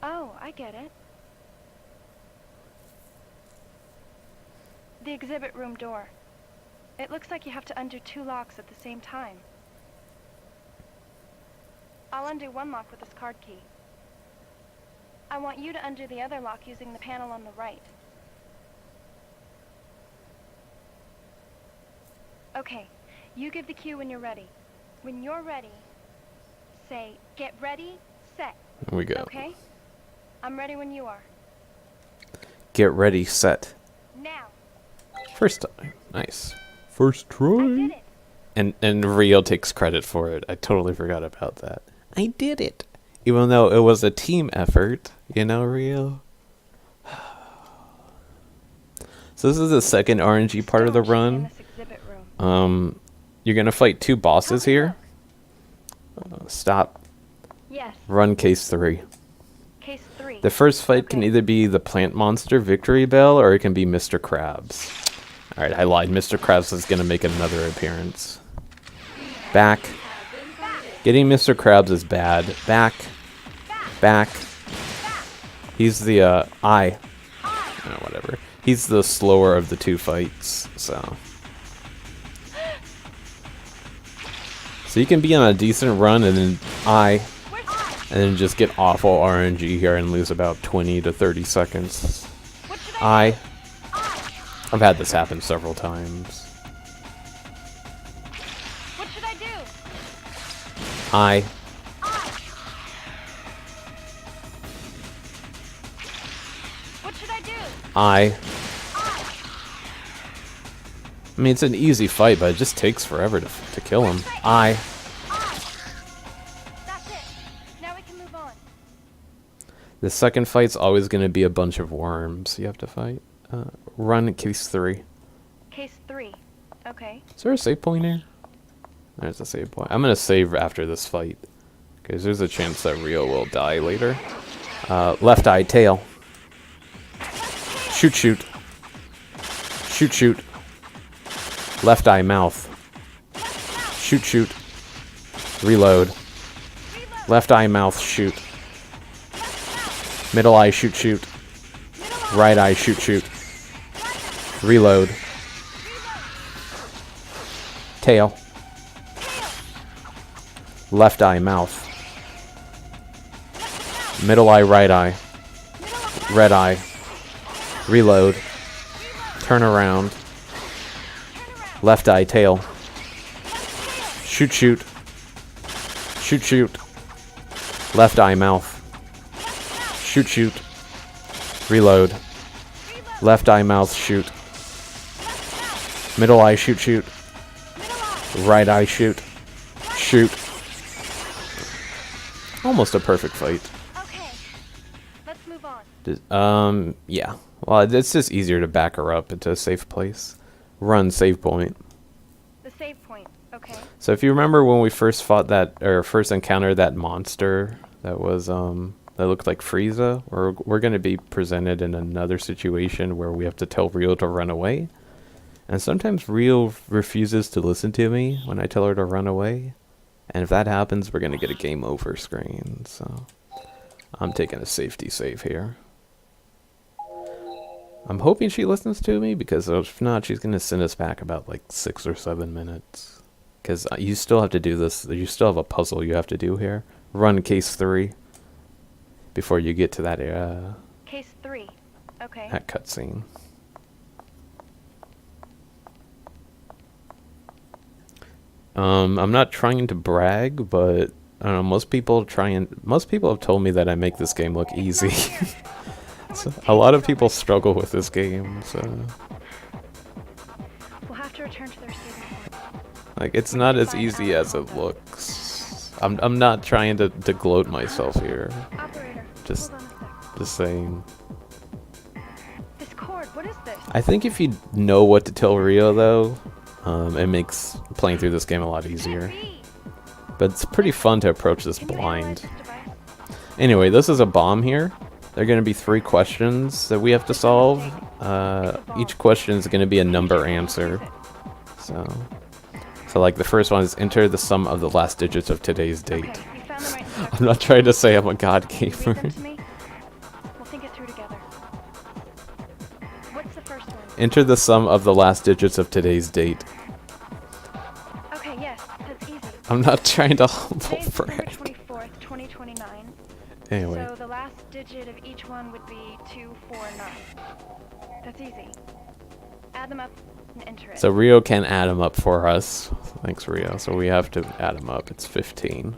Oh, I get it. The exhibit room door. It looks like you have to undo 2 locks at the same time. I'll undo one lock with this card key. I want you to undo the other lock using the panel on the right. Okay, you give the cue when you're ready. When you're ready, say, get ready, set. Here we go. Okay? I'm ready when you are. Get ready, set. Now. First time. Nice. First try. I did it. And Rio takes credit for it. I totally forgot about that. I did it. Even though it was a team effort, you know, Rio? So this is the second RNG part of the run. You're gonna fight 2 bosses here. Stop. Yes. Run case 3. Case 3. The first fight can either be the plant monster Victory Bell, or it can be Mr. Krabs. Alright, I lied. Mr. Krabs is gonna make another appearance. Back. Getting Mr. Krabs is bad. Back. Back. He's the, whatever. He's the slower of the 2 fights, so. So you can be on a decent run and then and then just get awful RNG here and lose about 20 to 30 seconds. I've had this happen several times. What should I do? What should I do? I mean, it's an easy fight, but it just takes forever to kill him. I. That's it. Now we can move on. The second fight's always going to be a bunch of worms you have to fight. Run case 3. Case 3. Okay. Is there a save point here? There's a save point. I'm going to save after this fight, because there's a chance that Rio will die later. Left eye, tail. Shoot, shoot. Shoot, shoot. Left eye, mouth. Shoot, shoot. Reload. Left eye, mouth, shoot. Middle eye, shoot, shoot. Right eye, shoot, shoot. Reload. Tail. Left eye, mouth. Middle eye, right eye. Red eye. Reload. Turn around. Left eye, tail. Shoot, shoot. Shoot, shoot. Left eye, mouth. Shoot, shoot. Reload. Left eye, mouth, shoot. Middle eye, shoot, shoot. Right eye, shoot. Shoot. Almost a perfect fight. Okay. Let's move on. Yeah. Well, it's just easier to back her up into a safe place. Run, save point. The save point. Okay. So if you remember when we first fought that, or first encountered that monster that was, that looked like Frieza, we're going to be presented in another situation where we have to tell Rio to run away. And sometimes Rio refuses to listen to me when I tell her to run away. And if that happens, we're going to get a game over screen. So I'm taking a safety save here. I'm hoping she listens to me, because if not, she's going to send us back about like 6 or 7 minutes. Because you still have to do this. You still have a puzzle you have to do here. Run case 3 before you get to that Case 3. Okay. that cutscene. I'm not trying to brag, but I don't know. Most people have told me that I make this game look easy. So a lot of people struggle with this game. So We'll have to return to their saving point. like, it's not as easy as it looks. I'm not trying to gloat myself here. Operator, Just hold on a sec. just saying. This cord, what is this? I think if you know what to tell Rio, though, it makes playing through this game a lot easier. But it's pretty fun to approach this Can you analyze blind. this device? Anyway, this is a bomb here. There are going to be 3 questions that we have to solve. Each question is going to be a number answer. So like the first one is enter the sum of the last digits of today's date. Okay, we found the right instructions. I'm not trying to say I'm a god Read gamer. them to me. We'll think it through together. What's the first one? Enter the sum of the last digits of today's date. Okay, yes, that's easy. I'm not trying to humble Today's December brag. 24th, 2029. Anyway. So the last digit of each one would be 249. That's easy. Add them up and enter it. So Rio can add them up for us. Thanks, Rio. So we have to add them up. It's 15.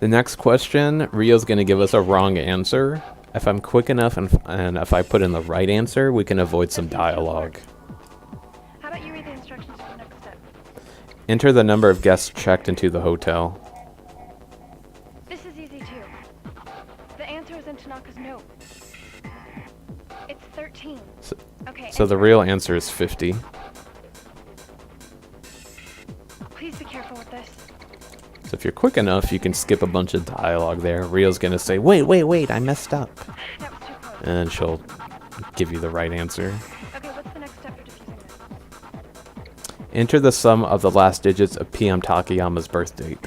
The next question, Rio's going to give us a wrong answer. If I'm quick enough and if I put in the right answer, we can avoid some dialogue. How about you read the instructions for the next step? Enter the number of guests checked into the hotel. This is easy too. The answer is in Tanaka's note. It's 13. Okay. So the enter. real answer is 50. Please be careful with this. So if you're quick enough, you can skip a bunch of dialogue there. Rio's going to say, wait, I messed up. That was too close. And she'll give you the right answer. Okay, what's the next step for defusing this? Enter the sum of the last digits of PM Takayama's birth date.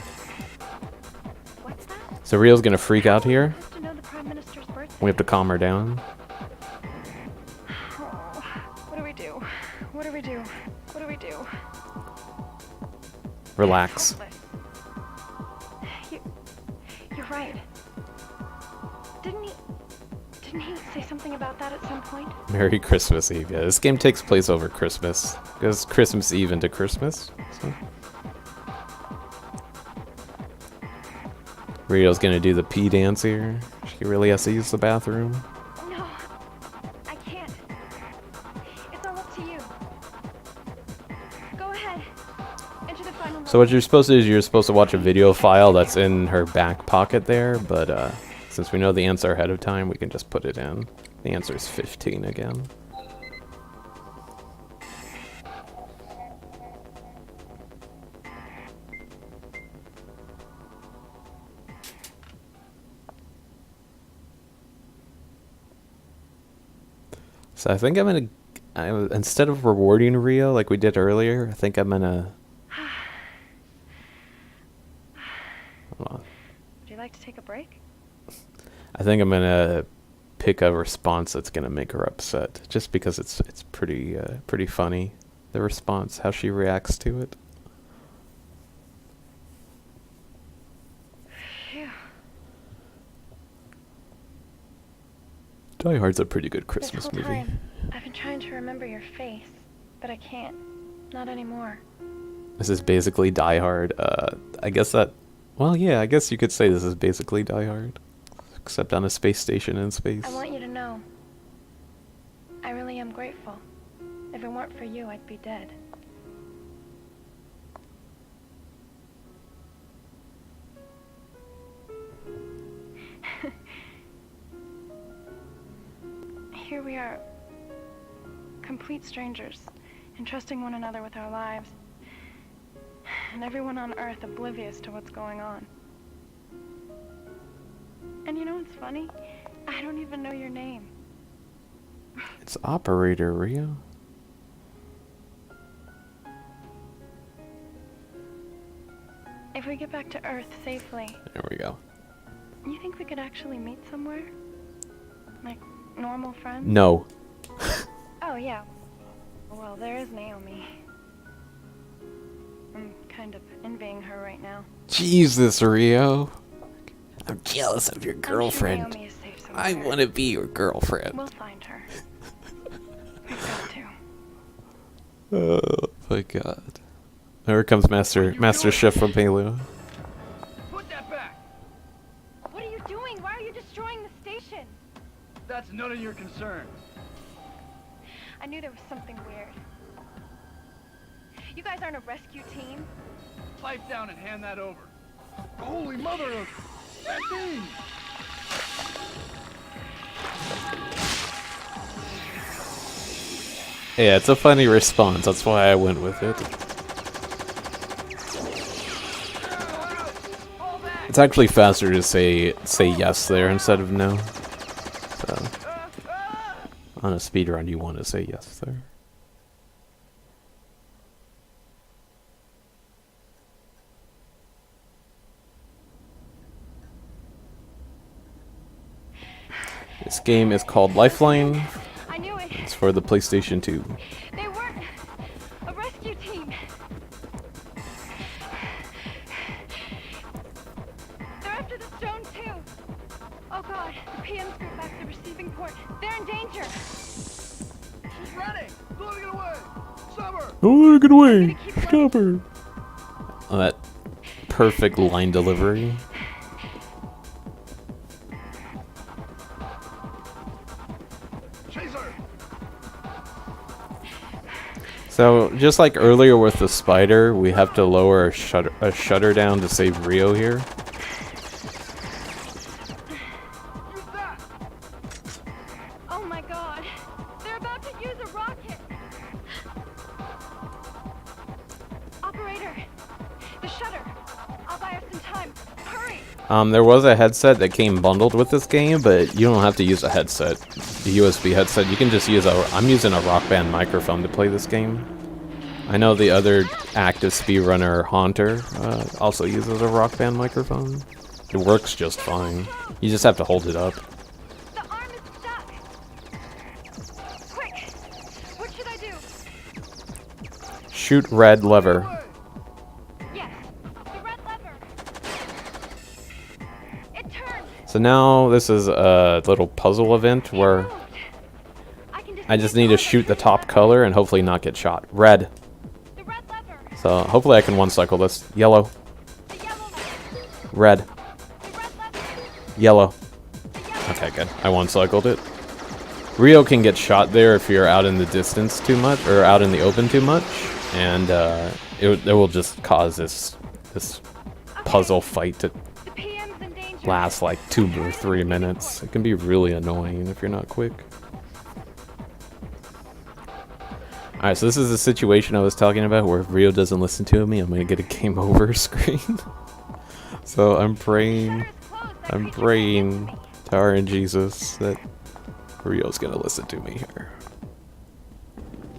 What's that? So Rio's going to freak out here. Supposed to know the Prime Minister's birthday. We have to calm her down. Oh, what do we do? What do we do? What do we do? Relax. Hopeless. You're right. Didn't he say something about that at some point? Merry Christmas Eve. Yeah, this game takes place over Christmas. Goes Christmas Eve into Christmas. So. Rio's gonna do the pee dance here. She really has to use the bathroom. No, I can't. It's all up to you. ahead. Enter the final So what you're supposed to do is you're supposed to watch a video file that's in her back pocket there, but since we know the answer ahead of time, we can just put it in. The answer is 15 again. So I think I'm gonna, instead of rewarding Rio like we did earlier, I think I'm gonna. Hold on. Would you like to take a break? I think I'm gonna pick a response that's gonna make her upset, just because it's pretty pretty funny, the response, how she reacts to it. Phew. Die Hard's a pretty good Christmas This whole movie. time, I've been trying to remember your face, but I can't. Not anymore. This is basically Die Hard. I guess that. Well, yeah, I guess you could say this is basically Die Hard, except on a space station in space. I want you to know, I really am grateful. If it weren't for you, I'd be dead. Here we are, complete strangers, entrusting one another with our lives, and everyone on Earth oblivious to what's going on. And you know what's funny? I don't even know your name. It's Operator Rio. If we get back to Earth safely, There we go. you think we could actually meet somewhere? Like, normal friends? No. Oh, yeah. Well, there is Naomi. I'm kind of envying her right now. Jesus, Rio. I'm jealous of your I'm girlfriend. sure Naomi is safe somewhere. I want to be your girlfriend. We'll find her. We've got to. Oh my god. There comes Master Chef from Halo. Put that back! What are you doing? Why are you destroying the station? That's none of your concern. I knew there was something weird. You guys aren't a rescue team? Pipe down and hand that over. Holy mother of... That thing! Yeah, it's a funny response. That's why I went with it. It's actually faster to say yes there instead of no. So, on a speedrun, you want to say yes there. This game is called Lifeline. I knew it. It's for the PlayStation 2. They weren't a rescue team. They're after the stone too. Oh god, the PM's group back to the receiving port. They're in danger. She's running! Blowing it away! Summer! Oh, get away! Stop her! Oh, that perfect line delivery. So, just like earlier with the spider, we have to lower a shutter down to save Rio here. Oh my god. They're about to use a rocket. Operator, the shutter. I'll buy us some time. Hurry. There was a headset that came bundled with this game, but you don't have to use a headset. The USB headset, you can just use I'm using a Rock Band microphone to play this game. I know the other active speedrunner, Haunter, also uses a Rock Band microphone. It works just fine. You just have to hold it up. The arm is stuck. Quick. What should I do? Shoot red lever. Yes. The red lever. It turned. So now this is a little puzzle event where I just need to shoot the top color and hopefully not get shot. Red. The red lever. So hopefully I can one-cycle this. Yellow. The yellow lever. Red. The red lever. Yellow. The yellow. Okay, good. I one-cycled it. Rio can get shot there if you're out in the distance too much, or out in the open too much. and it will just cause this puzzle fight to The PM's in danger. last like 2 or 3 minutes. It can be really annoying if you're not quick. Alright, so this is the situation I was talking about where if Rio doesn't listen to me, I'm gonna get a game over screen. So I'm praying to our Jesus that Rio's gonna listen to me here.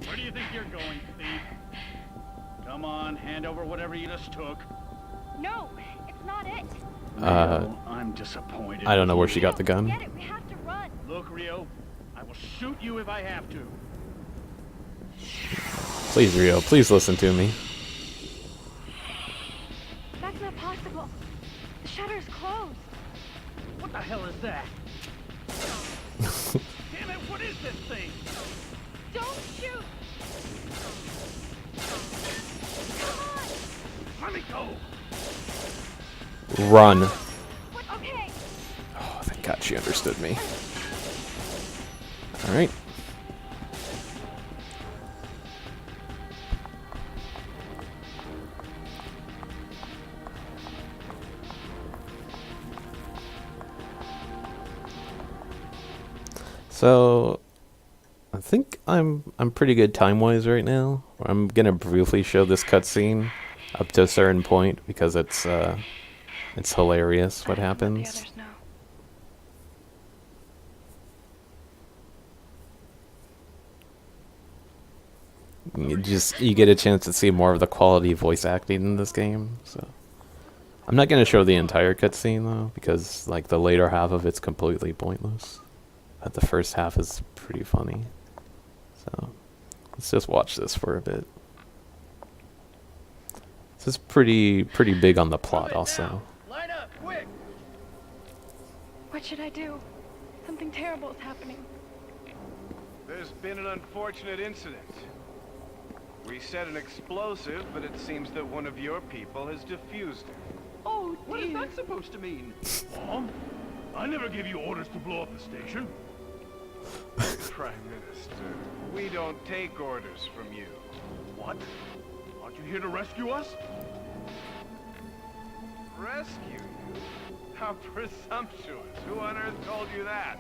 Where do you think you're going, thief? Come on, hand over whatever you just took. No, it's not it. Rio, I'm disappointed. I don't know where she got the gun. Get it, we have to run. Look, Rio, I will shoot you if I have to. Please, Rio, please listen to me. That's not possible. The shutter's closed. What the hell is that? Damn it, what is this thing? Don't shoot. Come on. Let me go. Run. What? Okay. Oh, thank God she understood me. Alright. So I think I'm pretty good time-wise right now. I'm gonna briefly show this cutscene up to a certain point because it's hilarious what I don't let the happens. others know. You get a chance to see more of the quality voice acting in this game. So I'm not gonna show the entire cutscene though because like the later half of it's completely pointless. But the first half is pretty funny. So let's just watch this for a bit. This is pretty big on the plot also. Line up, quick. What should I do? Something terrible is happening. There's been an unfortunate incident. We set an explosive, but it seems that one of your people has defused it. Oh, What is that supposed to mean? Mom? I never gave you orders to blow up the station. Prime Minister, we don't take orders from you. What? Aren't you here to rescue us? Rescue you? How presumptuous. Who on earth told you that?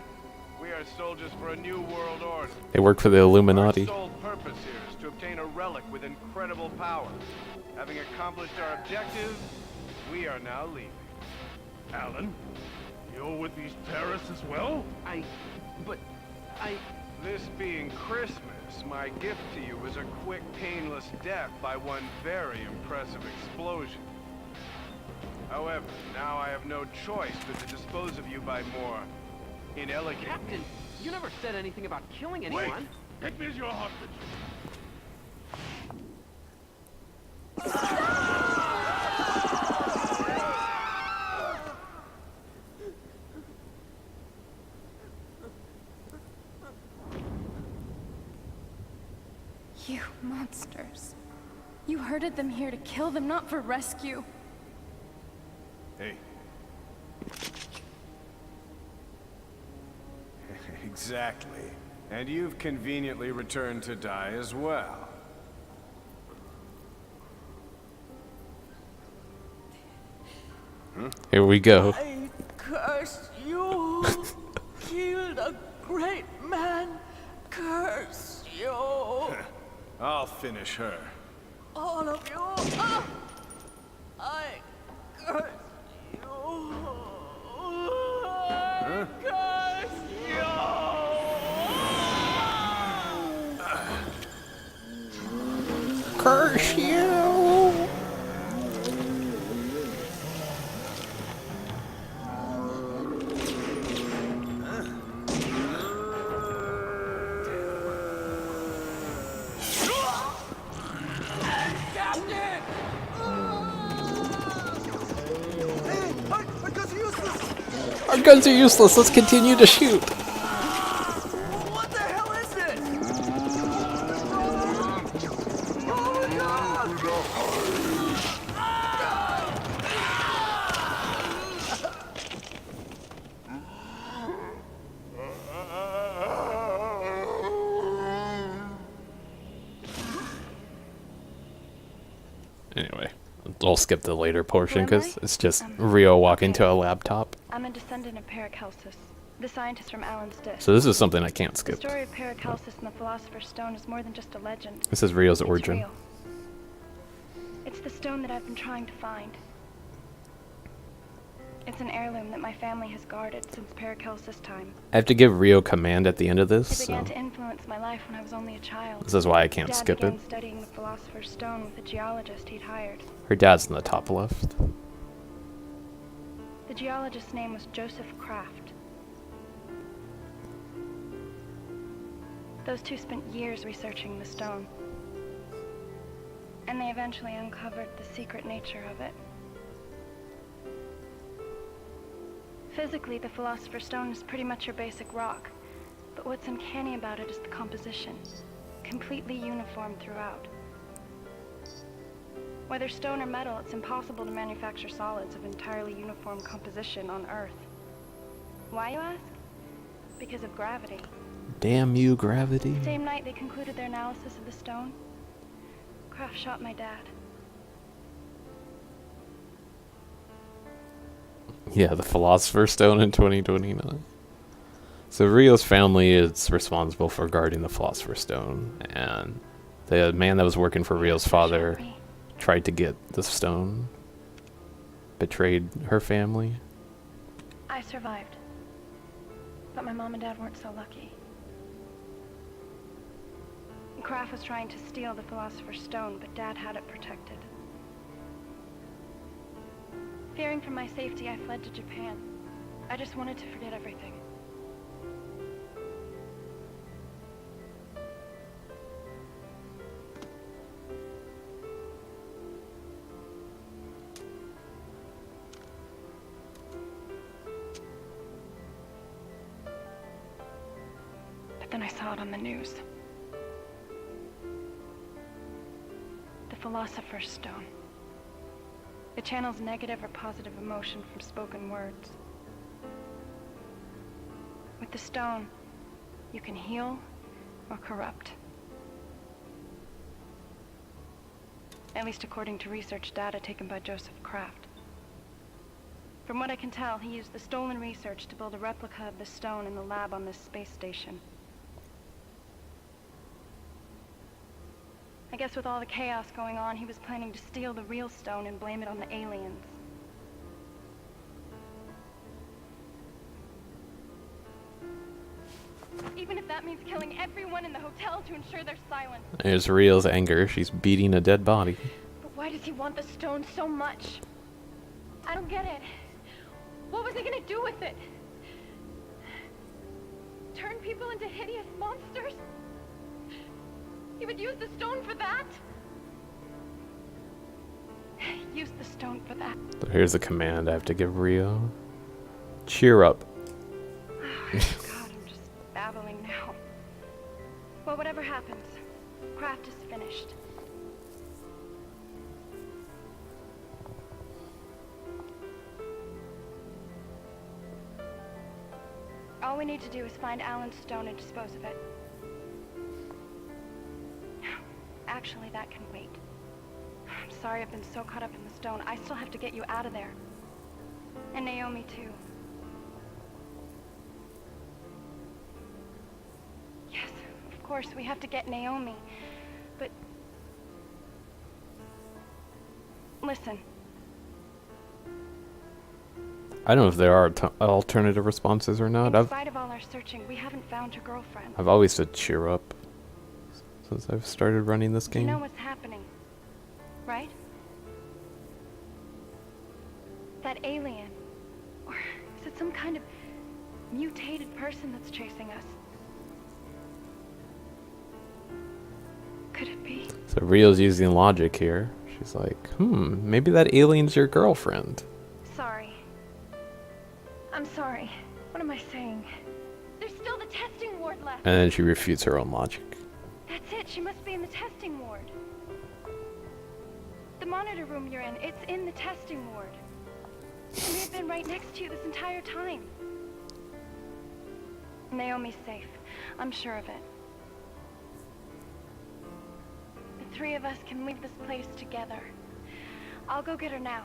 We are soldiers for a new world order. They work for the Illuminati. Our sole purpose here is to obtain a relic with incredible power. Having accomplished our objective, we are now leaving. Alan? You're with these terrorists as well? This being Christmas, my gift to you is a quick, painless death by one very impressive explosion. However, now I have no choice but to dispose of you by more inelegant. Captain, you never said anything about killing Wait! anyone. Take me as your hostage. You monsters. You herded them here to kill them, not for rescue. Hey. Exactly. And you've conveniently returned to die as well. Here we go. I curse you. Killed a great man. Curse you. I'll finish her. All of you. Ah! I curse you. I curse you. Curse you! Our guns are useless. Let's continue to shoot. What the hell is it? Oh my God! Anyway, I'll skip the later portion Who am because I? it's just Rio walking okay. to a laptop. I'm a descendant of Paracelsus, the scientist from Alan's Disc. So this is something I can't The skip. story of Paracelsus and the Philosopher's Stone is more than just a legend. This is Rio's It's origin. real. It's the stone that I've been trying to find. It's an heirloom that my family has guarded since Paracelsus' time. I have to give Rio command at the end of It this, began so to influence my life when I was only a child. this is why I can't Dad skip began it. studying the Philosopher's Stone with a geologist he'd hired. Her dad's in the top left. The geologist's name was Joseph Kraft. Those two spent years researching the stone. And they eventually uncovered the secret nature of it. Physically, the Philosopher's Stone is pretty much your basic rock. But what's uncanny about it is the composition. Completely uniform throughout. Whether stone or metal, it's impossible to manufacture solids of entirely uniform composition on Earth. Why, you ask? Because of gravity. Damn you, gravity. The same night they concluded their analysis of the stone, Kraft shot my dad. Yeah, the Philosopher's Stone in 2029. So Rio's family is responsible for guarding the Philosopher's Stone, and the man that was working for Rio's father Shot me. tried to get the stone, betrayed her family. I survived. But my mom and dad weren't so lucky. Kraft was trying to steal the Philosopher's Stone, but Dad had it protected. Fearing for my safety, I fled to Japan. I just wanted to forget everything. But then I saw it on the news. The Philosopher's Stone. It channels negative or positive emotion from spoken words. With the stone, you can heal or corrupt. At least according to research data taken by Joseph Kraft. From what I can tell, he used the stolen research to build a replica of the stone in the lab on this space station. I guess with all the chaos going on, he was planning to steal the real stone and blame it on the aliens. Even if that means killing everyone in the hotel to ensure their silence. There's Rio's anger. She's beating a dead body. But why does he want the stone so much? I don't get it. What was he gonna do with it? Turn people into hideous monsters? He would use the stone for that? Use the stone for that. So here's a command I have to give Rio. Cheer up. God, I'm just babbling now. Well, whatever happens, Kraft is finished. All we need to do is find Alan's stone and dispose of it. Actually, that can wait. I'm sorry I've been so caught up in the stone. I still have to get you out of there. And Naomi, too. Yes, of course, we have to get Naomi. But... listen. I don't know if there are alternative responses or not. In spite of all our searching, we haven't found your girlfriend. I've always said cheer up since I've started running this game. You know what's happening, right? That alien. Or is it some kind of mutated person that's chasing us? Could it be? So Rio's using logic here. She's like, maybe that alien's your girlfriend. Sorry. I'm sorry. What am I saying? There's still the testing ward left. And then she refutes her own logic. That's it. She must be in the testing ward. The monitor room you're in, it's in the testing ward. And we've been right next to you this entire time. Naomi's safe. I'm sure of it. The three of us can leave this place together. I'll go get her now.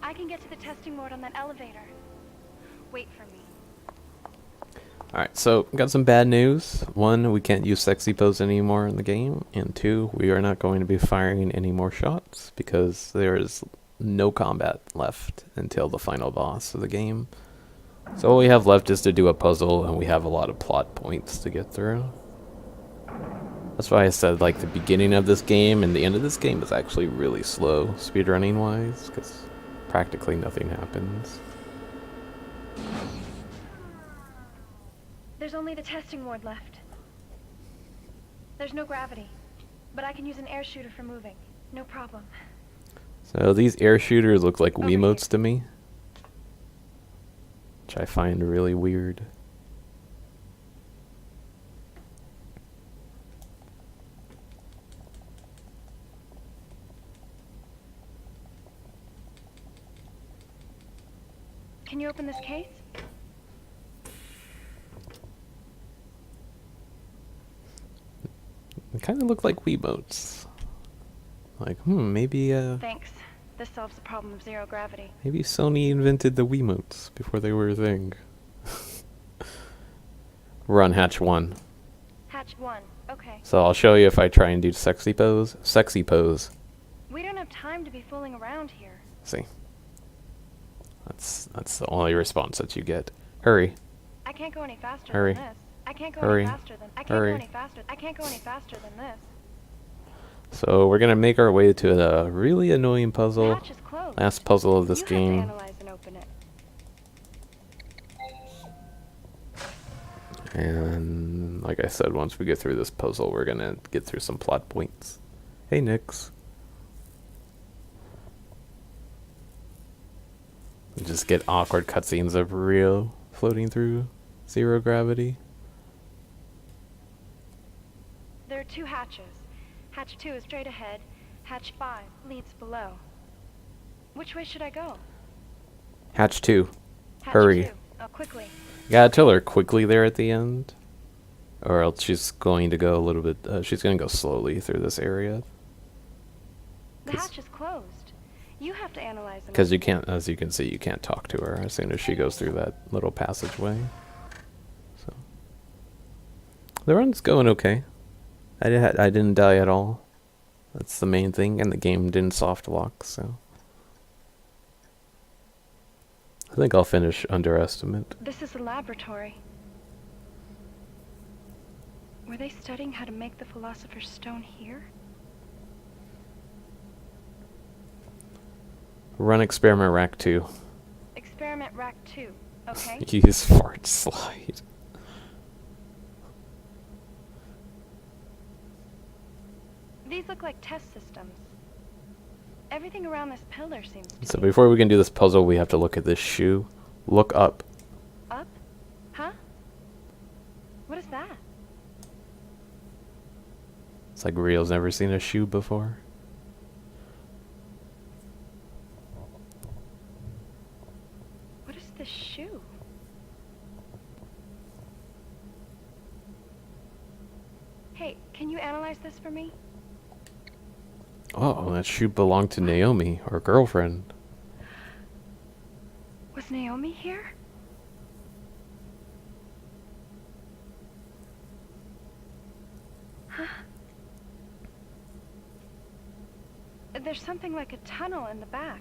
I can get to the testing ward on that elevator. Wait for me. Alright, so got some bad news. One, we can't use sexy pose anymore in the game. And two, we are not going to be firing any more shots because there is no combat left until the final boss of the game. So all we have left is to do a puzzle, and we have a lot of plot points to get through. That's why I said like the beginning of this game and the end of this game is actually really slow speedrunning wise, because practically nothing happens. There's only the testing ward left. There's no gravity, but I can use an air shooter for moving. No problem. So these air shooters look like Over Wiimotes here. to me, which I find really weird. Can you open this case? They kind of look like Wiimotes. Like, maybe Thanks. This solves the problem of zero gravity. maybe Sony invented the Wiimotes before they were a thing. We're on hatch 1. Hatch 1. Okay. So I'll show you if I try and do sexy pose. Sexy pose. We don't have time to be fooling around here. See. That's the only response that you get. Hurry. I can't go any faster Hurry. than this. I can't go Hurry. any faster than I can't Hurry. go any faster. I can't go any faster than this. So we're gonna make our way to a really annoying The puzzle. hatch is closed. Last puzzle of this you game. have to analyze and open it. And like I said, once we get through this puzzle, we're gonna get through some plot points. Hey, Nix. Just get awkward cutscenes of Rio floating through zero gravity. There are 2 hatches. Hatch 2 is straight ahead. Hatch 5 leads below. Which way should I go? Hatch 2. Hatch Hurry. 2. Oh, quickly. You gotta tell her quickly there at the end. Or else she's going to go a little bit, she's gonna go slowly through this area. The hatch is closed. You have to analyze and Because you can't, as you can see, you can't talk to her as soon as she goes through that little passageway. So the run's going okay. I didn't die at all. That's the main thing, and the game didn't soft lock, so I think I'll finish underestimate. This is the laboratory. Were they studying how to make the Philosopher's Stone here? Run experiment rack 2. Experiment rack 2. Okay. Use fart slide. These look like test systems. Everything around this pillar seems to So be before we can do this puzzle, we have to look at this shoe. Look up. up. Huh? What is that? It's like Rio's never seen a shoe before. What is this shoe? Hey, can you analyze this for me? Oh, that shoe belonged to Naomi, our girlfriend. Was Naomi here? Huh? There's something like a tunnel in the back.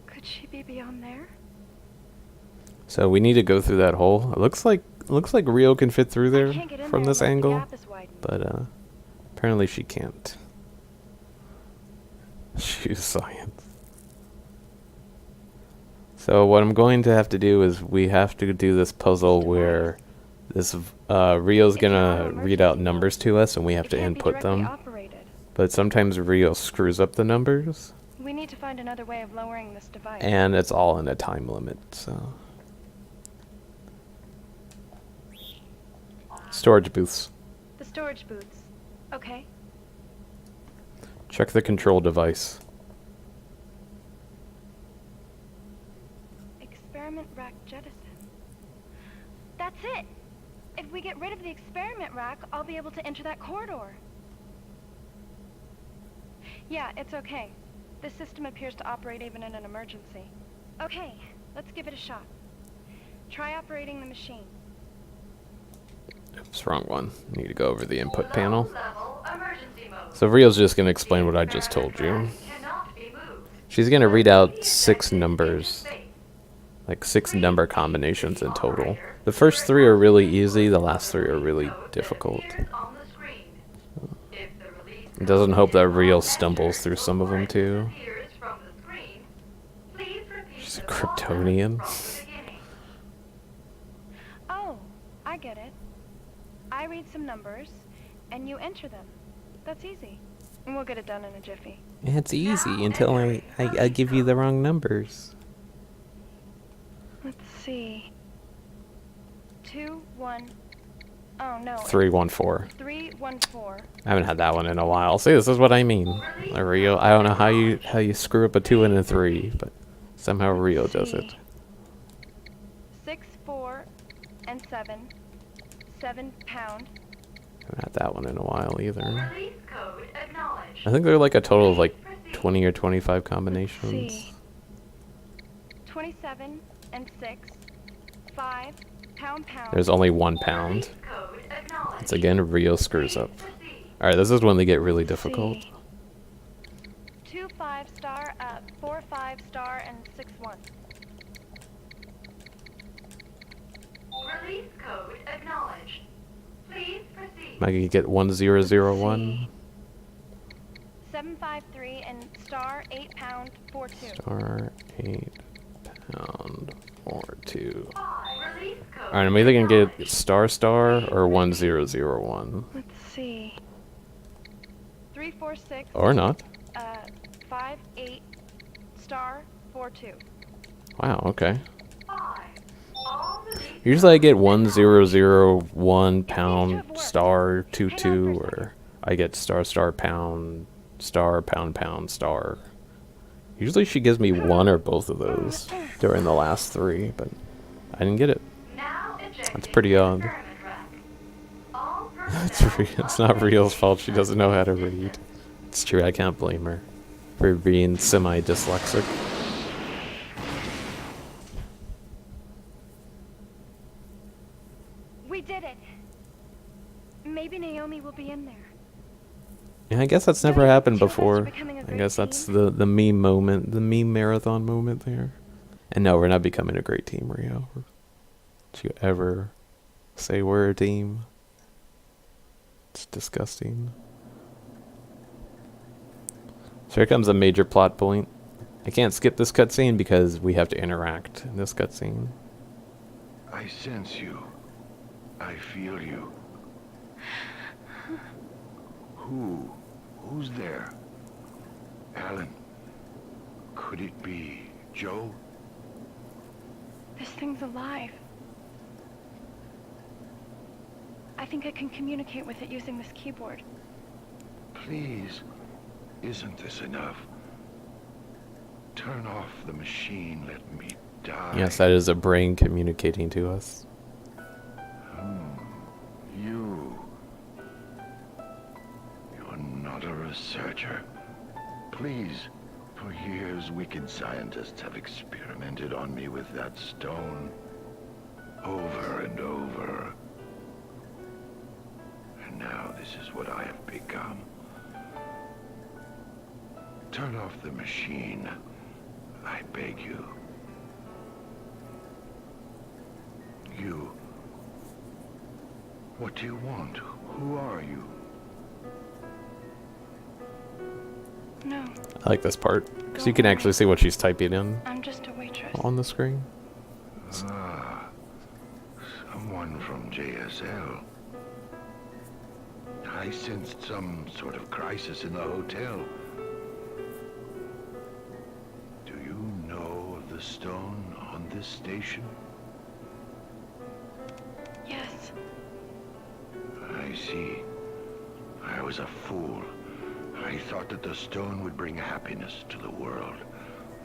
Could she be beyond there? So we need to go through that hole. It looks like Rio can fit through I there can't get in from there this unless the angle, gap is widened. but apparently she can't. Shoe science. So what I'm going to have to do is we have to do this puzzle where this Rio's gonna read out numbers to us and we have It to can't be input directly them. operated. But sometimes Rio screws up the numbers, We need to find another way of lowering this device. and it's all in a time limit. So storage booths. The storage booths. Okay. Check the control device. Experiment rack jettison. That's it! If we get rid of the experiment rack, I'll be able to enter that corridor. Yeah, it's okay. This system appears to operate even in an emergency. Okay, let's give it a shot. Try operating the machine. Oops, wrong one. Need to go over the input panel. Low-level emergency mode. So Rio's just going to explain what I just told you. Cannot be moved. She's going to read out 6 numbers. Like 6 number combinations in total. The first 3 are really easy, the last 3 are really difficult. It doesn't hope that Rio stumbles through some of them too. She's a Kryptonian. Oh, I get it. I read some numbers, and you enter them. That's easy. And we'll get it done in a jiffy. It's easy until I give you the wrong numbers. Let's see. 2, 1. Oh no. 314. 314. I haven't had that one in a while. See, this is what I mean. Rio, I don't know how you screw up a 2 and a 3, but somehow Rio does it. 6, 4, and 7. 7 pound. Haven't had that one in a while either. Release code acknowledged. I think there are like a total of like 20 or 25 combinations. Let's see. 27 and 6. 5 pound. There's only 1 pound. It's again Rio screws up. Alright, this is when they get really difficult. 2 5-star, 4 5-star, and 6 1. Release code acknowledged. Please proceed. Am I gonna get 1001? 753 and star 8 pound 42. Star 8 pound 42. Release code. Alright, I'm either gonna get star or 1001. Let's see. 346. Or not. 5 8 star 42. Wow, okay. 5. All release Usually I get 1001 pound star 22, or I get star pound star. Usually she gives me one or both of those during the last 3, but I didn't get it. now ejected That's pretty odd. experiment rack. All It's not Real's fault she doesn't know how to read. It's true, I can't blame her for being semi-dyslexic. We did it. Maybe Naomi will be in there. Yeah, I guess that's never happened Two of us are before. becoming a I great guess that's team. the meme moment, the meme marathon moment there. And no, we're not becoming a great team, Rio. Did you ever say we're a team? It's disgusting. So here comes a major plot point. I can't skip this cutscene because we have to interact in this cutscene. I sense you. I feel you. Who's there? Alan? Could it be Joe? This thing's alive. I think I can communicate with it using this keyboard. Please, isn't this enough? Turn off the machine, let me die. Yes, that is a brain communicating to us. You're not a researcher. Please, for years wicked scientists have experimented on me with that stone. Over and over. And now this is what I have become. Turn off the machine. I beg you. You. What do you want? Who are you? No, I like this part, because you can actually see what she's typing in I'm just a waitress. on the screen. Ah, someone from JSL. I sensed some sort of crisis in the hotel. Do you know of the stone on this station? Yes. I see. I was a fool. I thought that the stone would bring happiness to the world,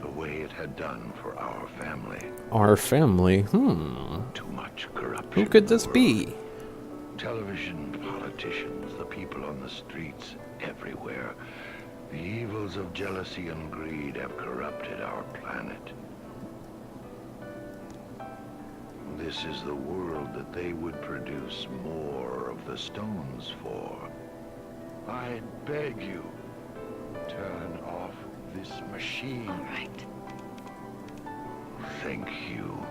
the way it had done for our family. Our family? Too much corruption. Who could in the this be? world. Television, politicians, the people on the streets, everywhere. The evils of jealousy and greed have corrupted our planet. This is the world that they would produce more of the stones for. I beg you, turn off this machine. All right. Thank you.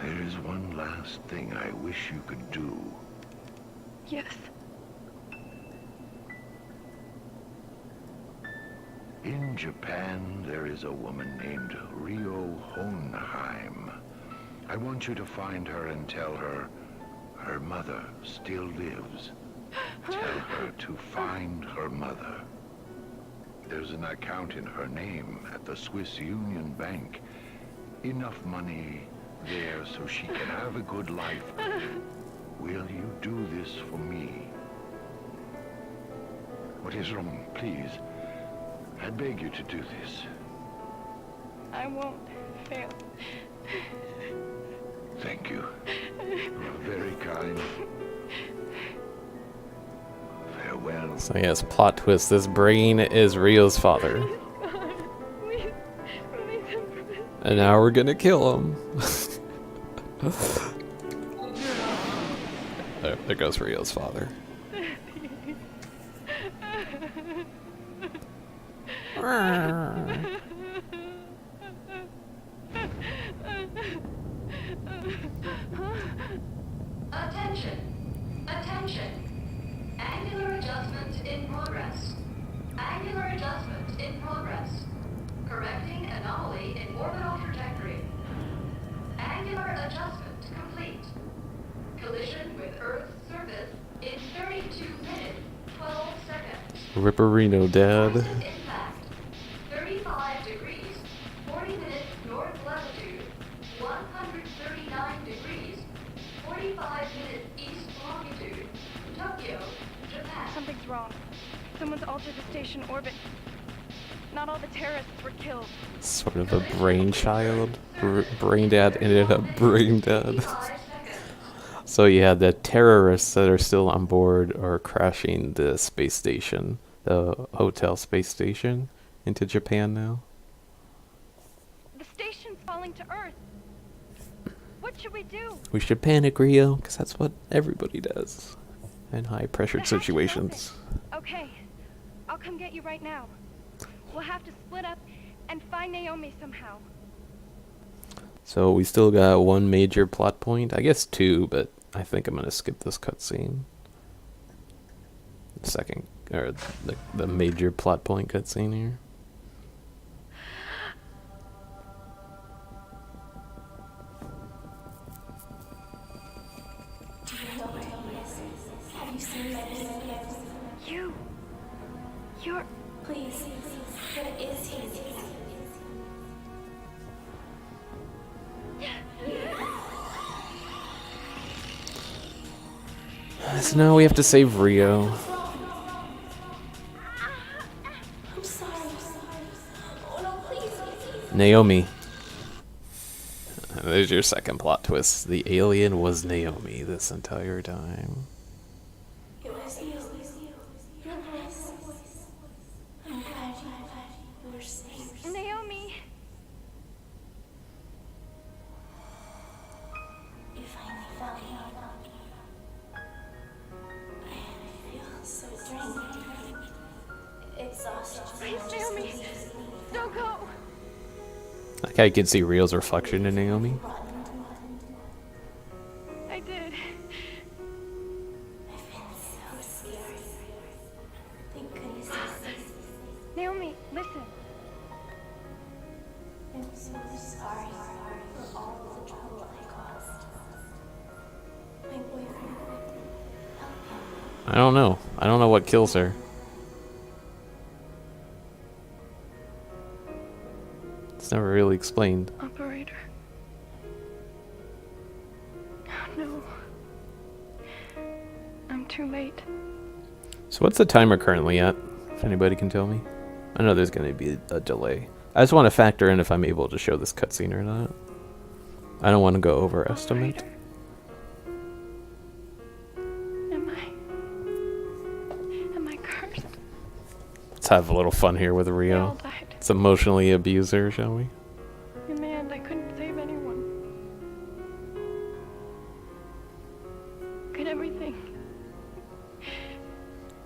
There is one last thing I wish you could do. Yes. In Japan, there is a woman named Rio Honheim. I want you to find her and tell her her mother still lives. Tell her to find her mother. There's an account in her name at the Swiss Union Bank. Enough money there so she can have a good life. Will you do this for me? What is wrong, please? I beg you to do this. I won't fail. Thank you. You are very kind. Farewell. So yes, plot twist. This brain is Rio's father. And now we're gonna kill him. There goes Rio's father. Attention! Attention! Angular adjustment in progress. Angular adjustment in progress. Correcting anomaly in orbital trajectory. Angular adjustment complete. Collision with Earth's surface in 32 minutes, 12 seconds. Ripperino, Dad. Constant impact. 35 degrees, 40 minutes north latitude, 139 degrees, 45 minutes east longitude, Tokyo, Japan. Something's wrong. Someone's altered the station orbit. Not all the terrorists were killed. Sort of a brainchild. Brain dad ended up brain dead. So yeah, the terrorists that are still on board are crashing the space station, the hotel space station, into Japan now. The station's falling to Earth. What should we do? We should panic, Rio, because that's what everybody does in high pressured They have to help situations. it. Okay, I'll come get you right now. We'll have to split up and find Naomi somehow. So we still got one major plot point. I guess two, but I think I'm gonna skip this cutscene. The second, or the major plot point cutscene here. Do you know where he is? Have you seen him? You're... Please, where is he? So now we have to save Rio. I'm sorry. Oh no, please. Naomi. There's your second plot twist. The alien was Naomi this entire time. It was you. Your voice. I'm glad you were safe. Naomi! You finally found me. I feel so drained. Exhausted. Please, Naomi! Don't go! Like I could see Rio's reflection in Naomi. I did. I've been so scared. Thank goodness you're safe. Naomi, listen. I'm so sorry for all the trouble I caused. My boyfriend, help him. I don't know. I don't know what kills her. It's never really explained. Operator. Oh, no. I'm too late. So what's the timer currently at? If anybody can tell me. I know there's going to be a delay. I just want to factor in if I'm able to show this cutscene or not. I don't want to go overestimate. Am I cursed? have a little fun here with They all Rio. died. Let's emotionally abuse her, shall we? In the end, I couldn't save anyone. Could everything...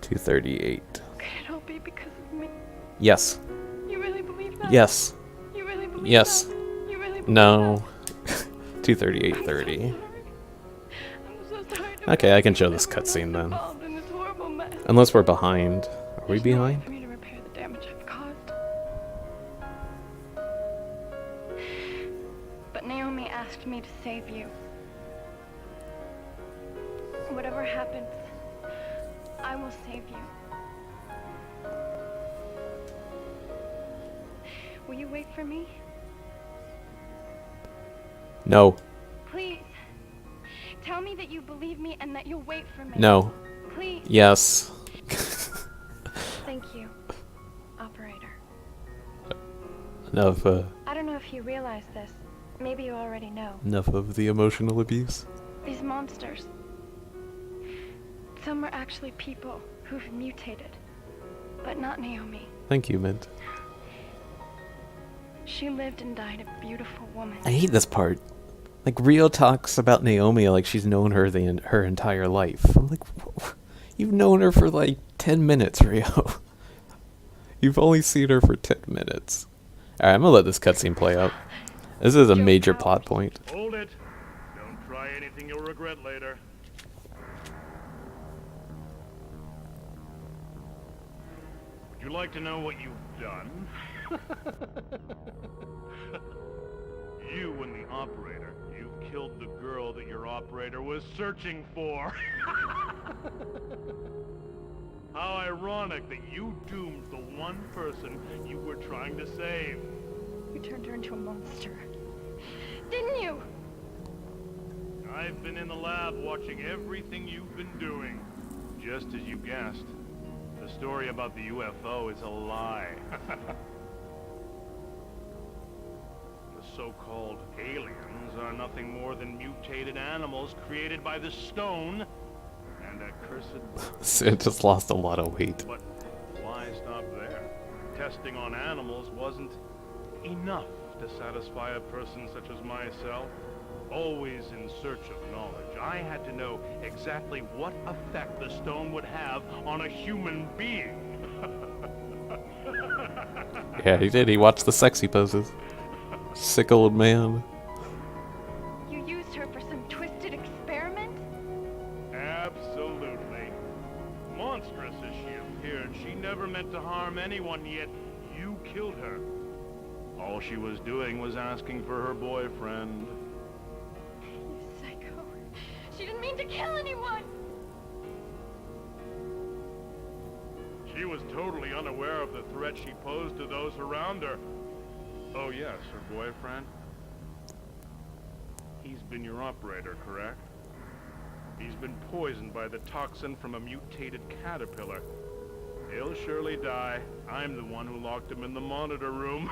238. Could it all be because of me? Yes. You really believe that? Yes. You really believe Yes. that? You really believe No. that? 238.30. I'm so sorry to Okay, I can show everyone this else cutscene then. involved in this horrible mess. Unless we're behind. Are we There's no way behind? for me to repair the damage I've caused. But Naomi asked me to save you. Whatever happens, I will save you. Will you wait for me? No. Please. Tell me that you believe me and that you'll wait for me. No. Please. Yes. Thank you, operator. Enough, I don't know if you realize this. Maybe you already know. enough of the emotional abuse. These monsters. Some are actually people who've mutated. But not Naomi. Thank you, Mint. She lived and died a beautiful woman. I hate this part. Like, Rio talks about Naomi like she's known her her entire life. I'm like, you've known her for like 10 minutes, Rio. You've only seen her for 10 minutes. Alright, I'm gonna let this cutscene play out. This is a major plot point. Hold it. Don't try anything you'll regret later. Would you like to know what you've done? You and the operator, you've killed the girl that your operator was searching for. How ironic that you doomed the one person you were trying to save. You turned her into a monster. Didn't you? I've been in the lab watching everything you've been doing. Just as you guessed, the story about the UFO is a lie. The so-called aliens are nothing more than mutated animals created by the stone and a cursed... It just lost a lot of weight. But why stop there? Testing on animals wasn't enough to satisfy a person such as myself. Always in search of knowledge, I had to know exactly what effect the stone would have on a human being. Yeah, he did. He watched the sexy poses. Sick old man. You used her for some twisted experiment? Absolutely. Monstrous as she appeared, she never meant to harm anyone, yet you killed her. All she was doing was asking for her boyfriend. You psycho. She didn't mean to kill anyone! She was totally unaware of the threat she posed to those around her. Oh yes, her boyfriend. He's been your operator, correct? He's been poisoned by the toxin from a mutated caterpillar. He'll surely die. I'm the one who locked him in the monitor room.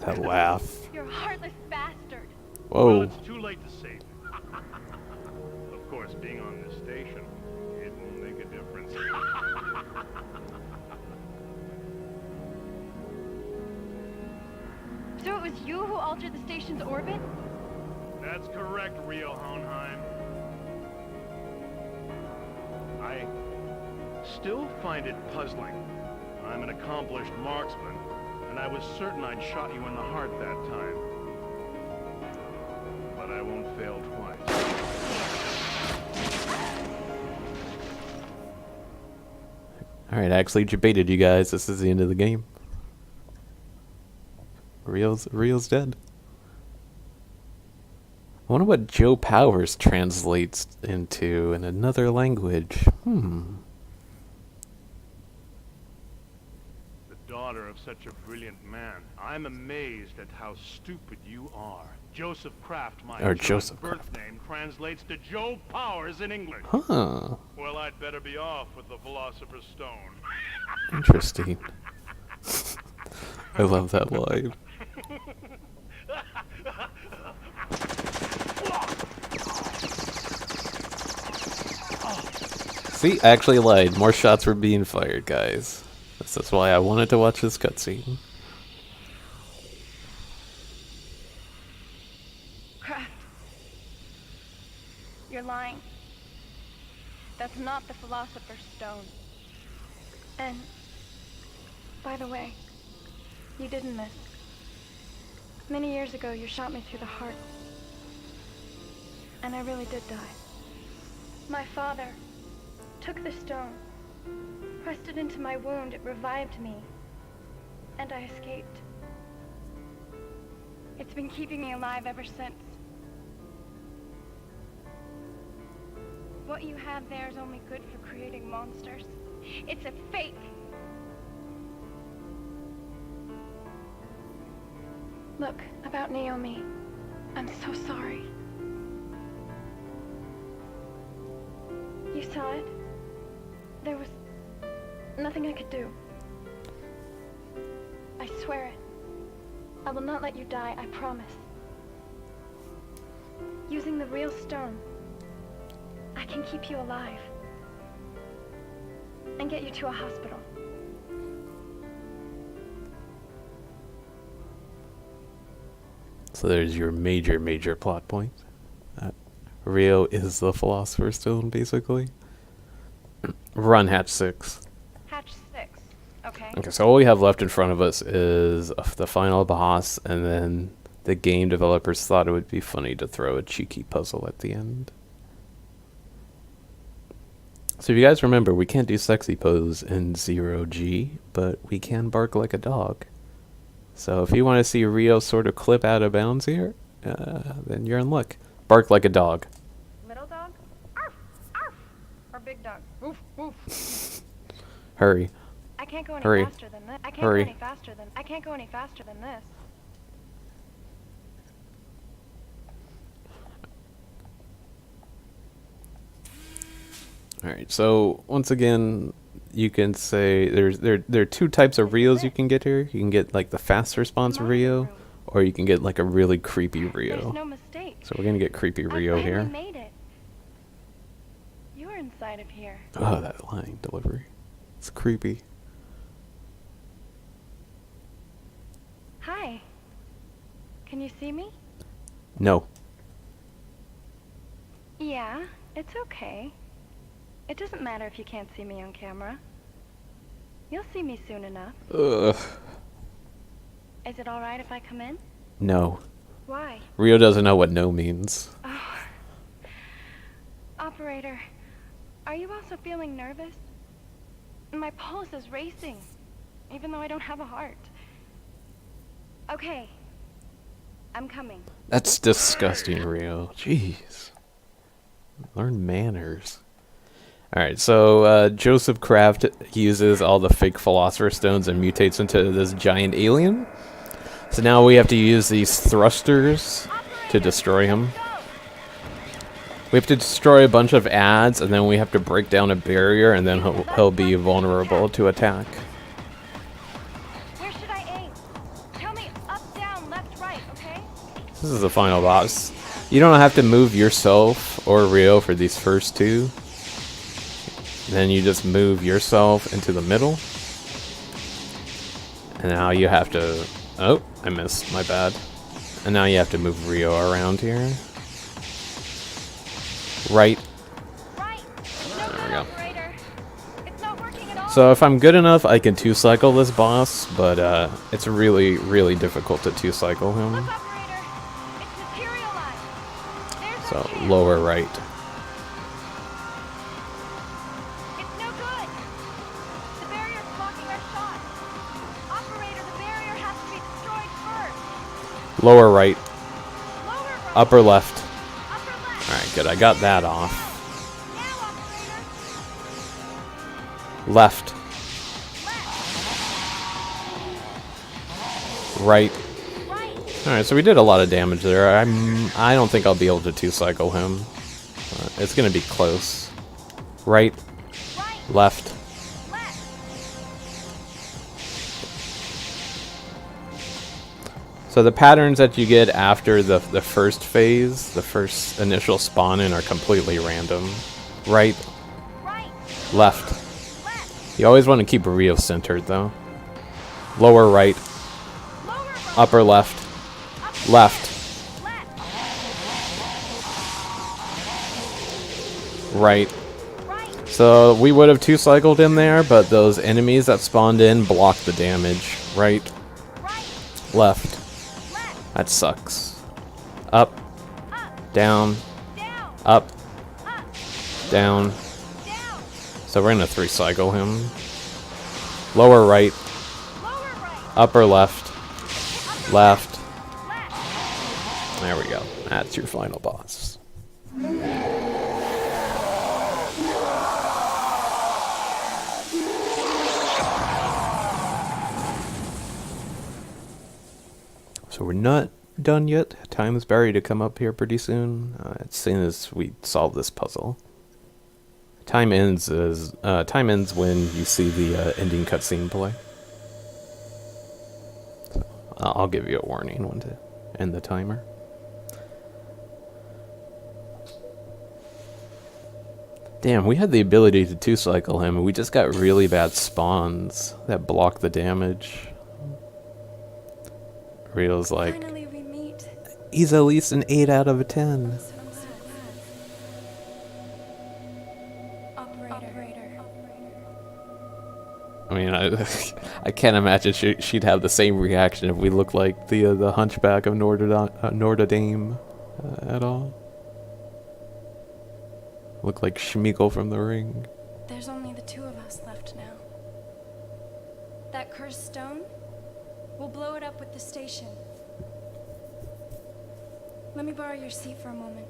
That laugh. You're a heartless bastard. Whoa. Well, it's too late to save him. Of course, being on this station, it won't make a difference. So it was you who altered the station's orbit? That's correct, Rio Hohenheim. I still find it puzzling. I'm an accomplished marksman, and I was certain I'd shot you in the heart that time. But I won't fail twice. Alright, I actually debated you guys. This is the end of the game. Rio's dead. I wonder what Joe Powers translates into in another language. The daughter of such a brilliant man. I'm amazed at how stupid you are. Joseph Kraft, my Joseph birth name, translates to Joe Powers in English. Huh. Well, I'd better be off with the Philosopher's Stone. Interesting. I love that line. See, I actually lied. More shots were being fired, guys. That's why I wanted to watch this cutscene. Kraft. You're lying. That's not the Philosopher's Stone. And, by the way, you didn't miss. Many years ago, you shot me through the heart. And I really did die. My father took the stone, pressed it into my wound, it revived me, and I escaped. It's been keeping me alive ever since. What you have there is only good for creating monsters. It's a fake. Look, about Naomi, I'm so sorry. You saw it? There was nothing I could do. I swear it. I will not let you die, I promise. Using the real stone, I can keep you alive. And get you to a hospital. So there's your major plot point. Rio is the Philosopher's Stone, basically. Run hatch 6. Hatch 6, okay. Okay, so all we have left in front of us is the final boss, and then the game developers thought it would be funny to throw a cheeky puzzle at the end. So if you guys remember, we can't do sexy pose in 0G, but we can bark like a dog. So if you want to see Rio sort of clip out of bounds here, then you're in luck. Bark like a dog. Little dog? Arf! Arf! Or big dog? Woof! Woof! Hurry. I can't go any Hurry. faster than this. I can't Hurry. go any faster than. I can't go any faster than this. Alright, so once again, you can say there are two types of Rios you can get here. You can get like the fast response Rio, or you can get like a really creepy Rio. There's no mistake. So we're gonna get creepy Rio I here. finally made it. You were inside of here. Oh, that line delivery. It's creepy. Hi. Can you see me? No. Yeah, it's okay. It doesn't matter if you can't see me on camera. You'll see me soon enough. Ugh. Is it alright if I come in? No. Why? Rio doesn't know what no means. Oh. Operator, are you also feeling nervous? My pulse is racing, even though I don't have a heart. Okay. I'm coming. That's disgusting, Rio. Jeez. Learn manners. Alright, so Joseph Kraft uses all the fake Philosopher's Stones and mutates into this giant alien. So now we have to use these thrusters to destroy him. We have to destroy a bunch of ads, and then we have to break down a barrier, and then he'll be vulnerable to attack. Where should I aim? Tell me up, down, left, right, okay? This is the final boss. You don't have to move yourself or Rio for these first two. Then you just move yourself into the middle. And now you have to... Oh, I missed. My bad. And now you have to move Rio around here. Right. There we go. So if I'm good enough, I can two-cycle this boss, but it's really, really difficult to two-cycle him. So lower right. Lower right. Upper left. Alright, good. I got that off. Left. Right. Alright, so we did a lot of damage there. I don't think I'll be able to two-cycle him. It's gonna be close. Right. Left. So the patterns that you get after the first phase, the first initial spawn in, are completely random. Right, Left. You always want to keep Rio centered, though. Lower right. Upper left. Left. Right. So we would have 2-cycled in there, but those enemies that spawned in blocked the damage. Right. Left. That sucks. Up. Down. Up. Down. So we're gonna 3-cycle him. Lower right. Upper left. Left. There we go. That's your final boss. So we're not done yet. Time is buried to come up here pretty soon. As soon as we solve this puzzle. Time ends when you see the ending cutscene play. So, I'll give you a warning when to end the timer. Damn, we had the ability to 2-cycle him, and we just got really bad spawns that block the damage. Rio's like, Finally we meet. he's at least an 8 out of a 10. Operator. I mean, I can't imagine she'd have the same reaction if we looked like the Hunchback of Notre Dame at all. Look like Schmeagol from The Ring. There's only the two of us left now. That cursed stone? We'll blow it up with the station. Let me borrow your seat for a moment.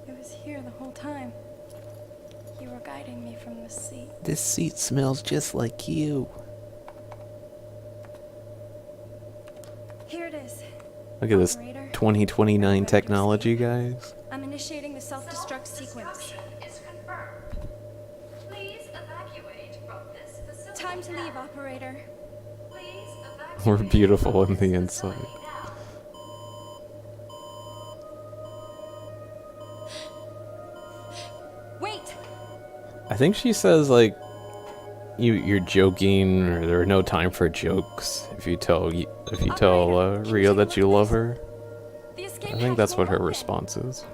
It was here the whole time. You were guiding me from the seat. This seat smells just like you. Here it is. Look at this 2029 technology, guys. I'm initiating the self-destruct sequence. Is confirmed. Please evacuate from this facility. Time to leave, operator. Please evacuate. We're beautiful on the inside. Wait! I think she says like you're joking, or there are no time for jokes if you tell Rio that you love her. I think that's what her response is.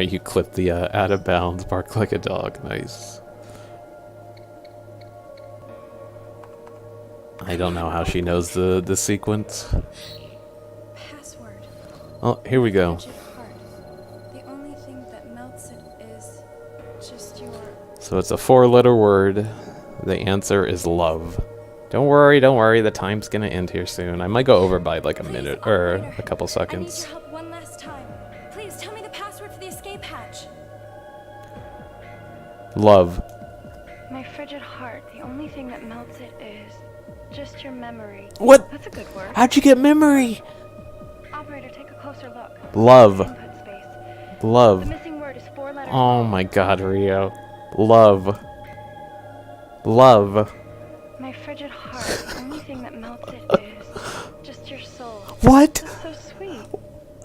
You clipped the out of bounds, bark like a dog. Nice. I don't know how she knows the sequence. Password. Oh, here we go. The only thing that melts it is just your... So it's a 4-letter word. The answer is love. Don't worry, the time's gonna end here soon. I might go over by like a minute or a couple I need seconds. your help one last time. Please tell me the password for the escape hatch. Love. My frigid heart, the only thing that melts it is just your memory. What? That's a good word. How'd you get memory? Operator, take a closer look. Love. Input space. The Love. missing word is 4 letters. Oh my god, Rio. Love. Love. My frigid heart, the only thing that melts it is just your soul. What? That's so sweet.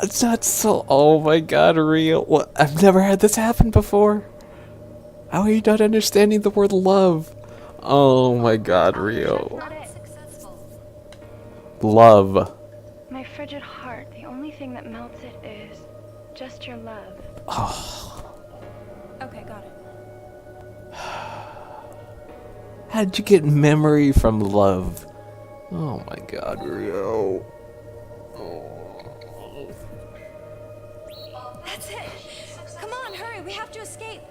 It's not so. Oh my god, Rio. What? I've never had this happen before. How are you not understanding the word love? Oh my god, Rio. Love. My frigid heart, the only thing that melts it is just your love. Oh. Okay, got it. How'd you get memory from love? Oh my god, Rio. That's it. Come on, hurry. We have to escape.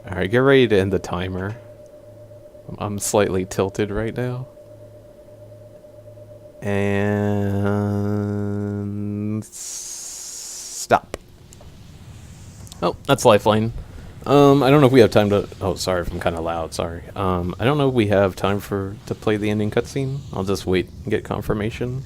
Alright, get ready to end the timer. I'm slightly tilted right now. And stop. Oh, that's Lifeline. I don't know if we have time to. Oh, sorry if I'm kind of loud. Sorry. I don't know if we have time to play the ending cutscene. I'll just wait and get confirmation.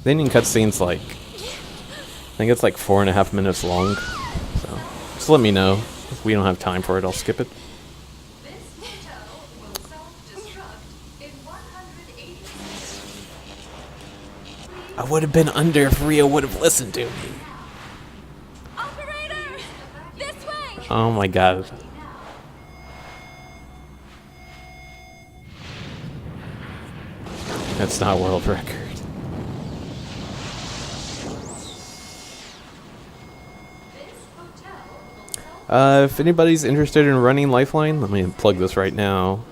The ending cutscene's like, I think it's like 4.5 minutes long. So just let me know if we don't have time for it. I'll skip it. This hotel will self-destruct in 180 I would have been under if Rio would have listened to me. Operator! This way! Oh my god. That's not world record. If anybody's interested in running Lifeline, let me plug this right now.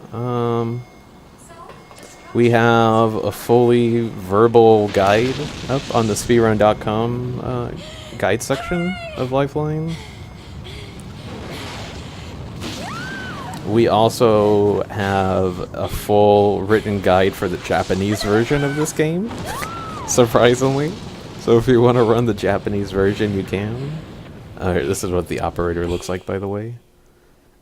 We have a fully verbal guide up on the speedrun.com guide section of Lifeline. We also have a full written guide for the Japanese version of this game, surprisingly. So if you want to run the Japanese version, you can. This is what the operator looks like, by the way.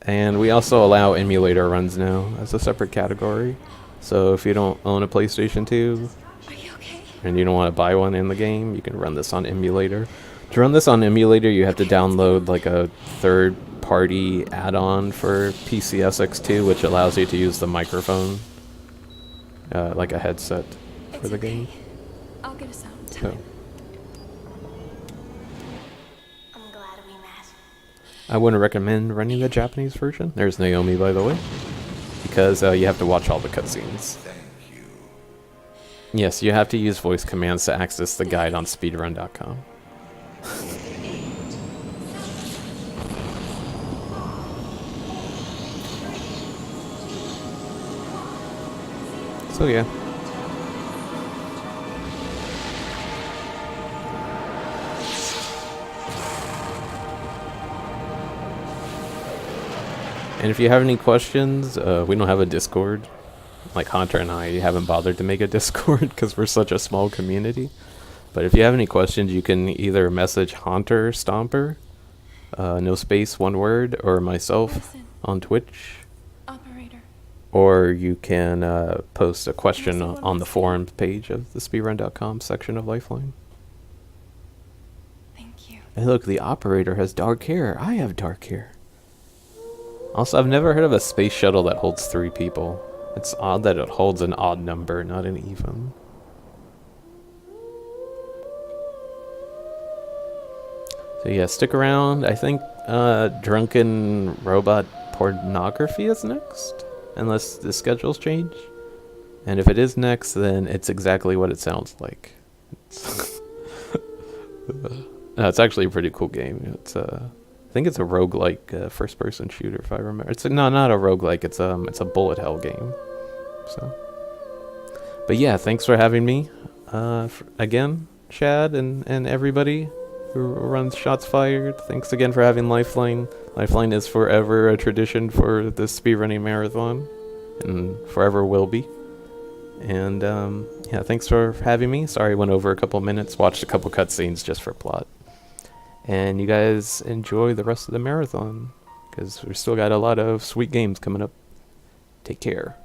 And we also allow emulator runs now as a separate category. So if you don't own a PlayStation 2 and you don't want to buy one in the game, you can run this on emulator. To run this on emulator, you have to download like a third-party add-on for PCSX2, which allows you to use the microphone, like a headset for the game. I'll get us out in So. time. I'm glad we met. I wouldn't recommend running the Japanese version. There's Naomi, by the way, because you have to watch all the cutscenes. Yes, you have to use voice commands to access the guide on speedrun.com. So yeah. And if you have any questions, we don't have a Discord. Like Hunter and I haven't bothered to make a Discord because we're such a small community. But if you have any questions, you can either message Hunter Stomper, no space, one word, or myself on Twitch. Operator. Or you can post a question on the forums page of the speedrun.com section of Lifeline. Thank you. And look, the operator has dark hair. I have dark hair. Also, I've never heard of a space shuttle that holds 3 people. It's odd that it holds an odd number, not an even. So yeah, stick around. I think drunken robot pornography is next, unless the schedules change. And if it is next, then it's exactly what it sounds like. No, it's actually a pretty cool game. It's I think it's a roguelike first-person shooter, if I remember. It's not a roguelike. It's a bullet hell game. So, but yeah, thanks for having me again, Chad and everybody who runs Shots Fired. Thanks again for having Lifeline. Lifeline is forever a tradition for the speedrunning marathon, and forever will be. And yeah, thanks for having me. Sorry I went over a couple minutes. Watched a couple cutscenes just for plot. And you guys enjoy the rest of the marathon, because we've still got a lot of sweet games coming up. Take care.